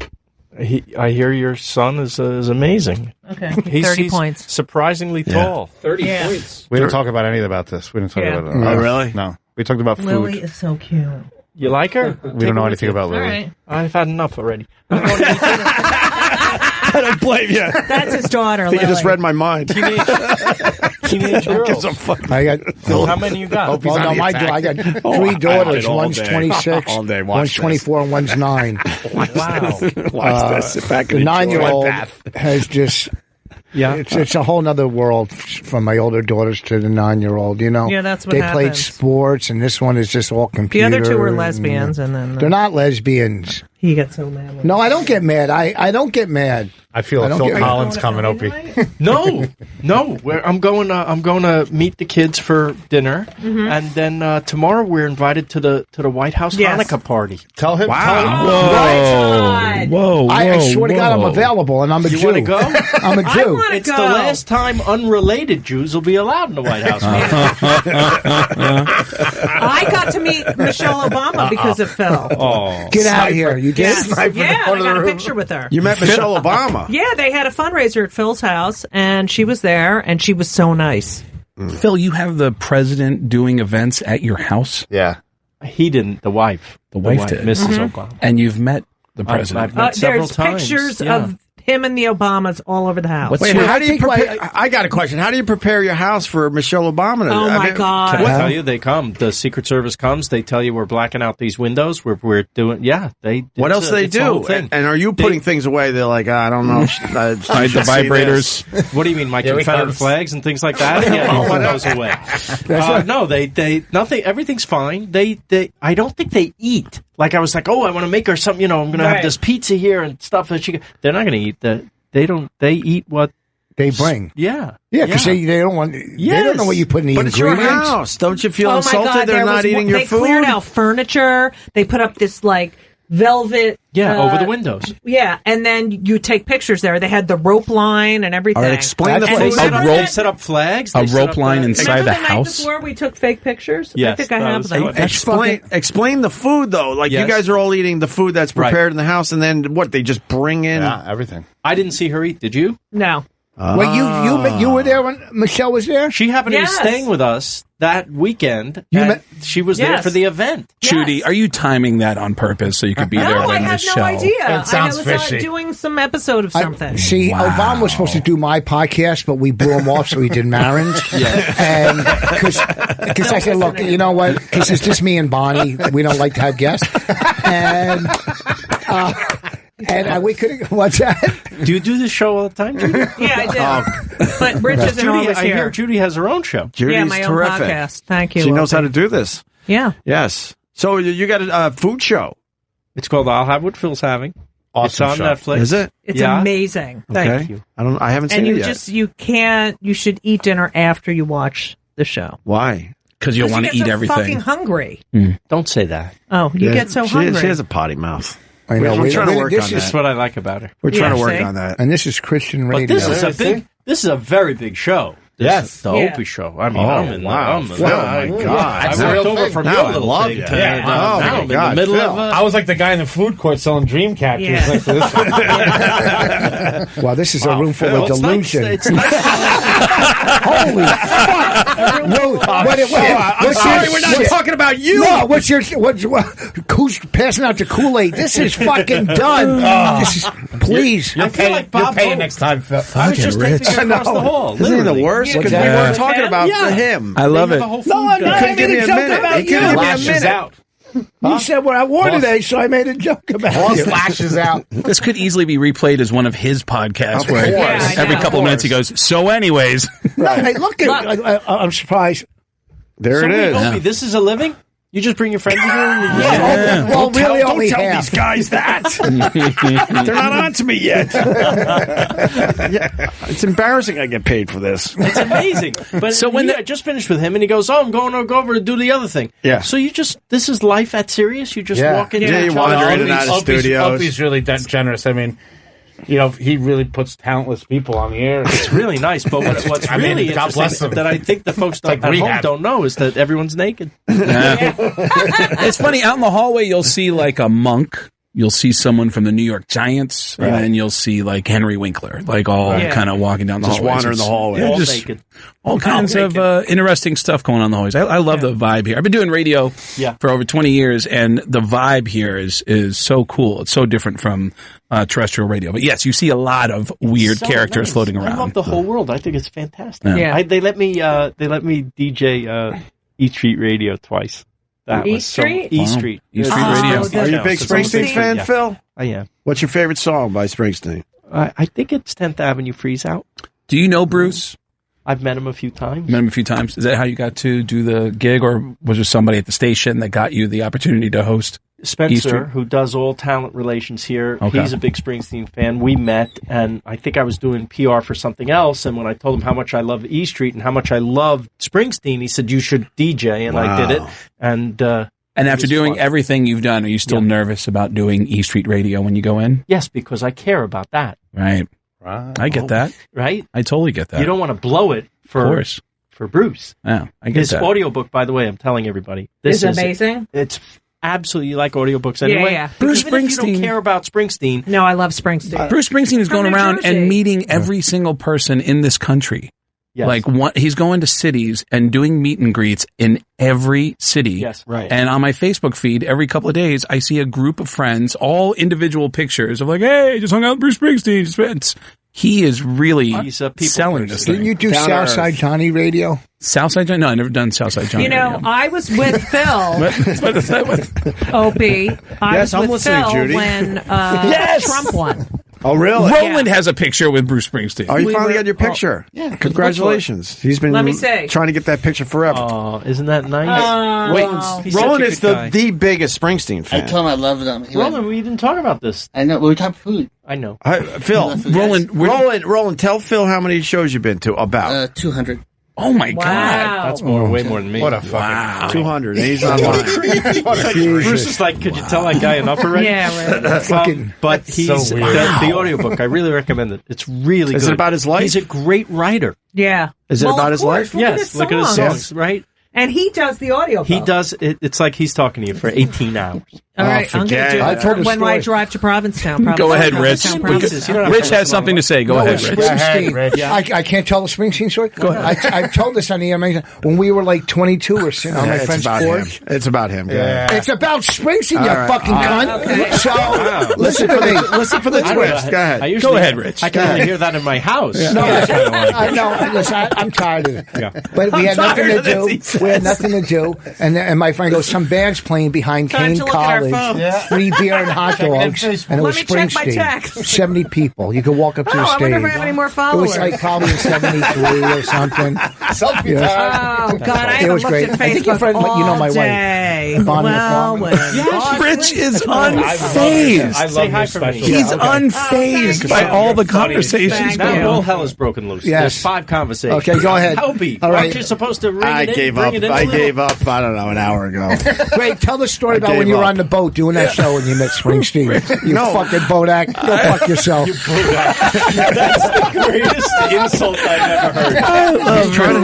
I hear your son is amazing.
Okay, 30 points.
Surprisingly tall.
30 points.
We didn't talk about anything about this. We didn't talk about it.
Oh, really?
No. We talked about food.
Lily is so cute.
You like her?
We don't know anything about Lily.
All right.
I've had enough already.
I don't blame you.
That's his daughter,
I think you just read my mind.
Teenage girls.
I got.
How many you got?
I got 3 daughters. One's 26,
all day.
one's 24, and one's 9.
Wow. Watch this. Sit back
the
and
9-year-old has just...
Yeah,
it's a whole other world from my older daughters to the 9-year-old. You know,
yeah, that's what
they
happens.
played sports, and this one is just all computer.
The other two were lesbians, and then
they're not lesbians.
He gets so mad.
No, I don't get mad. I don't get mad.
I feel
I don't
Phil
get-
Collins coming, Opie.
No. I'm going to meet the kids for dinner, and then tomorrow we're invited to the White House Hanukkah party.
Tell him.
Whoa. I swear to God, I'm available, and I'm a Jew.
You want to go?
I'm a Jew.
It's the last time unrelated Jews will be allowed in the White House.
I got to meet Michelle Obama because of Phil.
Oh,
get out of here! You did?
Yes. Yeah, I got a picture with her.
You met Michelle Obama.
Yeah, they had a fundraiser at Phil's house, and she was there, and she was so nice.
Phil, you have the president doing events at your house?
Yeah.
He didn't. The wife.
The wife did.
Mrs. Obama.
And you've met the president.
I've met several
There's
times.
pictures
Yeah.
of him and the Obamas all over the house.
Wait, how do you prepare? I got a question. How do you prepare your house for Michelle Obama?
Oh, my God.
Can I tell you? They come. The Secret Service comes. They tell you we're blacking out these windows. We're doing. Yeah.
What else do they do? And are you putting things away? They're like, I don't know.
Hide the vibrators.
What do you mean, my
Here he
Confederate
comes.
flags and things like that? Yeah, you put those away. No, they nothing. Everything's fine. They I don't think they eat. Like I was like, oh, I want to make her something. I'm going to have this pizza here and stuff that she. They're not going to eat that. They don't. They eat what
they bring.
Yeah,
because they don't want. They don't know what you put in the
But it's
ingredients.
your house. Don't you feel
Oh, my
insulted?
God,
They're not eating your
they
food.
They cleared out furniture. They put up this, velvet.
over the windows.
Yeah, and then you take pictures there. They had the rope line and everything.
All right, explain the
They
rope.
set up flags.
A
They set
rope
up
line inside
Remember
the
night
house.
before we took fake pictures?
Yes,
I think I
that
have
was
them.
fun.
Explain the food though. Like you
Yes.
guys are all eating the food that's prepared in the house, and then what? They just bring in
everything.
I didn't see her eat. Did you?
No.
Well, you were there when Michelle was there.
She happened to be staying with us that weekend. She was there for the event.
Judy, are you timing that on purpose so you could be there
No, I
when
had
the
no
show?
idea.
It sounds
I was
fishy.
doing some episode of something.
See, Obama was supposed to do my podcast, but we blew him off, so he did Marin's. And because I said, look, you know what? Because it's just me and Bonnie. We don't like to have guests. And we couldn't. What's that?
Do you do this show all the time, Judy?
Yeah, I did. But Rich isn't
Judy,
always
I
here.
hear Judy has her own show.
Judy's
my own
terrific.
podcast. Thank you.
She knows how
Opie.
to do this.
Yeah.
Yes. So you got a food show.
It's called I'll Have What Phil's Having.
Awesome
it's on
show.
Netflix.
Is it?
It's
Yeah.
amazing.
Thank you.
I haven't seen
And
it
you
yet.
you should eat dinner after you watch the show.
Why?
Because you'll want to eat
so
everything.
fucking hungry.
Don't say that.
Oh, you get so hungry.
She has a potty mouth.
I know.
We're trying to work on
This is
that.
what I like about her.
We're trying to
Yeah,
work
see?
on that.
And this is Christian
But
radio.
this is a very big show.
Yes.
The
Yeah.
Opie show. I mean,
Oh,
I'm in
wow.
I'm in-
Phil, my God.
I worked over from
Now
your
I
little
love
thing
you.
to
Yeah.
now
Oh, my
I'm in
God,
the middle
Phil.
of
I was like the guy in the food court selling dream catchers
Yeah.
next to this one.
Well, this is a room full of
It's nice-
delusion.
it's nice.
Holy fuck!
I'm sorry, we're not talking about you.
No, who's passing out the Kool-Aid? This is fucking done. This is, please.
I feel like
You're
Bob
paying
Hope.
next time, Phil.
I was just
Rich.
taking across the hall.
Isn't he the
literally.
worst? Because we
Yeah.
weren't talking about
Yeah.
him.
I love
They
it.
have a whole food
No, I
guide.
made a joke about
He couldn't give me a
Lashes
minute.
out.
You said what I wore today, so I made a joke about
Boss
you.
lashes out.
This could easily be replayed as one of his podcasts
Of
where
course.
Yeah, I
every
know.
couple of minutes he goes, so anyways.
No, hey, look at I'm surprised.
There
So
it
wait,
is.
Opie, this is a living? You just bring your friends in here? And
Yeah. Well, really only
Don't tell
half.
these guys that. They're not on to me yet. Yeah, it's embarrassing I get paid for this.
It's amazing. But
So when
I just finished with him, and he goes, "Oh, I'm going to go over to do the other thing."
Yeah.
So this is life at Sirius. You just walk in.
Yeah, you wander in and out of studios.
Opie's really generous. I mean, he really puts talentless people on the air.
It's really nice. But what's
I mean,
really
God bless
interesting
them.
that I think the folks
like
at home
rehab.
don't know is that everyone's naked.
It's funny, out in the hallway, you'll see like a monk. You'll see someone from the New York Giants, and then you'll see like Henry Winkler, like all kind of walking down the
Just
hallway.
wandering the hallway.
Yeah,
All
just
naked.
all kinds of interesting stuff going on in the hallways. I love the vibe here. I've been doing radio for over 20 years, and the vibe here is so cool. It's so different from terrestrial radio. But yes, you see a lot of weird
So
characters
nice.
floating
I
around.
love the whole world. I think it's fantastic.
Yeah.
They let me DJ E Street Radio twice. That
E
was
Street?
E Street.
E Street Radio.
Are you a big Springsteen fan,
Yeah.
Phil?
I am.
What's your favorite song by Springsteen?
I think it's 10th Avenue Freeze Out.
Do you know Bruce?
I've met him a few times.
Met him a few times. Is that how you got to do the gig, or was there somebody at the station that got you the opportunity to host?
Spencer, who does all talent relations here, he's a big Springsteen fan. We met, and I think I was doing PR for something else, and when I told him how much I love E Street and how much I love Springsteen, he said, you should DJ, and I did it. And
after doing everything you've done, are you still nervous about doing E Street Radio when you go in?
Yes, because I care about that.
Right. I get that.
Right?
I totally get that.
You don't want to blow it for Bruce.
Yeah, I get
His
that.
audiobook, by the way, I'm telling everybody.
This is amazing.
It's absolutely, you like audiobooks anyway?
Yeah.
Bruce
Even if you
Springsteen.
don't care about Springsteen.
No, I love Springsteen.
Bruce Springsteen is
From
going
New
around
Jersey.
and meeting every single person in this country.
Yes.
Like he's going to cities and doing meet and greets in every city.
Yes, right.
And on my Facebook feed, every couple of days, I see a group of friends, all individual pictures of like, hey, just hung out with Bruce Springsteen. He is really selling this thing.
Didn't you do Southside Johnny radio?
Southside Johnny? No, I've never done Southside Johnny radio.
I was with Phil.
What is that with?
Opie. I
Yes,
was
I'm
with
listening,
Phil
Judy.
when Trump won.
Oh, really?
Roland has a picture with Bruce Springsteen.
Oh, you finally got your picture.
Yeah.
Congratulations. He's been
Let me see.
trying to get that picture forever.
Oh, isn't that nice?
Wait, Roland is the biggest Springsteen fan.
I told him I loved them.
Roland, we didn't talk about this.
I know, but we talked food.
I know.
Phil, Roland, tell Phil how many shows you've been to. About
200.
Oh my
Wow.
God,
that's way more than me.
What a fucking 200. And he's online.
Bruce is like, could you tell that guy enough already?
Yeah, right.
But he's
so weird.
the audiobook. I really recommend it. It's really good.
Is it about his life?
He's a great writer.
Yeah.
Is it about his life?
Yes. Look at his songs, right?
And he does the audio.
He does it. It's like he's talking to you for 18 hours.
All right, I'm going to do it when I drive to Provincetown.
Go ahead, Rich. Rich has something to say. Go ahead, Rich.
Springsteen. I can't tell the Springsteen story. Go ahead. I've told this on the air. When we were like 22, we're sitting on my friend's porch.
It's about him.
It's about Springsteen, you fucking cunt.
Okay.
So listen to me.
Listen for the twist. Go ahead.
Go ahead, Rich. I can only hear that in my house.
No, I know. Listen, I'm tired of it. But we had nothing to do. We had nothing to do. And my friend goes, some band's playing behind Kane College. Free beer and hot dogs. And it was
Let me check my
Springsteen.
text.
70 people. You could walk up to the
I
stage.
wonder if I have any more
It
followers.
was like probably in 73 or something.
Oh, God, I haven't
was
looked
great.
at
I think your
Facebook
friend,
all
you know my
day.
wife. Bonnie
Well,
McCall.
Rich is
I
unfazed.
love your special.
He's unfazed by all the conversations.
Now all hell is broken loose.
Yes.
There's 5 conversations.
Okay, go ahead.
Opie,
All right.
aren't you supposed to ring
I
it in,
gave
bring
up.
it in?
I gave up, I don't know, an hour ago.
Great, tell the story about when
gave
you were
up.
on the boat doing that show and you met Springsteen. You fucking Bodak. Go fuck yourself.
That's the greatest insult I've ever heard.
He's trying to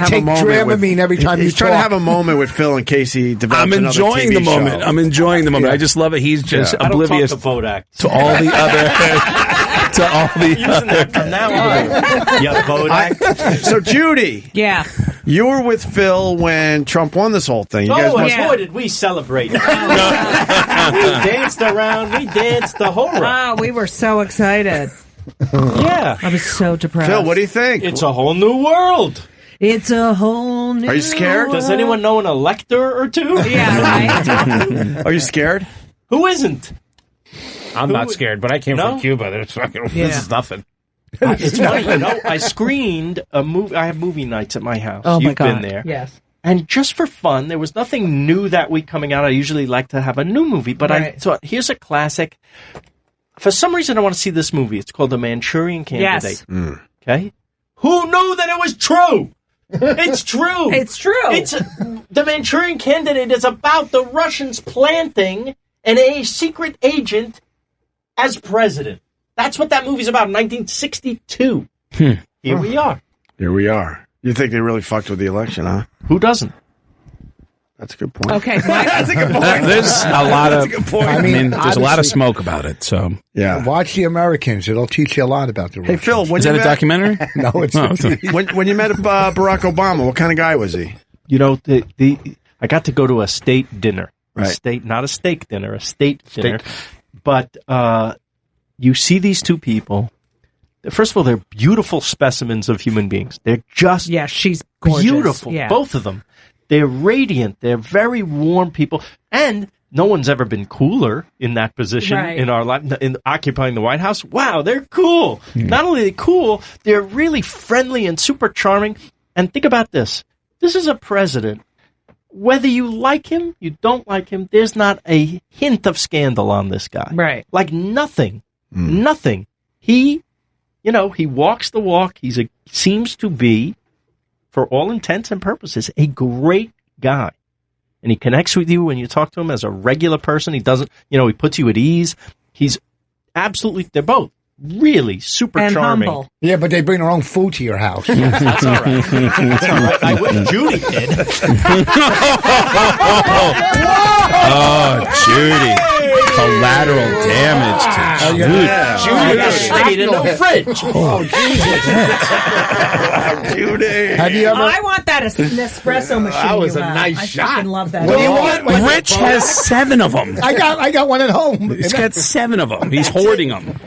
have a moment
Dramamine every time you
He's trying to
talk.
have a moment with Phil in case he develops
I'm
another
enjoying
TV
the moment.
show.
I'm enjoying the moment. I just love it. He's just
I don't
oblivious
talk to Bodak.
to all the other. To all the
Using that from now on. Yeah, Bodak.
So, Judy,
Yeah.
you were with Phil when Trump won this whole thing. You guys must
boy, did we celebrate. We danced around. We danced the whole round.
Oh, we were so excited.
Yeah.
I was so depressed.
Phil, what do you think?
It's a whole new world.
It's a whole new
Are you scared?
Does anyone know an elector or two?
Yeah, right.
Are you scared?
Who isn't?
I'm not scared, but I came
No?
from Cuba. There's fucking, This is nothing.
It's funny, you know, I screened a movie. I have movie nights at my house.
Oh, my
You've
God.
been there.
Yes.
And just for fun, there was nothing new that week coming out. I usually like to have a new movie, but I
Right.
thought, here's a classic. For some reason, I want to see this movie. It's called The Manchurian Candidate.
Yes.
Okay? Who knew that it was true? It's true.
It's true.
It's The Manchurian Candidate is about the Russians planting a secret agent as president. That's what that movie's about, 1962. Here we are.
Here we are. You think they really fucked with the election, huh?
Who doesn't?
That's a good point.
Okay.
That's a good point.
There's a lot of.
good point.
I mean, there's a lot of
obviously-
smoke about it. So
Yeah.
Watch The Americans. It'll teach you a lot about the
Hey,
Russians.
Phil, when
is
you
that a
met,
documentary?
No, it's
Oh,
not.
okay.
when you met Barack Obama, what kind of guy was he?
You know, I got to go to a state dinner.
Right.
Not a steak dinner, a state dinner. But you see these two people. First of all, they're beautiful specimens of human beings. They're just
she's gorgeous.
beautiful,
Yeah.
both of them. They're radiant. They're very warm people. And no one's ever been cooler in that position
Right.
in our life, in occupying the White House. Wow, they're cool. Not only are they cool, they're really friendly and super charming. And think about this. This is a president whether you like him, you don't like him, there's not a hint of scandal on this guy.
Right.
Like nothing. Nothing. He, he walks the walk. Seems to be, for all intents and purposes, a great guy. And he connects with you when you talk to him as a regular person. He doesn't, he puts you at ease. He's absolutely, they're both really super
and
charming.
Humble.
Yeah, but they bring their own food to your house.
That's all right. That's all right. I wouldn't. Judy did.
Oh, Judy. Collateral damage to Judy.
Judy got no fridge.
Oh, Jesus.
Judy.
Have you ever?
I want that Nespresso machine.
That was
you
a
have.
nice
I
shot.
fucking love that.
What do you want?
Rich has 7 of them.
I got one at home.
He's got 7 of them. He's hoarding them.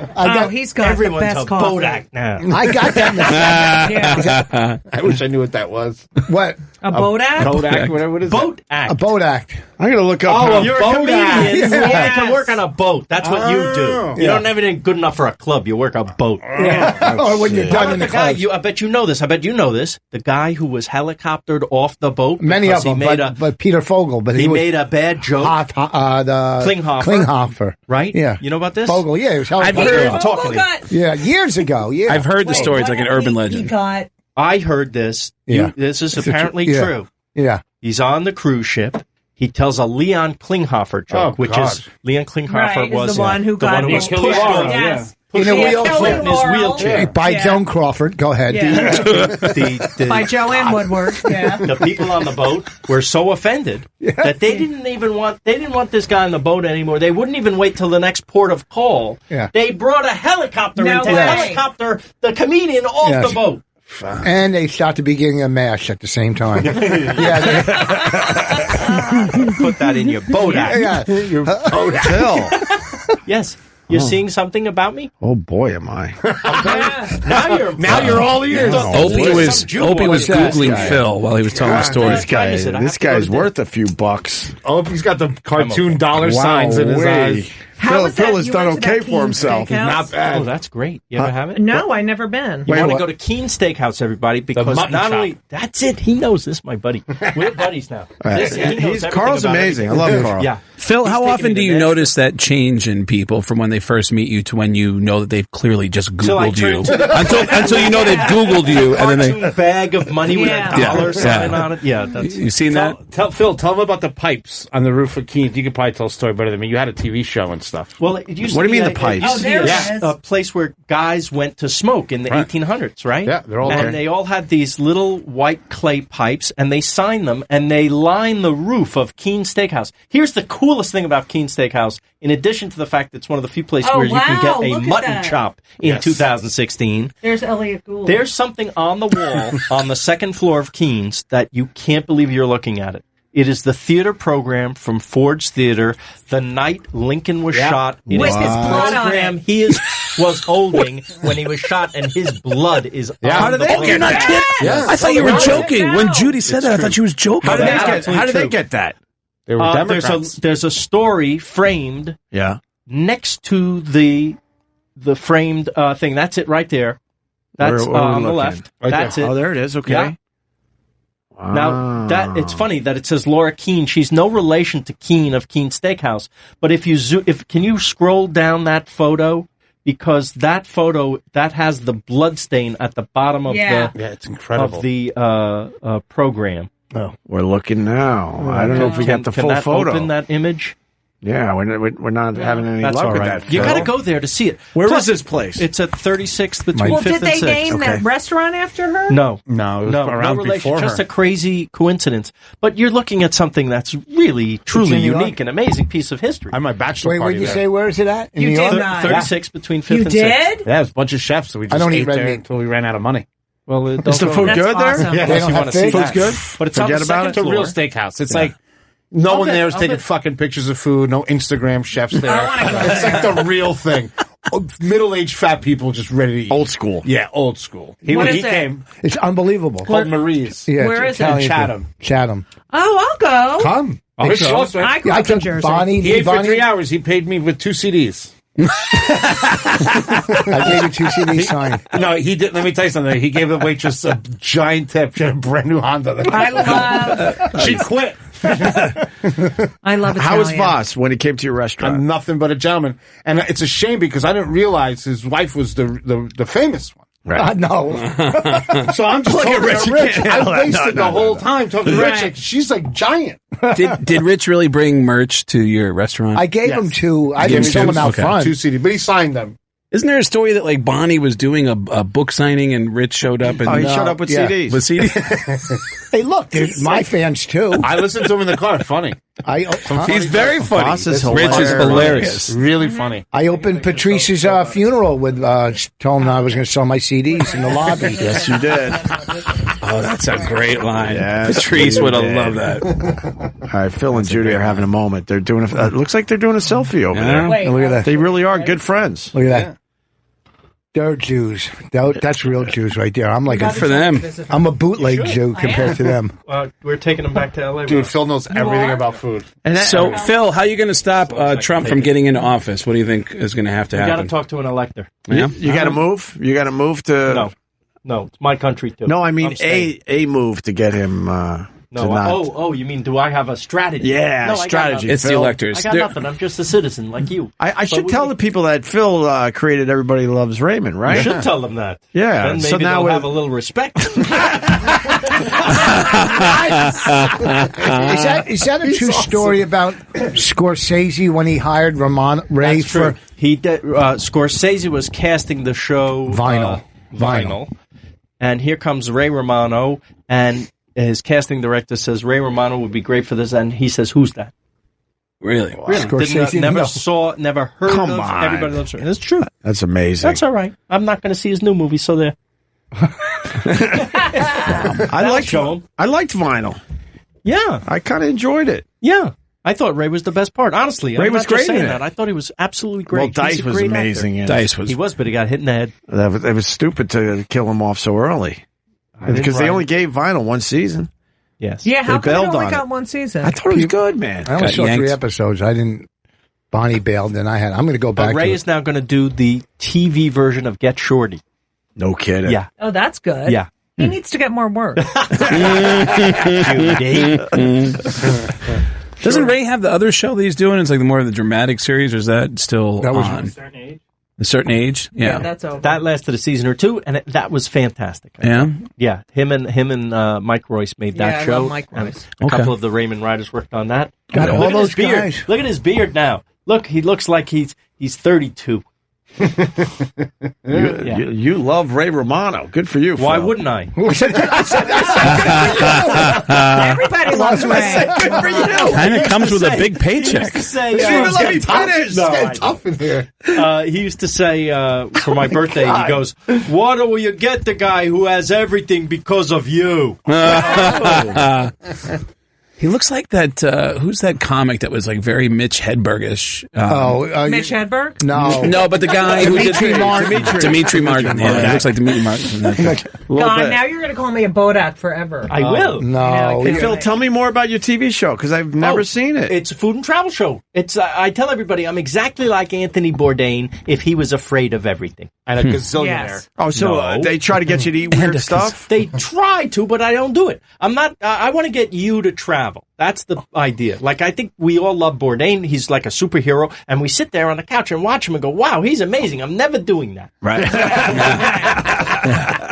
He's got
Everyone's
the best
a
coffee.
Bodak now.
I got that.
Yeah.
I wish I knew what that was.
What?
A Bodak?
Kodak, whatever it is.
Boat act.
A boat act.
I'm going to look up.
Oh,
You're a
boat
comedian.
act.
You only
Yes.
can work on a boat. That's what you do. You don't have anything good enough for a club. You work a boat.
Or when you're done in the
guy,
club.
I bet you know this. The guy who was helicoptered off the boat.
Many
because
of them,
he made
but Peter Fogel. But
he
was
made a bad joke.
the Klinghoffer.
Right?
Yeah.
You know about this?
Fogel. Yeah, he was
I've heard.
Fogel got,
Yeah, years ago. Yeah,
I've heard the story. It's like an urban
he
legend.
got
I heard this.
Yeah.
This is
It's
apparently
yeah.
true.
Yeah.
He's on the cruise ship. He tells a Leon Klinghoffer joke, which
God.
is Leon Klinghoffer
right,
was
is the one who got
was
killed
pushed
Laurel,
off.
Yes.
In a wheelchair.
In his wheelchair.
By Joan Crawford. Go ahead.
Yeah.
The
by Joanne Woodward. Yeah.
the people on the boat were so offended that they didn't want this guy on the boat anymore. They wouldn't even wait till the next port of call.
Yeah.
They brought a helicopter
No
in to
way.
helicopter the comedian off
Yes.
the boat.
And they shot the beginning of MASH at the same time.
Put that in your boat act.
Your
boat act.
Yes. You're seeing something about me?
Oh boy, am I!
Now you're all ears.
Opie was googling Phil while he was telling the story. This guy's worth a few bucks.
Opie's got the cartoon dollar signs in his eyes.
Phil has done okay for himself.
Not bad.
Oh, that's great. You ever have it?
No, I never been.
You want to go to Keen Steakhouse, everybody, because not only that's it. He knows this, my buddy. We're buddies now.
Carl's amazing. I love Carl.
Yeah,
Phil, how often do you notice that change in people from when they first meet you to when you know that they've clearly just Googled you? Until you know they've Googled you, and then they
bag of money with a dollar sign on it. Yeah, that's
you seen that?
Phil, tell them about the pipes on the roof of Keens. You could probably tell a story better than me. You had a TV show and stuff.
Well, it used
What
to
do you
be
mean the pipes?
It used to
there
be
it is.
a place where guys went to smoke in the 1800s, right?
Yeah, they're all
and
there.
they all had these little white clay pipes, and they signed them, and they lined the roof of Keen Steakhouse. Here's the coolest thing about Keen Steakhouse, in addition to the fact that it's one of the few places where you can get a mutton chop in 2016.
There's Elliot Gould.
There's something on the wall on the second floor of Keen's that you can't believe you're looking at it. It is the theater program from Ford's Theater, the night Lincoln was shot. It
With
is
his blood on
program
it.
he was holding when he was shot, and his blood is on
How did
the
they
program.
You're not kidding?
Yes.
I thought you were joking. When Judy said that, I thought she was joking.
How did they
get that?
They were Democrats.
There's a story framed next to the framed thing. That's it right there. That's
Where are we
on the
looking?
left.
Right
That's
there.
it.
Oh, there it is. Okay.
Yeah. Now, it's funny that it says Laura Keene. She's no relation to Keene of Keene Steakhouse. But if you can you scroll down that photo? Because that photo, that has the blood stain at the bottom of
it's incredible.
of the program.
Oh, we're looking now. I don't know if we got the full
that
photo.
Open that image?
Yeah, we're not having any
That's
luck
all
with
right.
that.
You
Phil.
got to go there to see it.
Where
Plus,
was this place?
It's at 36th between
Well,
5th
did
and
they
6th.
name that restaurant after her?
No,
it was around
no relation.
before
Just
her.
a crazy coincidence. But you're looking at something that's really, truly
in New York?
unique and amazing piece of history.
I had my bachelor
Wait,
party
where'd you
there.
say? Where is it at? In
You
New
did
York?
not.
36 between 5th
You
and 6th.
did?
Yeah, there's a bunch of chefs, so we just
I don't eat
ate
red
there
meat.
until we ran out of money.
Well,
Is the food
That's
good there?
awesome.
Yeah,
They don't
you
have
want to see
fish?
that.
Food's good?
But it's on
Forget
the
about
second
It's a
floor.
real steakhouse. It's like no one there is taking fucking pictures of food. No Instagram chefs there. It's like the real thing. Middle-aged fat people just ready to eat.
Old school.
Yeah, old school.
What
He
is it?
came
It's unbelievable.
called Marie's.
Yeah,
Where
it's
is it?
Italian
Chatham.
food. Chatham.
Oh, I'll go.
Come.
Oh,
It's
he's
so-
close, right?
I grew
I
up in
took
Jersey.
Bonnie.
He ate for
Bonnie.
3 hours. He paid me with 2 CDs.
I gave you 2 CDs signed.
No, he did. Let me tell you something. He gave the waitress a giant tip. She had a brand new Honda.
I love.
She quit.
I love Italian.
How was Voss when he came to your restaurant?
I'm nothing but a gentleman. And it's a shame because I didn't realize his wife was the famous one.
Right.
No.
So I'm just
Look at
talking
Rich.
to Rich. I wasted the whole time talking to Rich. Like, she's like giant.
Did Rich really bring merch to your restaurant?
I gave him two. I didn't sell them out front.
2 CDs, but he signed them.
Isn't there a story that like Bonnie was doing a book signing and Rich showed up? And
he showed up with CDs.
With CDs?
Hey, look, there's my fans too.
I listened to him in the car. Funny.
He's very funny.
Voss is
Rich is hilarious.
Really funny.
I opened Patrice's funeral with telling him I was going to sell my CDs in the lobby.
Yes, you did.
Oh, that's a great line.
Yes,
Patrice would have loved that.
All right, Phil and Judy are having a moment. They're doing it looks like they're doing a selfie over there.
Wait, look at that.
They really are good friends.
Look at that. They're Jews. That's real Jews right there. I'm like
Good for them.
I'm a bootleg Jew compared to them.
We're taking them back to L.A.
Dude, Phil knows everything about food.
So, Phil, how are you going to stop Trump from getting into office? What do you think is going to have to
We got
happen?
to talk to an elector.
Yeah?
You got to move? You got to move to...
No, it's my country too.
No, I mean a move to get him to not...
you mean do I have a strategy?
Yeah,
no,
strategy.
It's the electors.
I got nothing. I'm just a citizen like you.
I should tell the people that Phil created Everybody Loves Raymond, right?
You should tell them that.
Yeah.
Then maybe
so now
they'll have a little respect.
Is that a true story about Scorsese when he hired Ray
That's true. He did, Scorsese was casting the show Vinyl. And here comes Ray Romano, and his casting director says Ray Romano would be great for this, and he says, "Who's that?"
Really?
Scorsese,
never heard
Come
of.
on.
Everybody Loves Raymond. It's true.
That's amazing.
That's all right. I'm not going to see his new movie, so there.
I liked Vinyl.
Yeah,
I kind of enjoyed it.
Yeah. I thought Ray was the best part. Honestly,
Ray
I'm
was
not just
great in
saying
it.
that. I thought he was absolutely great.
Well, Dice was amazing.
He was, but he got hit in the head.
It was stupid to kill him off so early because they only gave Vinyl one season.
Yes.
Yeah, how
They
come it
bailed
only
on
got
it.
one season?
I thought it was good, man.
I only saw 3 episodes. I didn't. Bonnie bailed, and I'm going to go back.
But Ray is now going to do the TV version of Get Shorty.
No kidding.
Yeah.
Oh, that's good.
Yeah.
He needs to get more work.
Doesn't Ray have the other show that he's doing? It's like more of the dramatic series, or is that still on? A certain age? Yeah.
That's over.
That lasted a season or two, and that was fantastic.
Yeah?
Yeah. Him and Mike Royce made that
I
show.
love Mike Royce.
A couple of the Raymond writers worked on that.
Got all
Look at
those
his beard.
guys.
Look at his beard now. Look, he looks like he's 32.
You love Ray Romano. Good for you.
Why
Phil.
wouldn't I?
Everybody loves Ray.
Good for you.
Kind of comes with a big paycheck.
He used to say,
You didn't even let me finish.
No,
It's tough in here.
he used to say for my birthday, he goes, "What will you get the guy who has everything because of you?"
He looks like that. Who's that comic that was like very Mitch Hedbergish?
Mitch Hedberg?
No,
but the guy who
Dimitri
did
Martin.
Dimitri Martin. Yeah, he looks like Dimitri Martin.
God, now you're going to call me a Bodak forever.
I will.
No.
Hey, Phil, tell me more about your TV show because I've never seen it.
It's a food and travel show. It's I tell everybody I'm exactly like Anthony Bourdain if he was afraid of everything.
And a gazillionaire.
Yes.
Oh, so
No.
they try to get you to eat weird stuff?
They try to, but I don't do it. I'm not. I want to get you to travel. That's the idea. Like, I think we all love Bourdain. He's like a superhero, and we sit there on the couch and watch him and go, "Wow, he's amazing." I'm never doing that.
Right.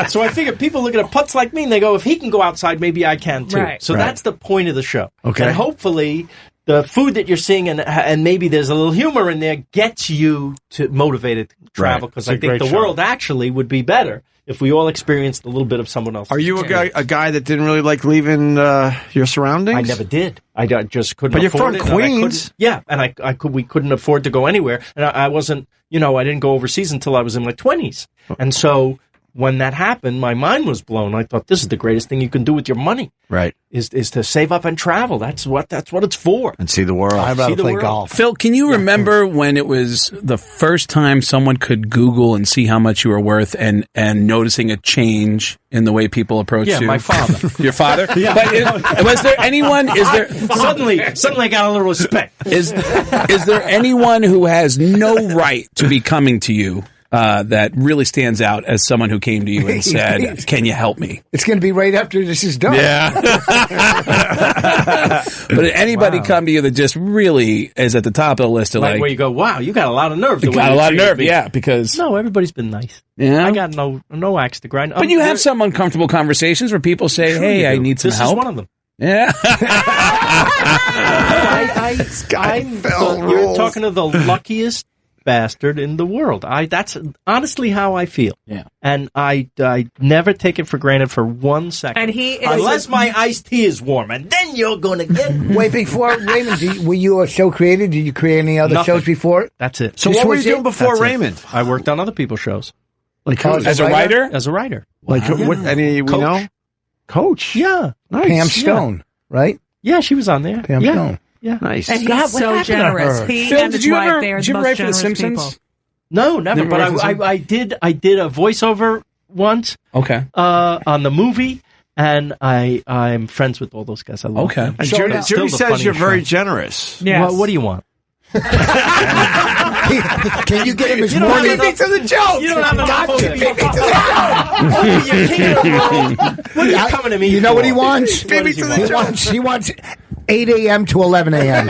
So I figure people look at a putz like me and they go, "If he can go outside, maybe I can too."
Right.
So that's the point of the show.
Okay.
And hopefully, the food that you're seeing and maybe there's a little humor in there gets you to motivated to travel because I think the world actually would be better if we all experienced a little bit of someone else.
Are you a guy that didn't really like leaving your surroundings?
I never did. I just couldn't.
But you're
afford
from
it, and
Queens.
we couldn't afford to go anywhere, and I wasn't. I didn't go overseas until I was in my 20s, and so when that happened, my mind was blown. I thought, this is the greatest thing you can do with your money.
Right.
Is to save up and travel. That's what it's for.
And see the world.
I'd rather play golf.
Phil, can you remember when it was the first time someone could Google and see how much you were worth and noticing a change in the way people approach you?
Yeah, my father.
Your father?
Yeah.
But was there anyone?
Suddenly I got a little respect.
Is there anyone who has no right to be coming to you that really stands out as someone who came to you and said, "Can you help me?"
It's going to be right after this is done.
Yeah. But anybody come to you that just really is at the top of the list of
Like where you go, wow, you got a lot of nerve. the way
got a
you
lot of
treated
nerve,
me.
yeah, because
No, everybody's been nice.
Yeah?
I got no axe to grind.
But you have some uncomfortable conversations where people say,
Sure
"Hey,
you
I
do.
need some
This
help."
is one of them.
Yeah.
You're talking to the luckiest bastard in the world. That's honestly how I feel.
Yeah.
And I never take it for granted for 1 second.
And he is
unless my iced tea is warm, and then you're gonna get.
Wait, before Raymond, were you a show creator? Did you create any other
Nothing.
shows before?
That's it.
So what were you doing before
That's it.
Raymond?
I worked on other people's shows.
Like
As a writer?
As a writer.
Like what? Any we
Coach.
know? Coach.
Yeah.
Nice.
Pam Stone, right?
Yeah, she was on there.
Pam
yeah.
Stone.
Yeah.
Nice.
And he's
God, what
so
happened to
generous.
her?
He
Phil,
and
did
his
you
wife,
ever
they are
did
the
you ever
most
write for The
generous
Simpsons?
people.
No, never.
Never
But
write for
I did a voiceover once
Okay.
on the movie, and I'm friends with all those guys. I love them.
And
So
Judy,
it's still
Judy
the
says you're
funniest
very
show.
generous.
Yes.
What do you want?
Can you get him his
You don't
morning?
have enough-
to the joke.
You don't have enough
God,
to
beat me to the joke.
You're king of the world. What are you coming to me
You know
for?
what he wants?
What does he want?
He wants 8 a.m. to 11 a.m.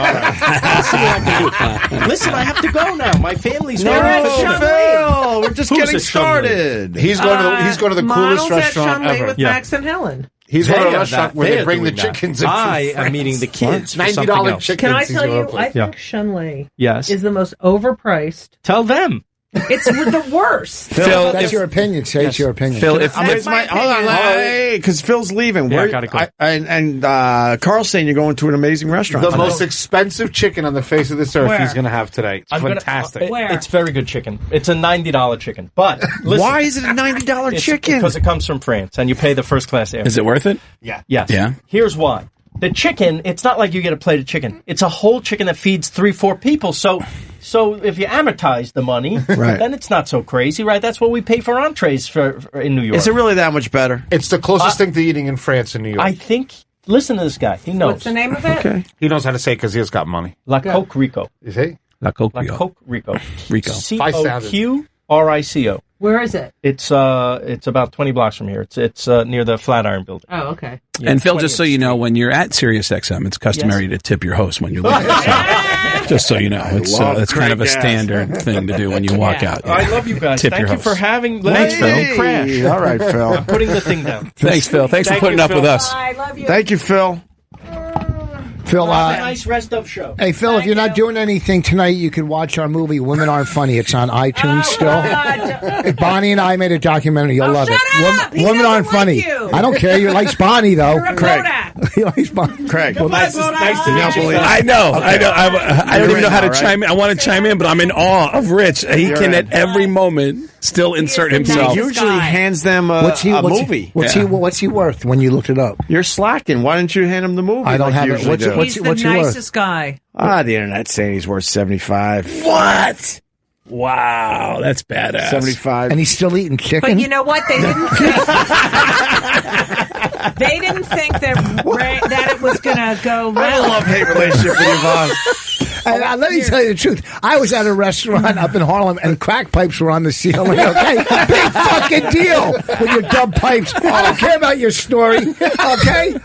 Listen, I have to go now. My family's
They're
waiting
at
for dinner.
Phil, we're just
Who's
getting
at Sherrod?
started.
He's going to the coolest
Models
restaurant
at Henley
ever.
with Max and Helen.
He's going to
They
a
are
restaurant
that-
where
they
they
are
bring the
doing that.
chickens in.
I
for
am
free.
meeting the kids for something
$90
else.
chickens.
Can I
he's
tell
gonna
you,
play.
I think Shenley
Yes.
is the most overpriced.
Tell them.
It's the worst.
Phil,
That's
if,
your opinion. Say it's your opinion.
Phil, if,
That's my
Hold on,
opinion.
because Phil's leaving.
Yeah, I
We're-
gotta go.
and Carl's saying you're going to an amazing restaurant.
The most expensive chicken on the face of this earth
Where?
he's going to have today. It's
I'm gonna-
fantastic.
Where?
It's very good chicken. It's a $90 chicken. But listen,
Why is it a $90 chicken?
Because it comes from France, and you pay the first class air.
is it worth it?
Yeah.
Yes.
Yeah.
Here's why. The chicken, it's not like you get a plate of chicken. It's a whole chicken that feeds 3-4 people. So if you amortize the money,
Right.
then it's not so crazy, right? That's what we pay for entrees for in New York.
Is it really that much better?
It's the closest thing to eating in France and New York.
I think. Listen to this guy. He knows.
What's the name of it?
Okay.
He knows how to say it because he has got money.
La Coque Rico.
Is he?
La Coke.
La Coque Rico.
Rico.
COQRICO.
Where is it?
It's about 20 blocks from here. It's near the Flatiron Building.
Oh, okay.
Yeah,
And Phil,
20th
just so you know, when you're at SiriusXM, it's customary to tip your host when you leave. Just so you know, it's kind of a
Craig Gass.
standard thing to do when you walk out.
I love you guys.
Tip
Thank
your
you for
host.
having.
Thanks, Phil.
Letting me crash.
All right, Phil.
I'm putting the thing down.
Thanks, Phil. Thanks for
Thank
putting
you,
up
Phil.
with us.
I love you.
Thank you, Phil.
Phil,
Have a nice rest of show.
hey, Phil, if you're not doing anything tonight, you can watch our movie Women Aren't Funny. It's on iTunes still.
God.
Bonnie and I made a documentary. You'll love
shut
it.
up! He
Women
doesn't
Aren't
like
Funny.
you.
I don't care. You like Bonnie, though.
You're a Kodak.
He likes Bonnie.
Craig.
Well, nice to meet you.
I know. I don't even know how to chime in. I want to chime in, but I'm in awe of Rich. He can at every moment still insert
the
himself.
nicest
Usually
guy.
hands them a movie.
What's he worth when you looked it up?
You're slacking. Why didn't you hand him the movie?
I don't
like
have
you
it.
usually
What's
do?
it-
He's the
what's he worth?
nicest guy.
The internet's saying he's worth 75.
What? Wow, that's badass.
75.
And he's still eating chicken?
But you know what? They didn't think, they didn't think that it was going to go well.
I have a love-hate relationship with your boss.
And let me tell you the truth. I was at a restaurant up in Harlem, and crack pipes were on the ceiling. Okay, big fucking deal with your dumb pipes. I don't care about your story. Okay,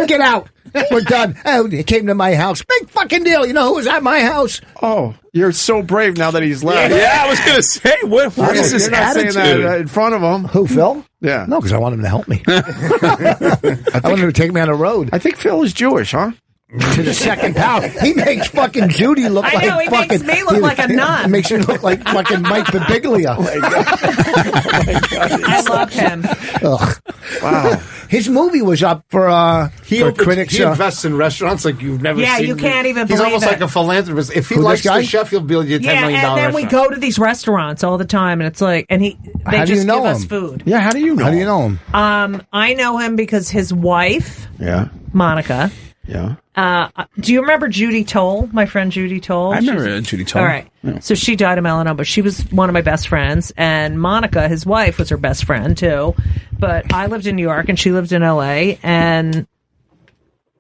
get out. We're done. Oh, he came to my house. Big fucking deal. You know who was at my house?
Oh, you're so brave now that he's left.
Yeah, I was going to say, what is this
You're not
attitude?
saying that in front of him.
Who, Phil?
Yeah.
No, because I want him to help me. I want him to take me on the road.
I think Phil is Jewish, huh?
To the second power. He makes fucking Judy look
I
like
know, he
fucking.
makes me look like a nun.
He makes you look like fucking Mike Birbiglia.
I love him.
Ugh.
Wow.
His movie was up for critics.
He invests in restaurants like you've never
Yeah,
seen.
you can't even
He's
believe
almost
it.
like a philanthropist. If he
Who, this
likes
guy?
the chef, he'll build you a $10
Yeah,
million
and then we
restaurant.
go to these restaurants all the time, and it's like, and they
How do
just
you know
give us
him?
food.
Yeah, how do you know?
How do you know him?
I know him because his wife,
Yeah.
Monica.
Yeah.
Do you remember Judy Toll? My friend Judy Toll.
I remember Judy Toll.
All right.
Yeah.
So she died of melanoma, but she was one of my best friends, and Monica, his wife, was her best friend too. But I lived in New York and she lived in LA, and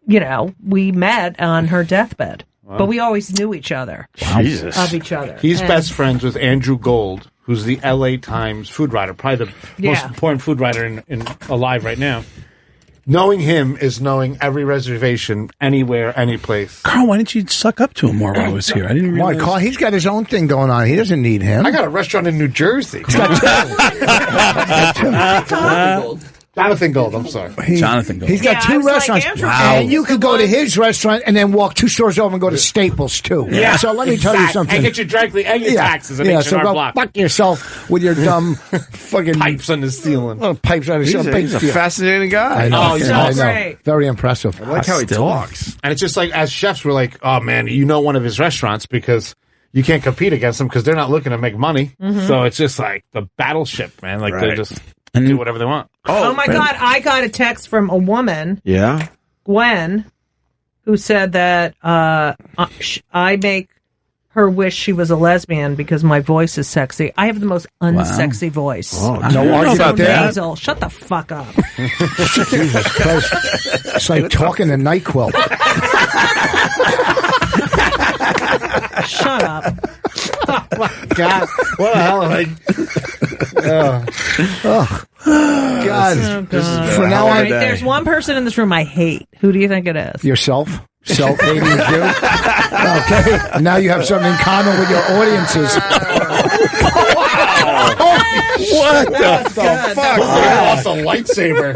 we met on her deathbed. But we always knew each other.
Jesus.
Of each other.
He's
And-
best friends with Andrew Gold, who's the LA Times food writer, probably the most important food writer in alive right now. Knowing him is knowing every reservation, anywhere, any place.
Carl, why didn't you suck up to him more while I was here? I didn't realize.
Why, Carl? He's got his own thing going on. He doesn't need him.
I got a restaurant in New Jersey. Jonathan Gold, I'm sorry.
Jonathan Gold.
He's got two restaurants. And you could go to his restaurant and then walk 2 stores over and go to Staples, too.
Yeah.
So let me tell you something.
And get your directly and your taxes in
so
H&R
go
Block.
fuck yourself with your dumb fucking...
Pipes on the ceiling.
Little pipes on the ceiling.
He's a fascinating guy.
I know.
Oh, he's awesome.
Great. Very impressive.
I like how he talks.
And it's just like, as chefs, we're like, oh, man, you know one of his restaurants because you can't compete against them because they're not looking to make money.
Mhm.
So it's just like the battleship, man. Like, they just do whatever they want.
Oh my God! I got a text from a woman,
Yeah.
Gwen, who said that I make her wish she was a lesbian because my voice is sexy. I have the most unsexy voice.
Oh, no argument
so
there.
nasal. Shut the fuck up.
Jesus Christ. It's like talking to NyQuil.
Shut up.
Oh, my God. What the hell? Like,
God.
From now on, there's one person in this room I hate. Who do you think it is?
Yourself? Self-hating Jew? Okay. Now you have something in common with your audiences.
What the fuck? I lost a lightsaber.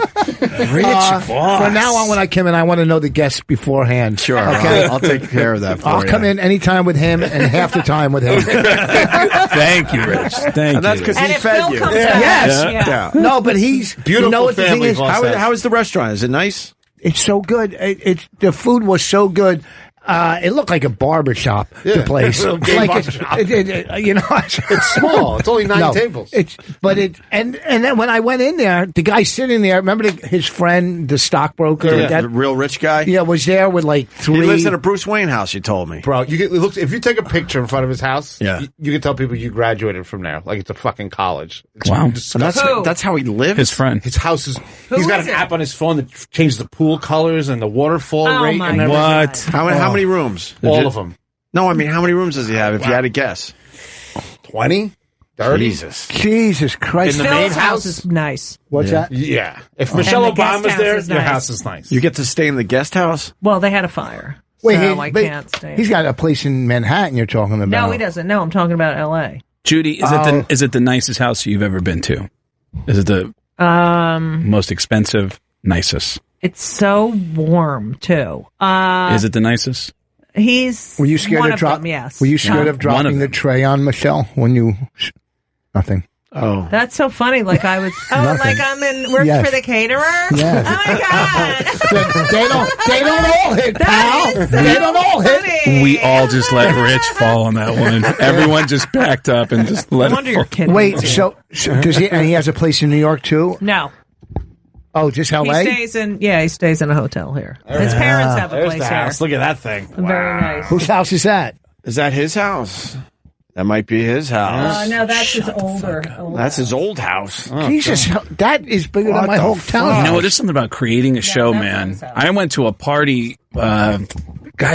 From now on, when I come in, I want to know the guests beforehand.
Sure.
Okay.
I'll take care of that for
I'll
you.
come in anytime with him and half the time with him.
Thank you, Rich. Thank you.
And that's because he
if
fed
Phil
you.
comes back-
Yes.
Yeah.
No, but he's
Beautiful
You know what the thing
family,
is?
boss.
How is the restaurant? Is it nice?
It's so good. The food was so good. It looked like a barber shop. The place,
Little gay barber shop.
you know,
It's small. It's only 9 tables.
And then when I went in there, the guy sitting there, remember his friend, the stockbroker,
The real rich guy?
Yeah, was there with like 3.
He lives in a Bruce Wayne house, you told me.
Bro, if you take a picture in front of his house,
Yeah.
you can tell people you graduated from there. Like it's a fucking college. It's
Wow.
disgusting.
That's how he lives?
His friend.
His house is. He's got an app on his phone that changes the pool colors and the waterfall rate
my
and everything.
What?
How many rooms?
All of them.
No, I mean, how many rooms does he have, if you had to guess?
20? 30?
Jesus Christ.
In the
Phil's
main
house
house?
is nice.
What's that?
Yeah. If Michelle
And the guest
Obama's
house
there,
is
your
nice.
house is nice.
You get to stay in the guest house?
Well, they had a fire.
Wait,
so I
but
can't stay.
he's got a place in Manhattan you're talking about.
No, he doesn't. No, I'm talking about L.A.
Judy, is it the nicest house you've ever been to? Is it the most expensive, nicest?
It's so warm too.
Is it the nicest?
He's
Were you scared
one
of
of
drop?
them, yes.
Were you scared
One
of
of
dropping the
them.
tray on Michelle when you? Nothing.
Oh.
That's so funny. Like I was. Oh,
Nothing.
like I'm in work
Yes.
for the caterer.
Yes.
Oh my god.
They don't all hit, pal.
That is so
They don't all hit.
funny.
We all just let Rich fall on that one. Everyone just backed up and just let
No
it
wonder
fall.
you're kidding.
Wait, so does he? And he has a place in New York too.
No,
Oh, just
he
L.A.
stays in. Yeah, he stays in a hotel here. His parents have a
There's
place
the house.
here.
Look at that thing.
Very nice.
Whose house is that?
Is that his house? That might be his house.
No, that's his older.
That's his old house.
Jesus, that is bigger than
What
my
the
whole
fuck?
town.
You know, there's something about creating a show,
that's
man.
his house.
I went to a party. Guy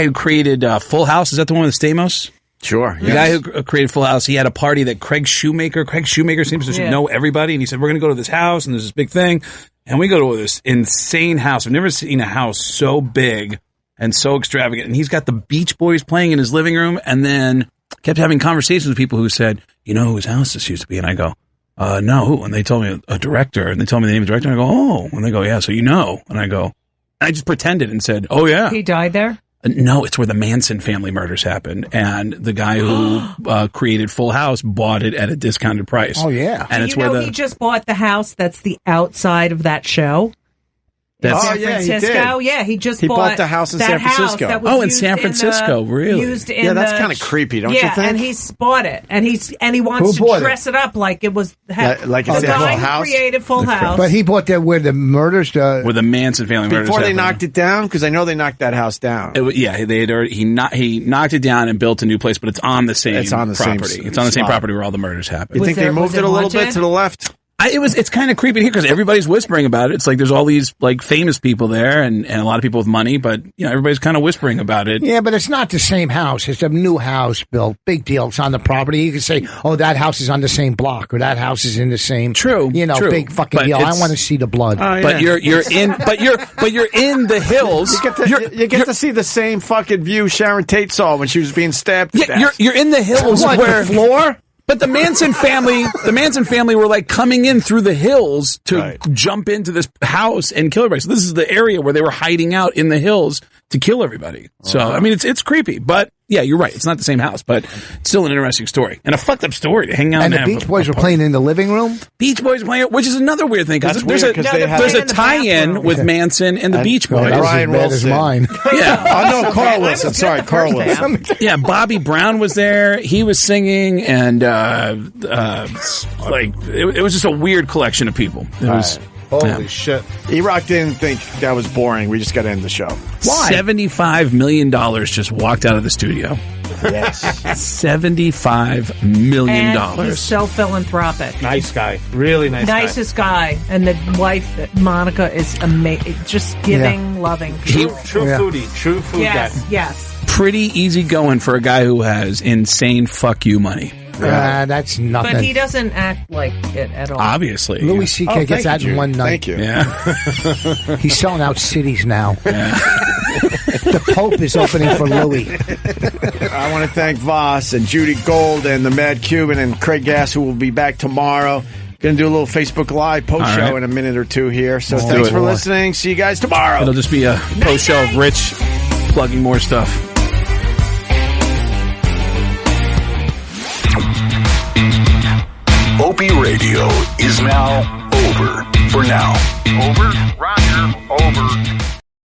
who created Full House. Is that the one with Stamos?
Sure.
The guy who created Full House, he had a party that Craig Shoemaker seems to know everybody. And he said, we're going to go to this house and there's this big thing. And we go to this insane house. I've never seen a house so big and so extravagant. And he's got the Beach Boys playing in his living room and then kept having conversations with people who said, you know whose house this used to be? And I go, no, who? And they told me a director. And they told me the name of the director. And I go, oh. And they go, yeah, so you know. And I go, I just pretended and said, oh, yeah.
He died there.
No, it's where the Manson family murders happened, and the guy who created Full House bought it at a discounted price.
Oh yeah,
and it's
you
where
know
the
he just bought the house that's the outside of that show.
That's-
San
Oh, yeah, he
Francisco.
did.
Yeah, he just
He
bought
bought the house in
that
San
house
Francisco.
that was
Oh, in
used
San Francisco, really?
Used in
Yeah, that's
the-
kind of creepy, don't you
Yeah,
think?
and he's bought it, and he wants
Who bought
to dress it up like it was
Like it's
the
a
guy
Full
who
House?
created Full House.
but he bought that where the murders.
where the Manson family murders
Before they
happened.
knocked it down? Because I know they knocked that house down.
Yeah, they had already, he knocked it down and built a new place, but it's on the same
It's on the same
property. It's on the same
spot.
property where all the murders happened.
You think they moved
was
it a little bit
haunted?
to the left?
It's kind of creepy here because everybody's whispering about it. It's like there's all these like famous people there and a lot of people with money, but everybody's kind of whispering about it.
Yeah, but it's not the same house. It's a new house built. Big deal. It's on the property. You can say, oh, that house is on the same block or that house is in the same.
True.
Big fucking
But
deal. I
it's-
want to see the blood.
But
you're in the hills.
You get to see the same fucking view Sharon Tate saw when she was being stabbed to death.
You're in the hills
What,
where
the floor.
But the Manson family were like coming in through the hills to jump into this house and kill everybody. So this is the area where they were hiding out in the hills to kill everybody. So I mean, it's creepy, but yeah, you're right. It's not the same house, but it's still an interesting story and a fucked up story to hang out.
And the
have
Beach
a-
Boys
a
were
party.
playing in the living room?
Beach Boys were playing, which is another weird thing because
That's
there's
weird, 'cause they had-
there's a
in the
tie-in with Manson and the Beach Boys.
That was as bad as mine.
Yeah.
Oh no, Carl Wilson. Sorry, Carl Wilson.
Yeah, Bobby Brown was there. He was singing, and like it was just a weird collection of people. It was.
Holy shit.
Erock didn't think that was boring. We just got to end the show.
Why? $75 million just walked out of the studio.
Yes.
$75 million.
And he's so philanthropic.
Nice guy. Really nice guy.
Nicest guy. And the wife, Monica, is amazing. Just giving, loving.
True foodie. True food guy.
Yes.
Pretty easy going for a guy who has insane fuck you money.
That's nothing.
But he doesn't act like it at all.
Obviously.
Louis C.K. gets that in one night.
Thank you.
Yeah.
He's selling out cities now.
Yeah.
The Pope is opening for Louis.
I want to thank Voss and Judy Gold and the Mad Cuban and Craig Gass, who will be back tomorrow. Going to do a little Facebook Live post
All
show
right.
in a minute or two here. So
Let's
thanks
do
for
it.
listening. See you guys tomorrow.
It'll just be a post show of Rich plugging more stuff.
Opie Radio is now over for now.
Over. Roger. Over.